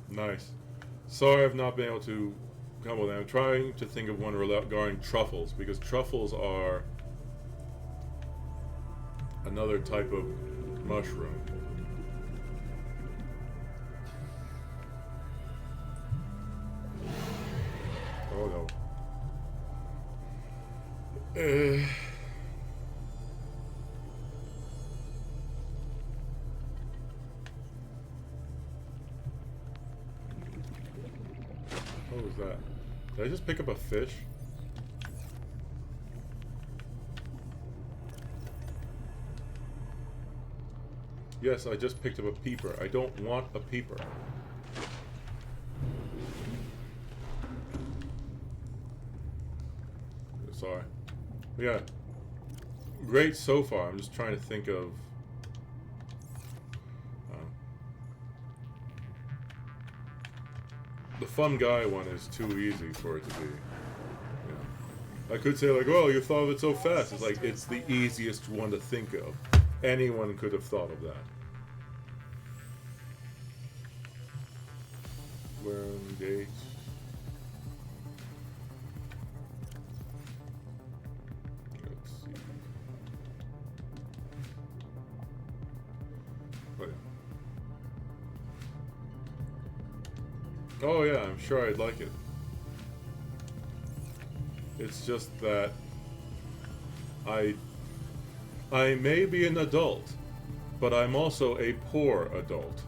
Nice. Sorry I've not been able to come with that. I'm trying to think of one regarding truffles, because truffles are another type of mushroom. Oh no. What was that? Did I just pick up a fish? Yes, I just picked up a peeper. I don't want a peeper. Sorry. Yeah. Great so far. I'm just trying to think of... the fun guy one is too easy for it to be. Yeah. I could say like, oh, you thought of it so fast. It's like, it's the easiest one to think of. Anyone could have thought of that. Worm gate. Let's see. Oh yeah, I'm sure I'd like it. It's just that I may be an adult, but I'm also a poor adult.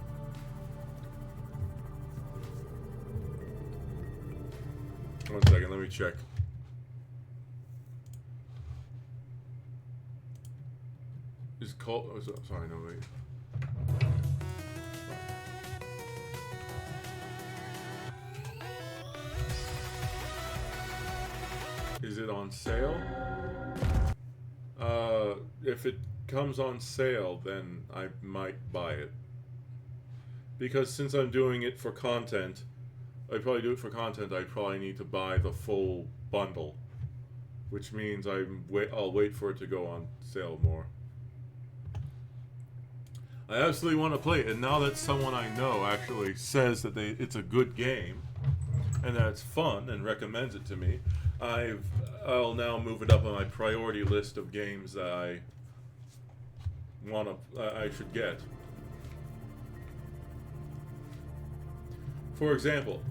One second, let me check. Is called? Oh, sorry, no wait. Is it on sale? If it comes on sale, then I might buy it. Because since I'm doing it for content, I'd probably do it for content, I probably need to buy the full bundle. Which means I'll wait for it to go on sale more. I absolutely want to play it, and now that someone I know actually says that it's a good game, and that it's fun, and recommends it to me, I'll now move it up on my priority list of games that I should get. For example,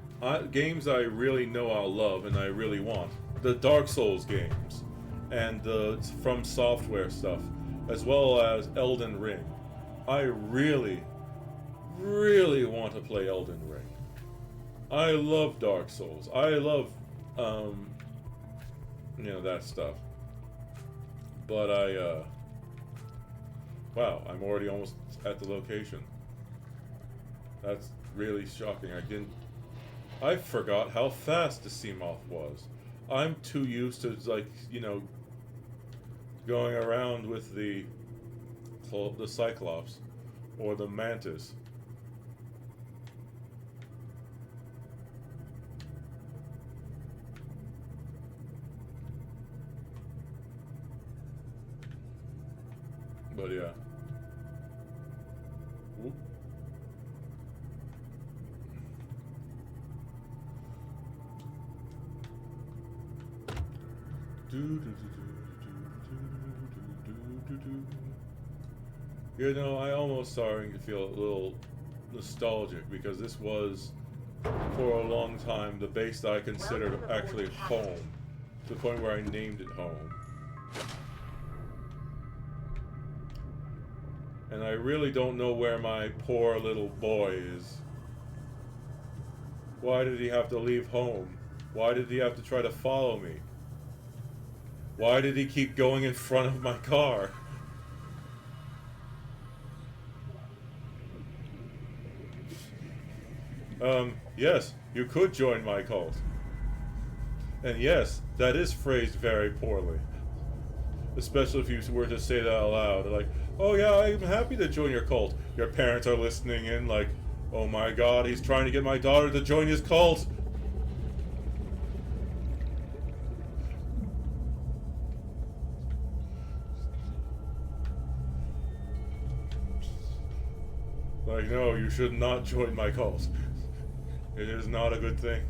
games I really know I'll love and I really want. The Dark Souls games, and the From Software stuff, as well as Elden Ring. I really, really want to play Elden Ring. I love Dark Souls. I love, that stuff. But wow, I'm already almost at the location. That's really shocking. I forgot how fast the Seamoth was. I'm too used to, going around with the Cyclops or the Mantis. But yeah. Whoop. You know, I almost starting to feel a little nostalgic because this was, for a long time, the base that I considered actually home, to the point where I named it home. And I really don't know where my poor little boy is. Why did he have to leave home? Why did he have to try to follow me? Why did he keep going in front of my car? Yes, you could join my cult. And yes, that is phrased very poorly. Especially if you were to say that out loud. They're like, oh yeah, I'm happy to join your cult. Your parents are listening in like, oh my god, he's trying to get my daughter to join his cult. Like, no, you should not join my cult. It is not a good thing.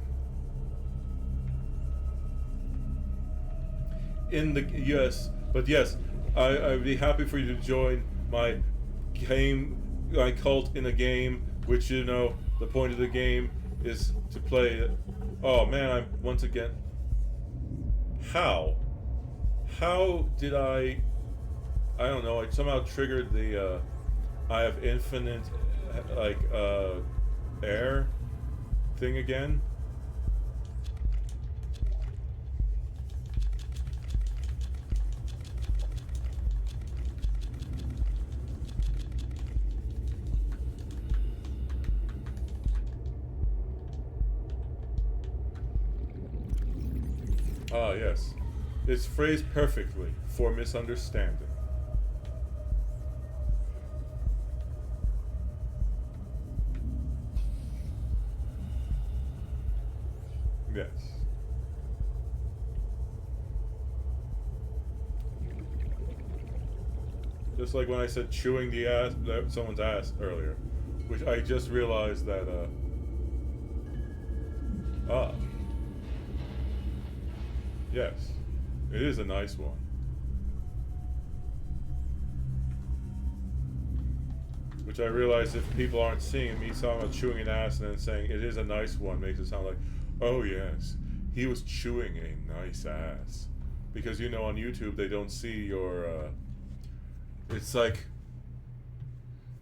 Yes, I'd be happy for you to join my cult in a game, which, you know, the point of the game is to play it. Oh man, once again. How did I don't know, I somehow triggered the, I have infinite, air thing again. Ah, yes. It's phrased perfectly for misunderstanding. Yes. Just like when I said chewing the ass, someone's ass earlier, which I just realized that, yes, it is a nice one. Which I realize if people aren't seeing me talking about chewing an ass and then saying it is a nice one makes it sound like, oh yes, he was chewing a nice ass. Because, you know, on YouTube they don't see your, it's like,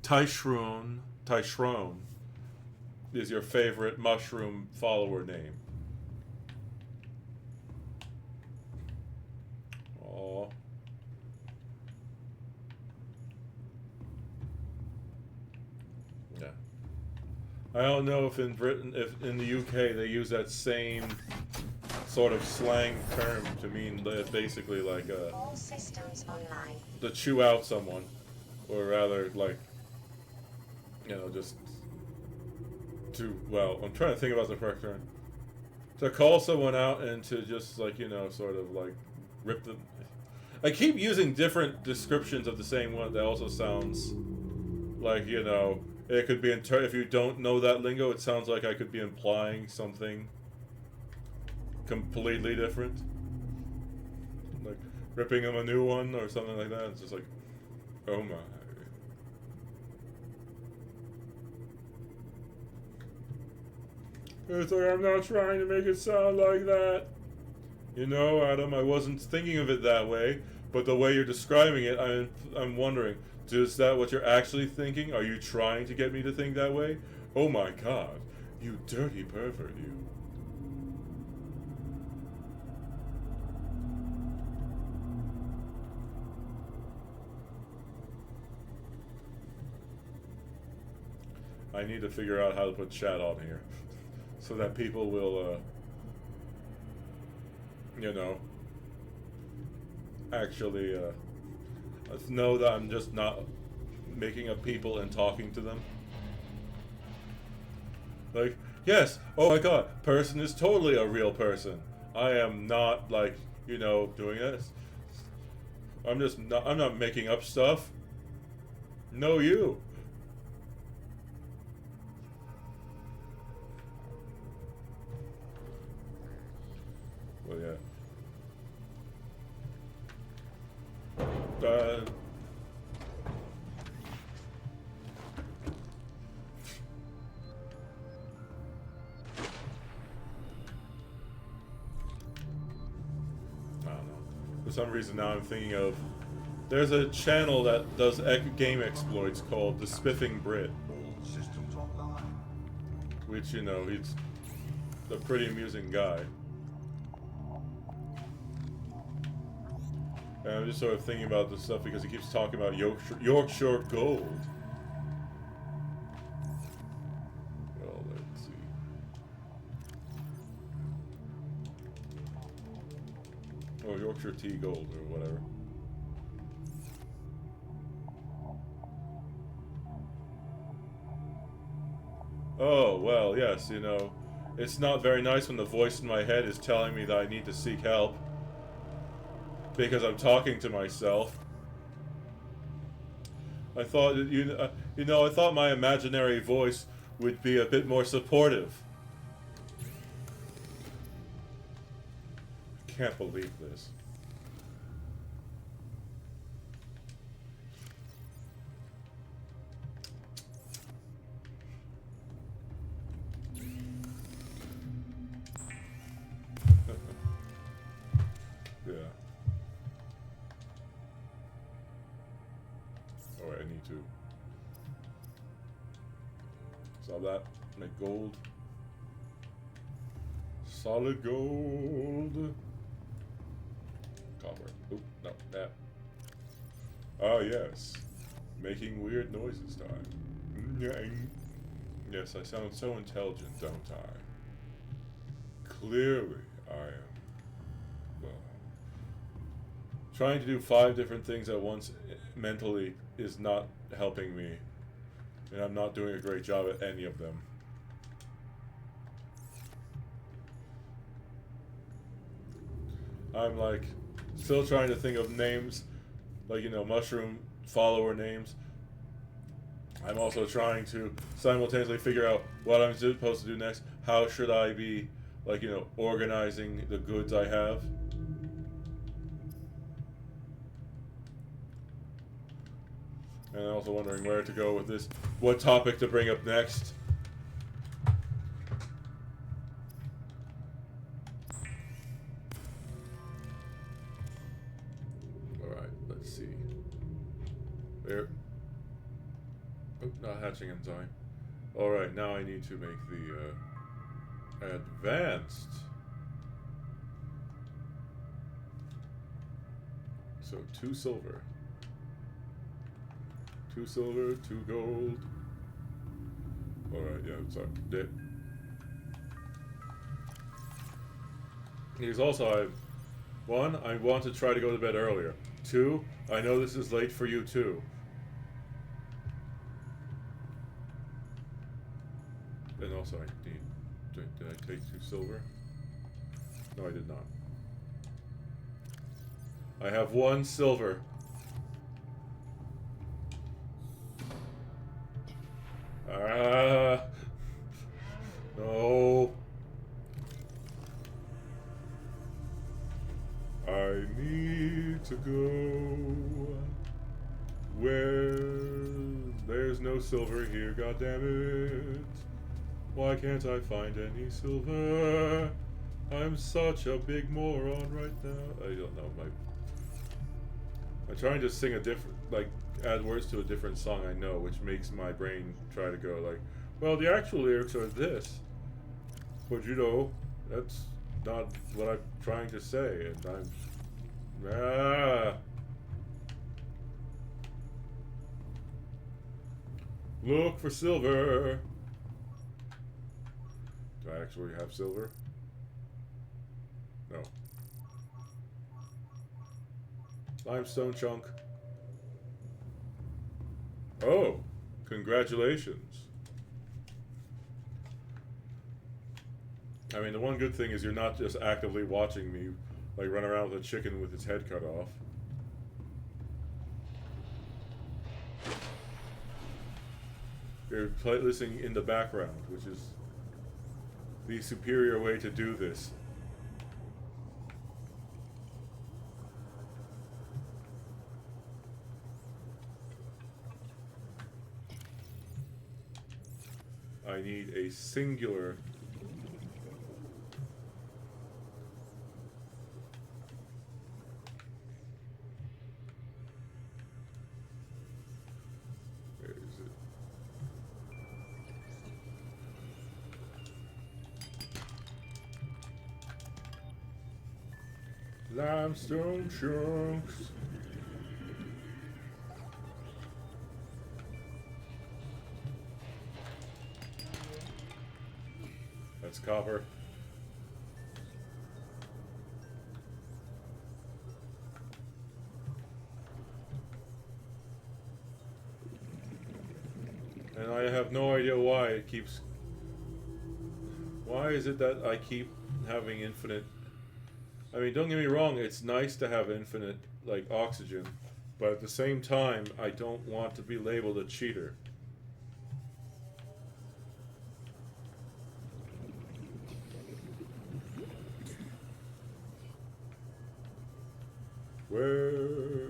Tyshrone is your favorite mushroom follower name. Aww. Yeah. I don't know if in Britain, if in the UK they use that same sort of slang term to mean basically like all systems online. To chew out someone, or rather like, you know, just to, well, I'm trying to think about the correct term. To call someone out and to just like, you know, sort of like rip them. I keep using different descriptions of the same one that also sounds like, you know, it could be if you don't know that lingo, it sounds like I could be implying something completely different. Like ripping them a new one or something like that. It's just like, oh my. It's like, I'm not trying to make it sound like that. You know, Adam, I wasn't thinking of it that way, but the way you're describing it, I'm wondering, is that what you're actually thinking? Are you trying to get me to think that way? Oh my god, you dirty pervert, you. I need to figure out how to put chat on here so that people will, you know, actually know that I'm just not making up people and talking to them. Like, yes, oh my god, person is totally a real person. I am not, like, you know, doing this. I'm not making up stuff. No, you. Well, yeah. I don't know. For some reason now I'm thinking of There's a channel that does game exploits called The Spiffing Brit. All systems online. Which, you know, he's a pretty amusing guy. And I'm just sort of thinking about this stuff because he keeps talking about Yorkshire Gold. Well, let's see. Or Yorkshire Tea Gold or whatever. Oh, well, yes, you know, it's not very nice when the voice in my head is telling me that I need to seek help. Because I'm talking to myself. I thought, you know, I thought my imaginary voice would be a bit more supportive. I can't believe this. Yeah. Alright, I need to solve that. Make gold. Solid gold. Copper. Oop, no, that. Ah, yes. Making weird noises time. Yes, I sound so intelligent, don't I? Clearly, I am. Well, trying to do 5 different things at once mentally is not helping me. And I'm not doing a great job at any of them. I'm like still trying to think of names, like, you know, mushroom follower names. I'm also trying to simultaneously figure out what I'm supposed to do next. How should I be, like, you know, organizing the goods I have? And I'm also wondering where to go with this. What topic to bring up next. Alright, let's see. There. Oh, not hatching enzyme. Alright, now I need to make the advanced. So 2 silver. 2 silver, 2 gold. Alright, yeah, sorry. Here's also, 1, I want to try to go to bed earlier. 2, I know this is late for you too. And also I need, did I take 2 silver? No, I did not. I have 1 silver. No. I need to go where there's no silver here, goddammit. Why can't I find any silver? I'm such a big moron right now. I don't know, I'm trying to sing a different, like, add words to a different song I know, which makes my brain try to go like, well, the actual lyrics are this. But, you know, that's not what I'm trying to say, and I'm... Look for silver. Do I actually have silver? No. Limestone chunk. Oh, congratulations. I mean, the one good thing is you're not just actively watching me, like, run around with a chicken with its head cut off. You're listening in the background, which is the superior way to do this. I need a singular Limestone chunks. That's copper. And I have no idea why it keeps... Why is it that I keep having infinite... I mean, don't get me wrong, it's nice to have infinite, like, oxygen. But at the same time, I don't want to be labeled a cheater. Where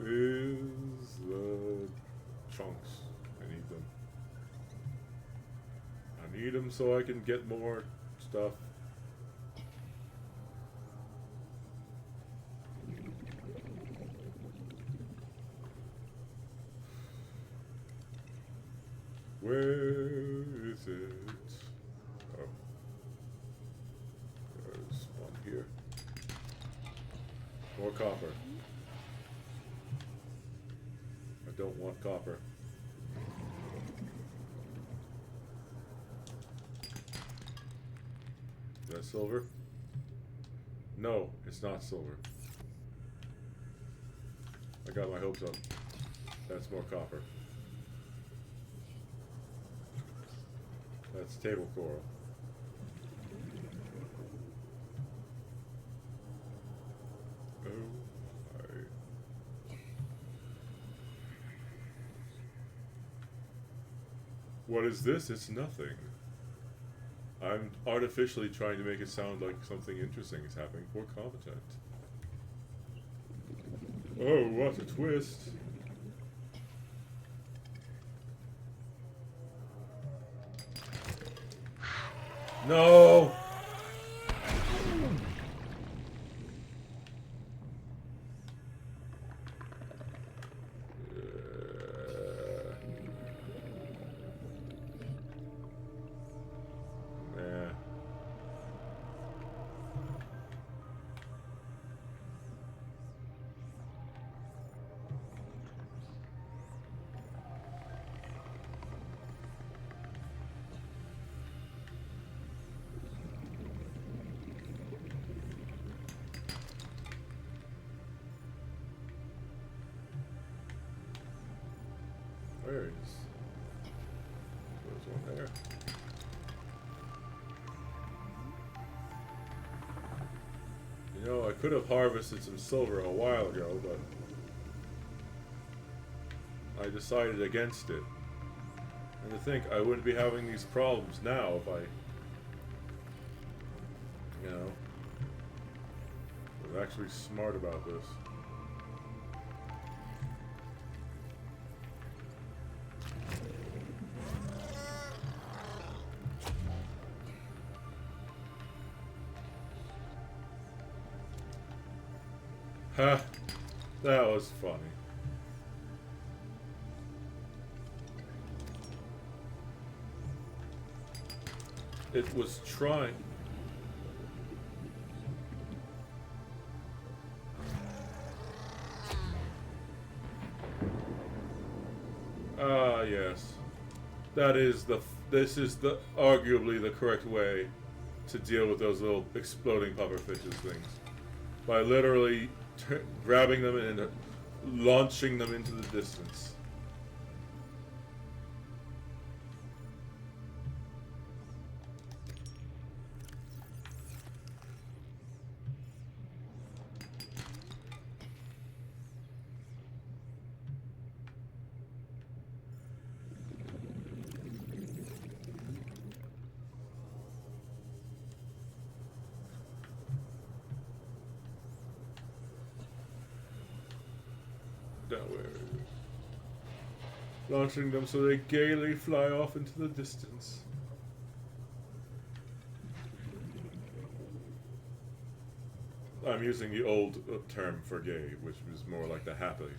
is the chunks? I need them. I need them so I can get more stuff. Where is it? Oh. There's one here. More copper. I don't want copper. Is that silver? No, it's not silver. I got my hopes up. That's more copper. That's table coral. Oh my. What is this? It's nothing. I'm artificially trying to make it sound like something interesting is happening for content. Oh, what a twist. No! Where is... There's one there. You know, I could have harvested some silver a while ago, but I decided against it. And to think I wouldn't be having these problems now if I, you know, was actually smart about this. Ha! That was funny. It was trying. Ah, yes. That is the... This is the arguably the correct way to deal with those little exploding pufferfishes things. By literally grabbing them and launching them into the distance. Launching them so they gaily fly off into the distance. I'm using the old term for gay, which was more like the happily.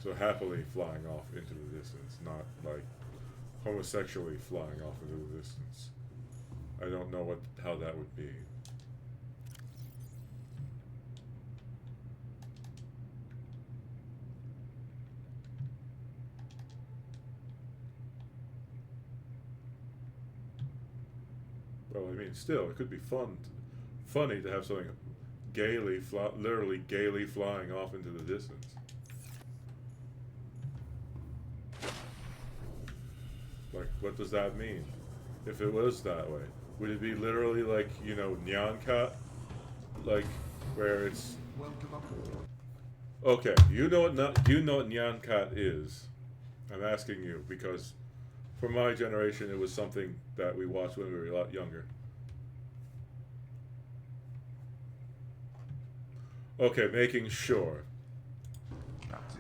So happily flying off into the distance, not like homosexually flying off into the distance. I don't know how that would be. mean, still, it could be funny to have something literally gaily flying off into the distance. Like, what does that mean? If it was that way, would it be literally like, you know, Nyan Cat? Like, where it's... Okay, do you know what Nyan Cat is? I'm asking you, because for my generation, it was something that we watched when we were a lot younger. Okay, making sure.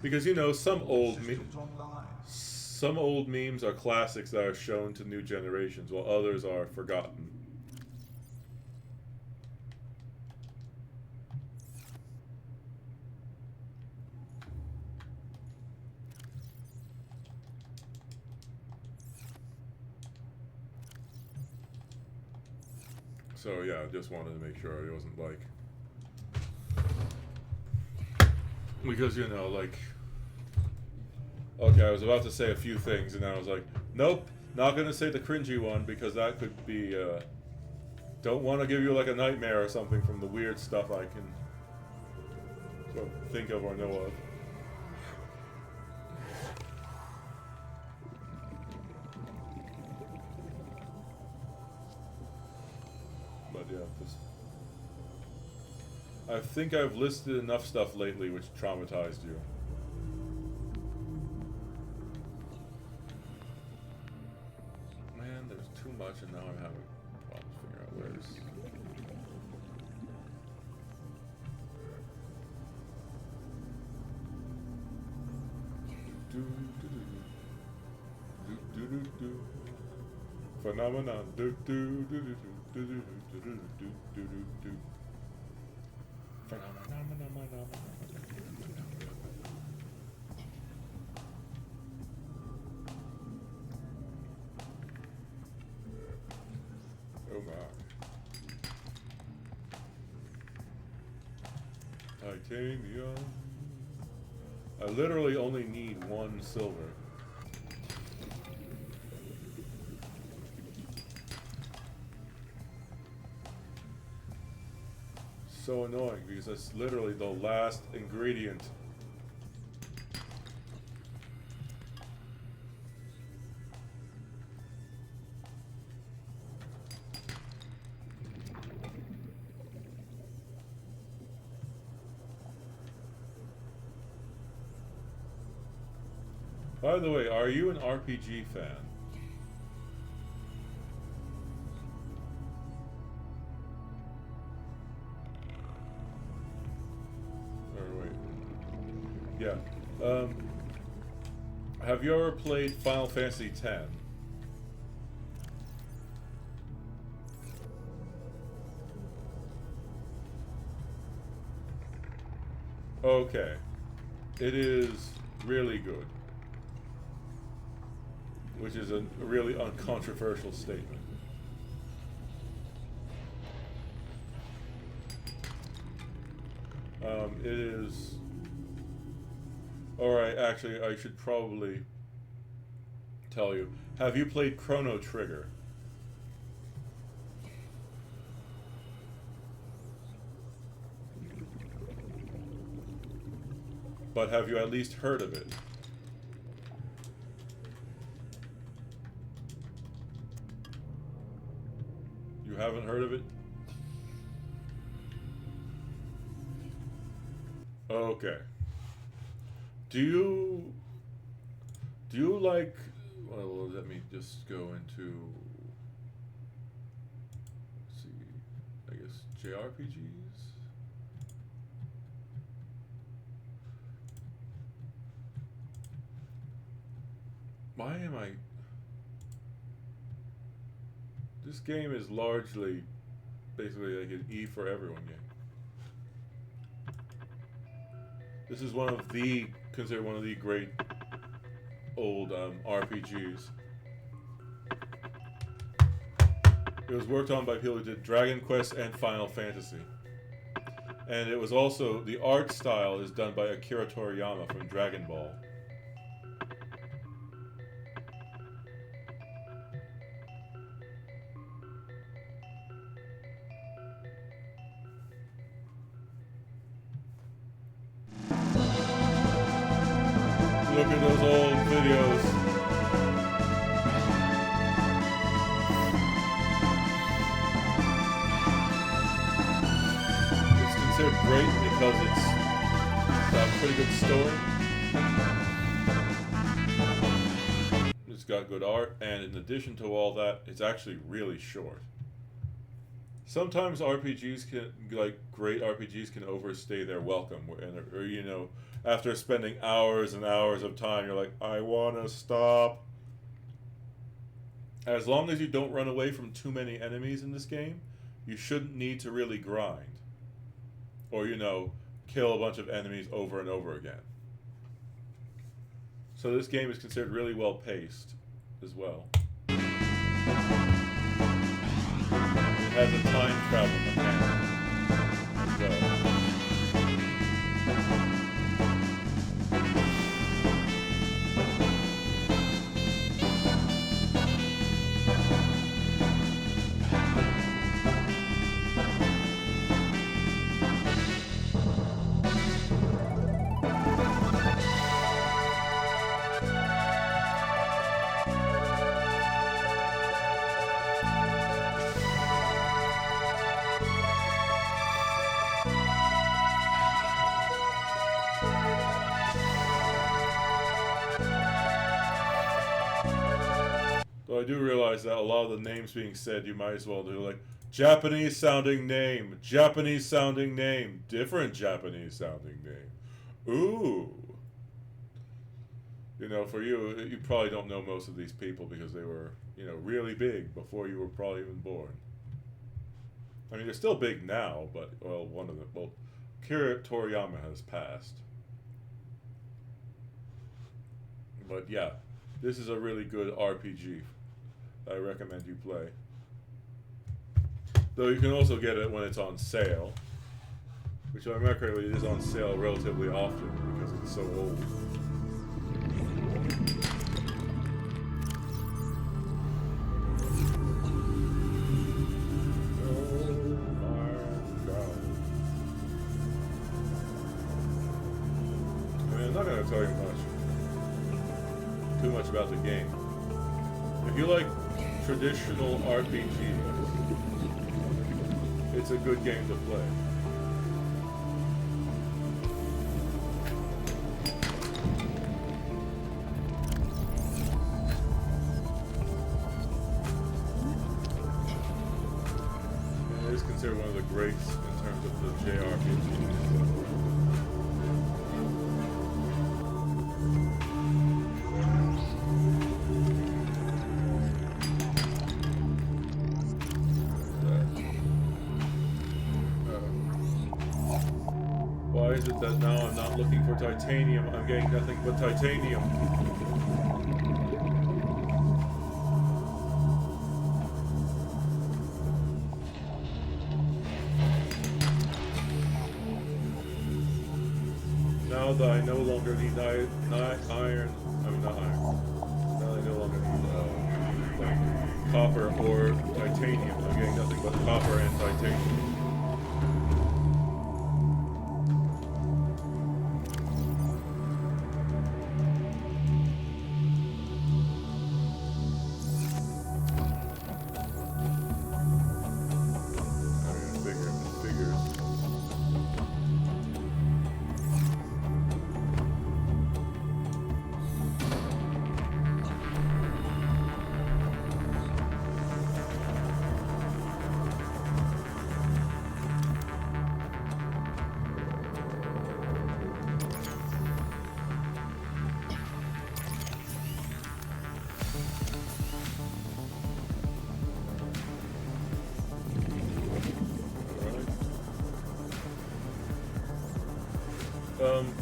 Because, you know, some old memes are classics that are shown to new generations, while others are forgotten. So yeah, I just wanted to make sure it wasn't like... Because, you know, like... Okay, I was about to say a few things, and I was like, nope, not gonna say the cringy one, because that could be, don't want to give you, like, a nightmare or something from the weird stuff I can sort of think of or know of. But yeah, just... I think I've listed enough stuff lately which traumatized you. Man, there's too much and now I'm having problems figuring out where this... Phenomenon. Oh my. Titanium. I literally only need 1 silver. So annoying because that's literally the last ingredient. By the way, are you an RPG fan? Yeah. Have you ever played Final Fantasy X? Okay. It is really good. Which is a really uncontroversial statement. It is... Alright, actually, I should probably tell you. Have you played Chrono Trigger? But have you at least heard of it? You haven't heard of it? Okay. Do you like, well, let me just go into, let's see, I guess JRPGs? Why am I, this game is largely basically like an E for everyone game. This is considered one of the great old RPGs. It was worked on by people who did Dragon Quest and Final Fantasy. And it was also, the art style is done by Akira Toriyama from Dragon Ball. at those old videos. It's considered great because it's got a pretty good story. It's got good art, and in addition to all that, it's actually really short. Sometimes RPGs can, like great RPGs, can overstay their welcome, or you know, after spending hours and hours of time, you're like, I wanna stop. As long as you don't run away from too many enemies in this game, you shouldn't need to really grind. Or, you know, kill a bunch of enemies over and over again. So this game is considered really well paced as well. It has a time travel mechanic as well. Though I do realize that a lot of the names being said, you might as well do like Japanese sounding name, Japanese sounding name, different Japanese sounding name. Ooh. You know, for you, you probably don't know most of these people because they were, you know, really big before you were probably even born. I mean, they're still big now, but, well, one of them, well, Akira Toriyama has passed. But yeah, this is a really good RPG. I recommend you play. Though you can also get it when it's on sale, which ironically is on sale relatively often because it's so old. I'm not going to tell you too much about the game. If you like traditional RPGs, it's a good game to play. And it is considered one of the greats in terms of the JRPGs. Why is it that now I'm not looking for titanium, I'm getting nothing but titanium? Now that I no longer need iron, now that I no longer need like copper or titanium, I'm getting nothing but copper and titanium.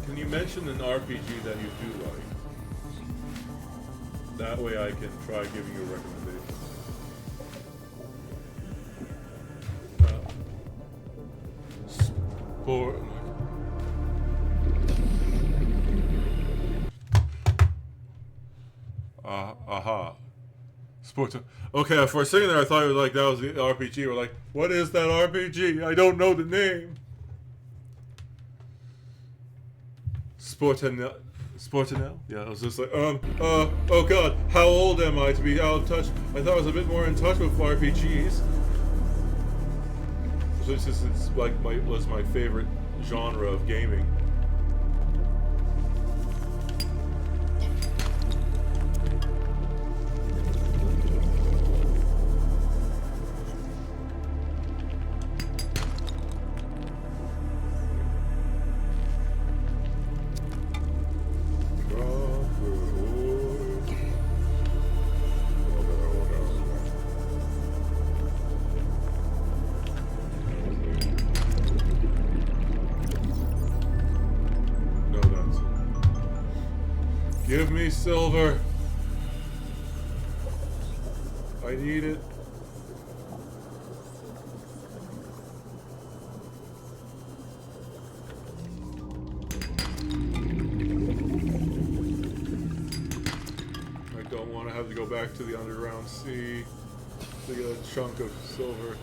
Can you mention an RPG that you do like? That way I can try giving you a recommendation. Sport. Aha. Sports. Okay, for a second there I thought it was like that was the RPG. We're like, what is that RPG? I don't know Sportinel? Yeah, I was just like, oh god, how old am I to be out of touch? I thought I was a bit more in touch with RPGs. So it's like was my favorite genre of gaming. Give me silver. I need it. I don't want to have to go back to the underground sea to get a chunk of silver.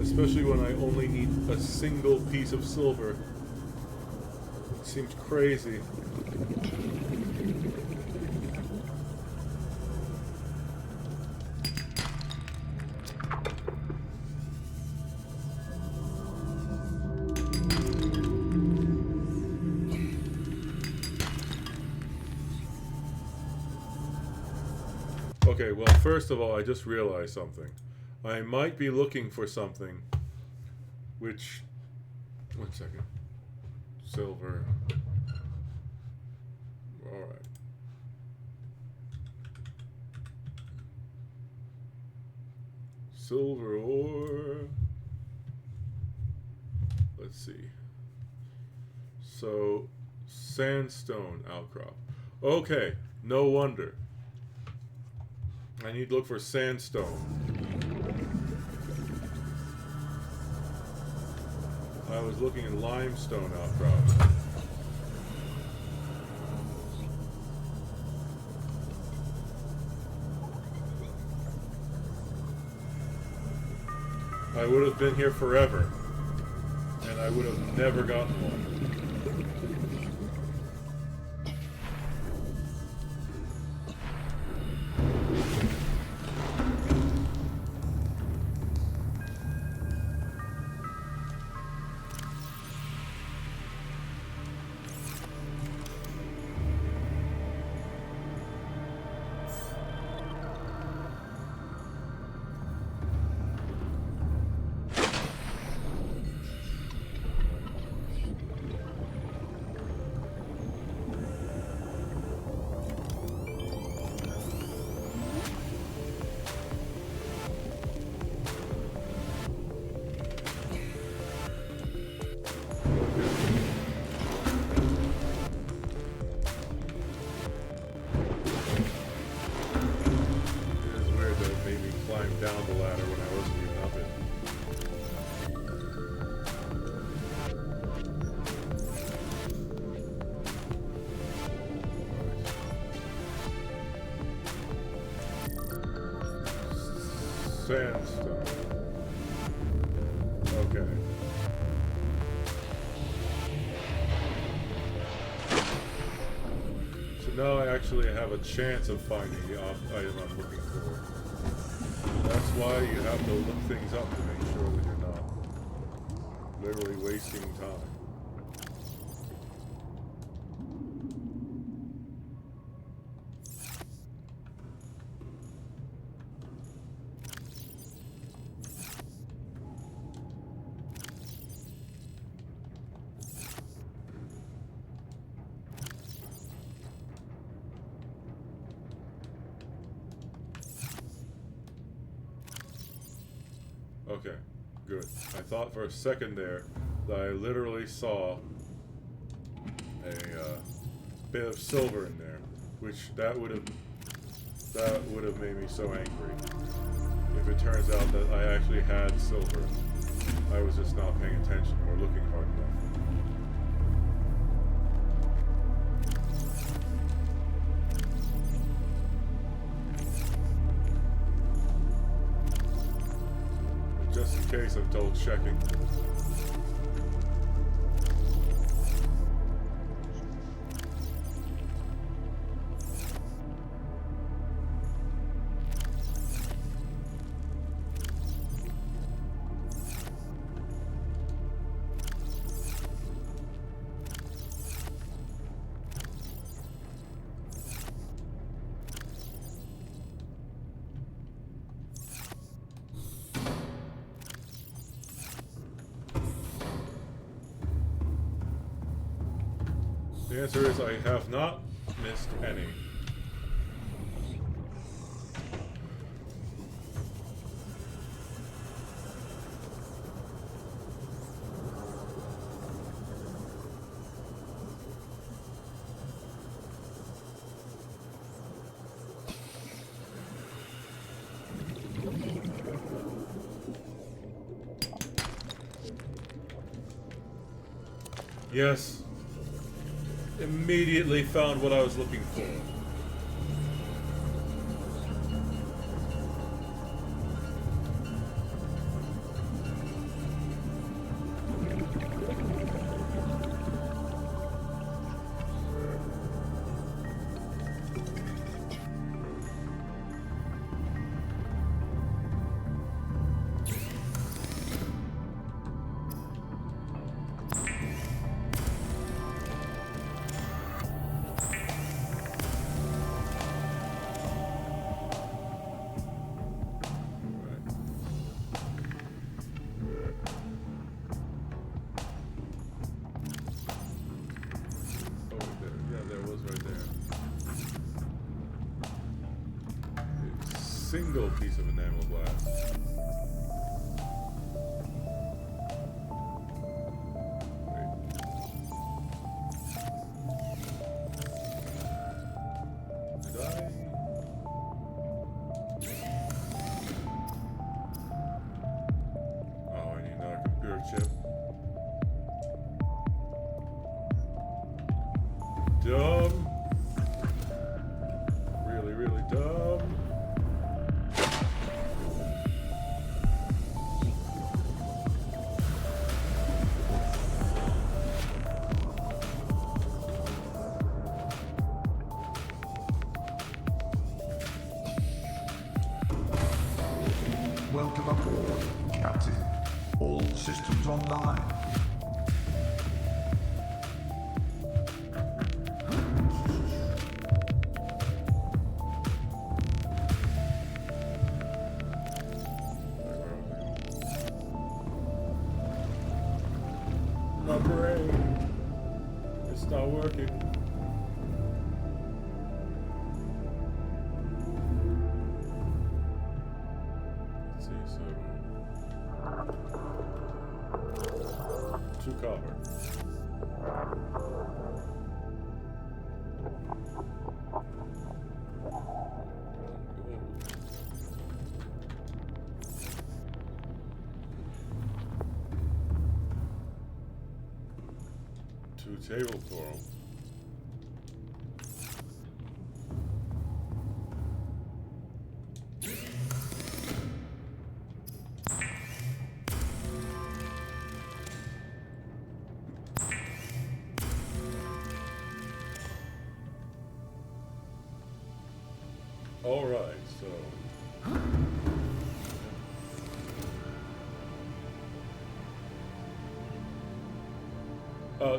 Especially when I only need a single piece of silver. It seems crazy. Okay, well, first of all, I just realized something. I might be looking for something which... One second. Silver. Alright. Silver ore. Let's see. So, sandstone outcrop. Okay, no wonder. I need to look for sandstone. I was looking at limestone outcrops. I would have been here forever, and I would have never gotten one. Down the ladder when I wasn't even up it. Sandstone. Okay. So now I actually have a chance of finding the item I'm looking for. That's why you have to look things up to make sure that you're not literally wasting time. Okay, good. I thought for a second there that I literally saw a bit of silver in there, which that would have made me so angry. If it turns out that I actually had silver, I was just not paying attention or looking hard enough. Just in case, I'm double checking. The answer is I have not missed any. Yes. Immediately found what I was looking for. Single piece of enamel glass. Did I? Oh, I need another computer chip. Dumb. Really, really dumb. Welcome aboard, Captain. All systems online. My brain. It's not working. Let's see, so 2 copper. Two table coral. All right, so.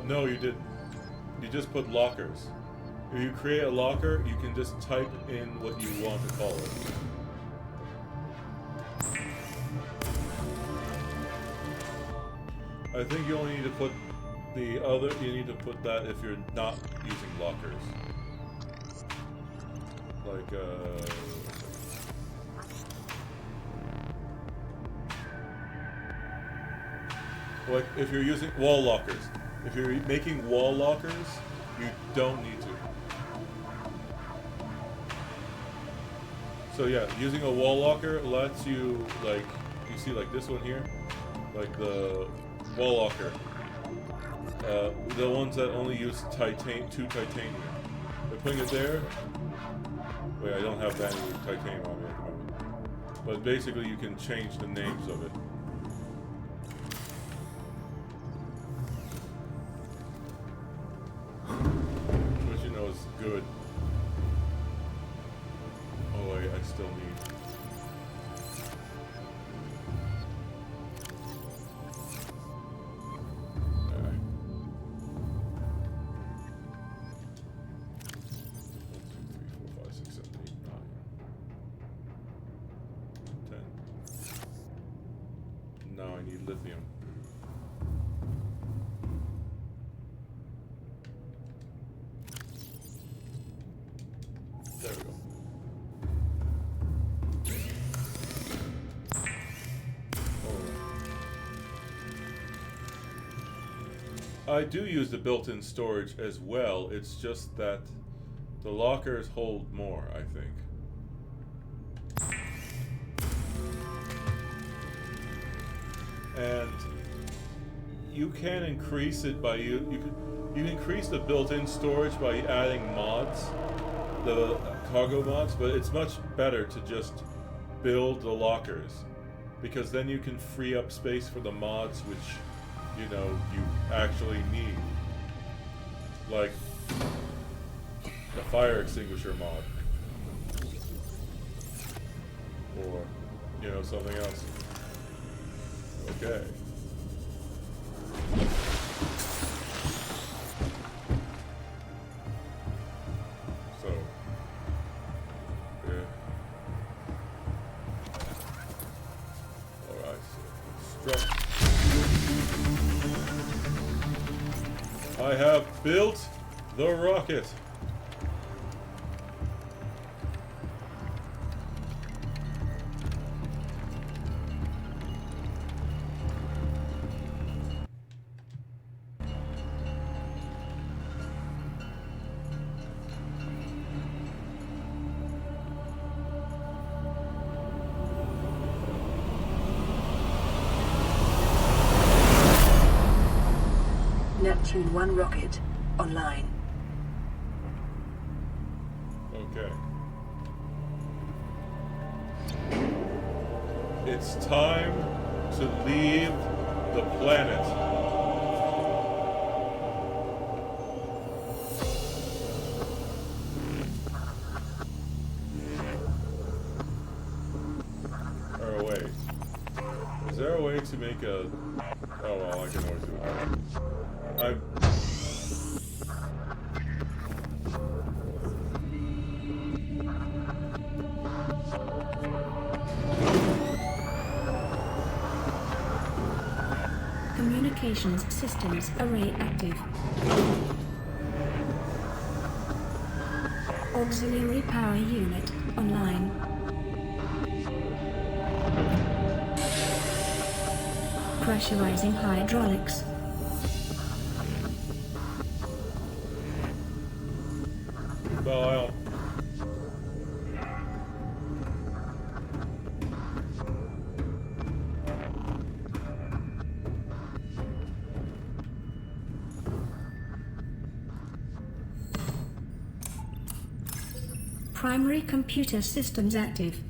No, you didn't. You just put lockers. If you create a locker, you can just type in what you want to call it. I think you only need to put the other, you need to put that if you're not using lockers. Like if you're using wall lockers. If you're making wall lockers, you don't need to. So yeah, using a wall locker lets you, like, you see like this one here? Like the wall locker. The ones that only use two titanium. By putting it there, wait, I don't have that any titanium on me at the moment. But basically you can change the names of it. Which you know is good. Oh wait, I still need. Now I need lithium. I do use the built-in storage as well. It's just that the lockers hold more, I think. And you can increase it by you can increase the built-in storage by adding mods, the cargo mods, but it's much better to just build the lockers, because then you can free up space for the mods which you actually need, like the fire extinguisher mod, or something else. Okay. So, yeah. Alright, so I have built the rocket. Neptune 1 rocket online. Okay. It's time to leave the planet. Or wait. Is there a way to make a... Oh well, I can always do it. Communications systems array active. Auxiliary power unit online. Pressurizing hydraulics. Well, Primary computer systems active.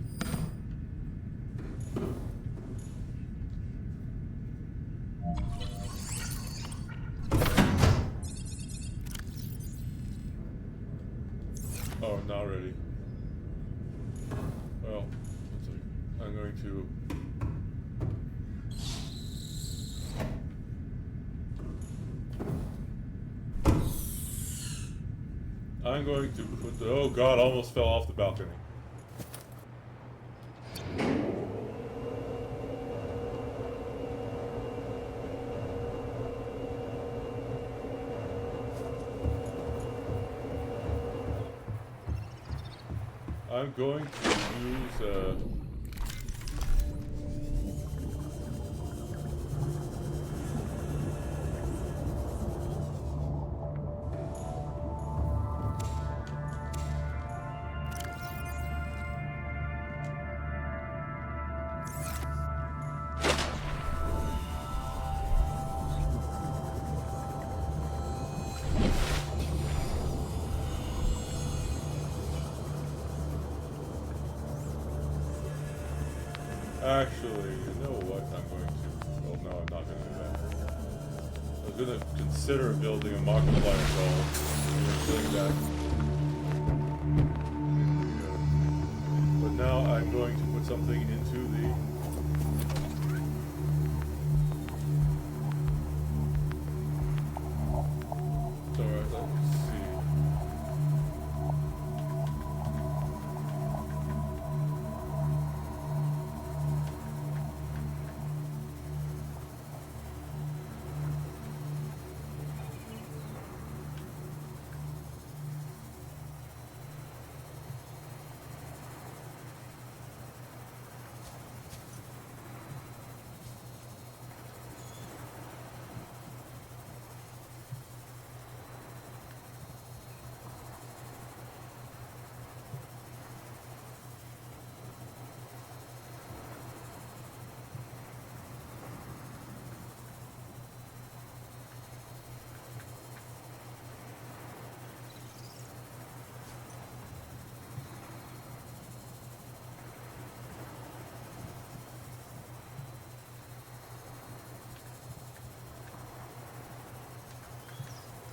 Oh, not ready. Well, I'm going to... put the... Oh god, almost fell off the balcony. I'm going to use actually, you know what? I'm going to... Well, no, I'm not going to do that. I was going to consider building a Markiplier doll and doing that. But now I'm going to put something into the... Alright, let's see.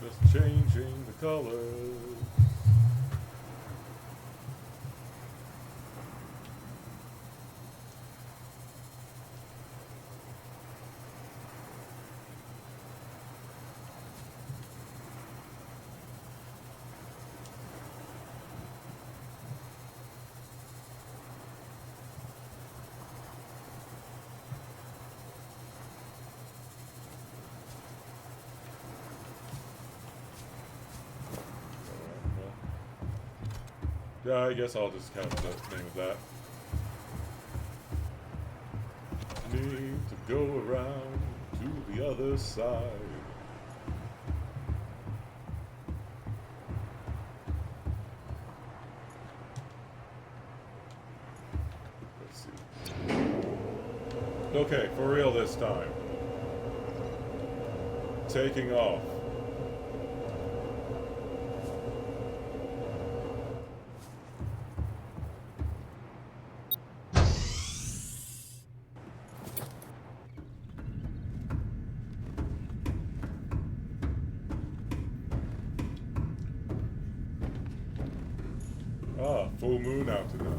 Just changing the colors. Yeah, I guess I'll just count the name of that. Need to go around to the other side. Let's see. Okay, for real this time. Taking off. Ah, full moon out tonight.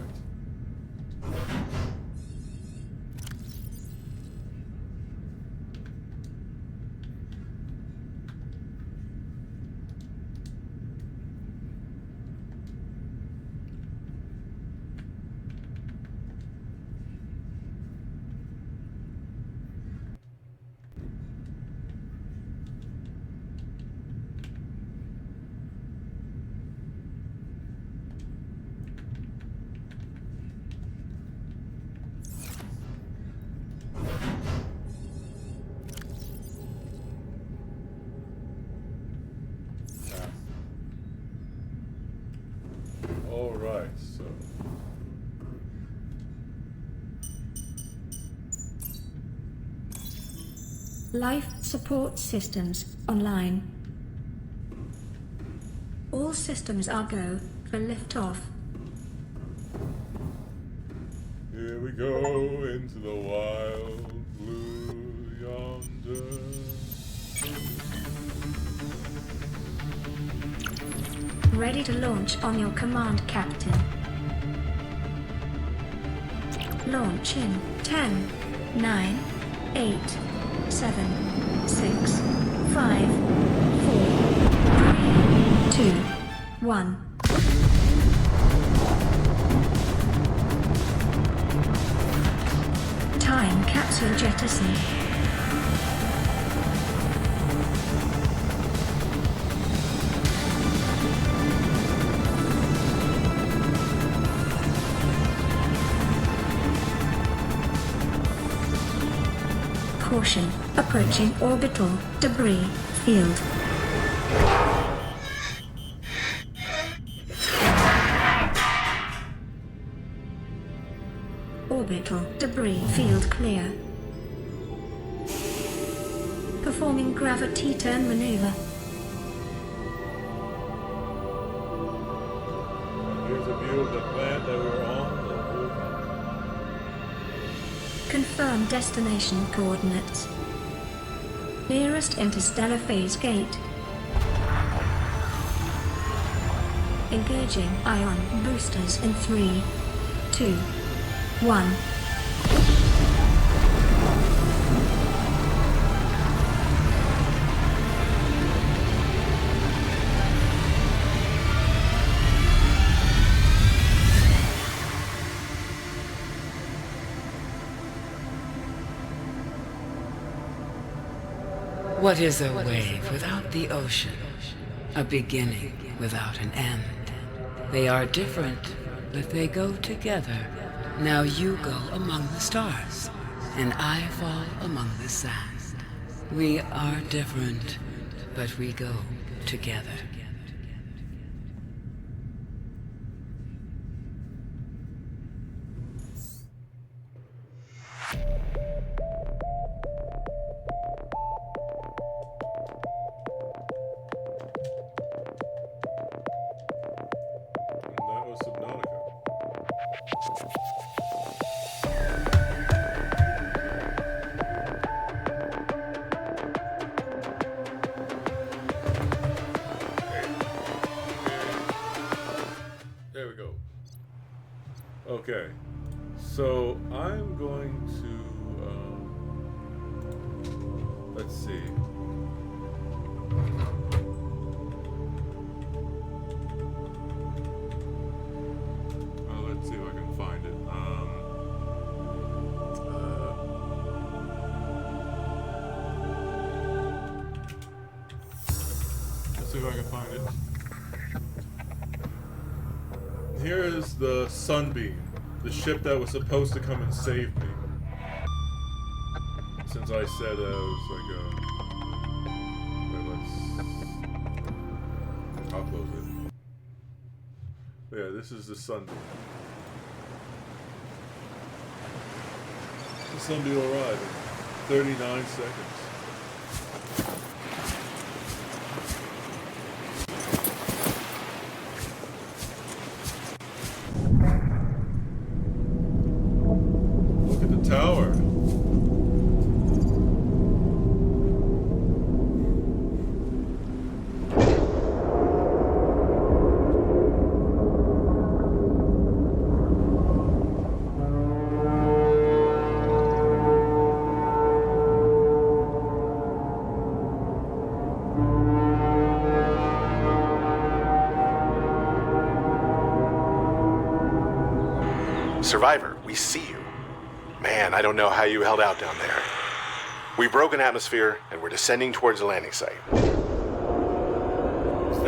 Alright, so. Life support systems online. All systems are go for liftoff. Here we go into the wild blue yonder. Ready to launch on your command, Captain. Launch in 10, 9, 8, 7, 6, 5, 4, 3, 2, 1. Time capsule jettison. Caution, approaching orbital debris field. Orbital debris field clear. Performing gravity turn maneuver. Here's a view of the plant that we're on. Confirm destination coordinates. Nearest interstellar phase gate. Engaging ion boosters in 3, 2, 1. What is a wave without the ocean? A beginning without an end. They are different, but they go together. Now you go among the stars, and I fall among the sand. We are different, but we go together. And that was Subnautica. Okay, so I'm going to, let's see. Let's see if I can find it. Let's see if I can find it. Here is the Sunbeam, the ship that was supposed to come and save me. Since I said I was like, let's upload it. But yeah, this is the Sunbeam. The Sunbeam will arrive in 39 seconds. Look at the tower. Survivor, we see you. Man, I don't know how you held out down there. We broke an atmosphere, and we're descending towards the landing site. Is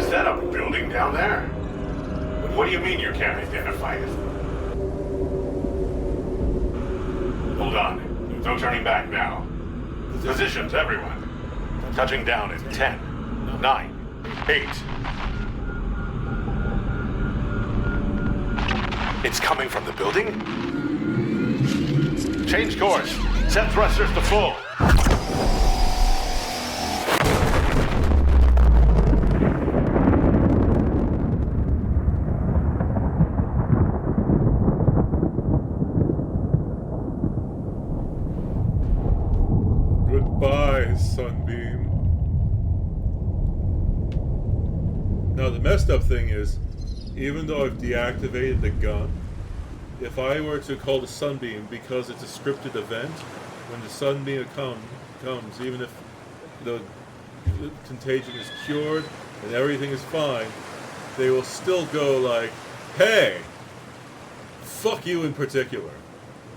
that a building down there? What do you mean you can't identify it? Hold on. No turning back now. Positions, everyone. Touching down in 10, 9, 8. It's coming from the building? Change course. Set thrusters to full. Goodbye, Sunbeam. Now the messed up thing is, even though I've deactivated the gun, if I were to call the Sunbeam, because it's a scripted event, when the Sunbeam comes, even if the contagion is cured and everything is fine, they will still go like, hey, fuck you in particular.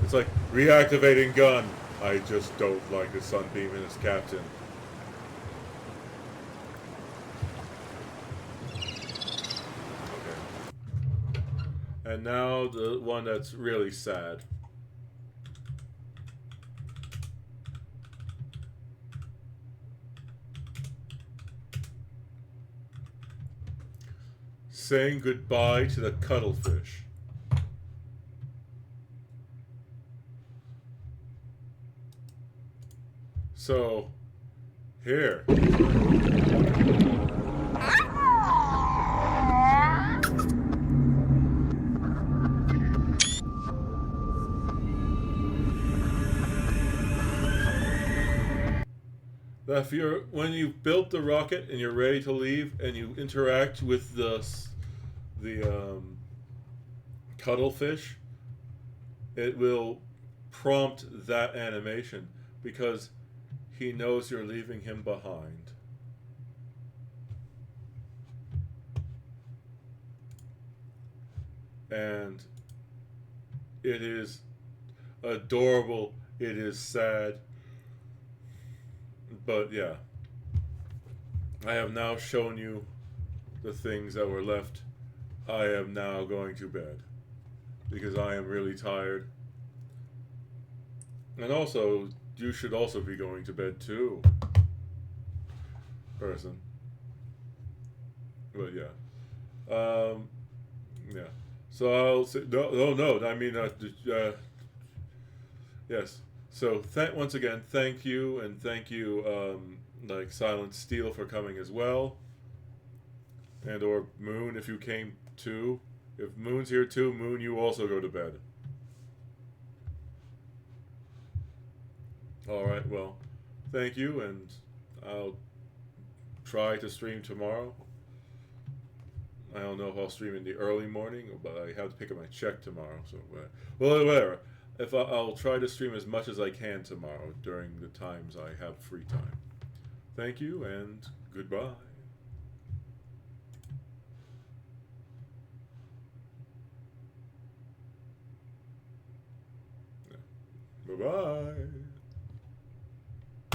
It's like, reactivating gun. I just don't like the Sunbeam and its captain. And now the one that's really sad. Saying goodbye to the cuttlefish. So, here. If when you've built the rocket and you're ready to leave and you interact with the cuttlefish, it will prompt that animation because he knows you're leaving him behind. And it is adorable, it is sad. But yeah, I have now shown you the things that were left. I am now going to bed because I am really tired. And also, you should also be going to bed too, person. But yeah, yeah. So I'll say no. I mean, yes. So once again, thank you, and thank you, like Silent Steel for coming as well, and or Moon if you came too. If Moon's here too, Moon, you also go to bed. All right, well, thank you, and I'll try to stream tomorrow. I don't know if I'll stream in the early morning, but I have to pick up my check tomorrow. So, well, whatever. If I'll try to stream as much as I can tomorrow during the times I have free time. Thank you and goodbye. Bye-bye.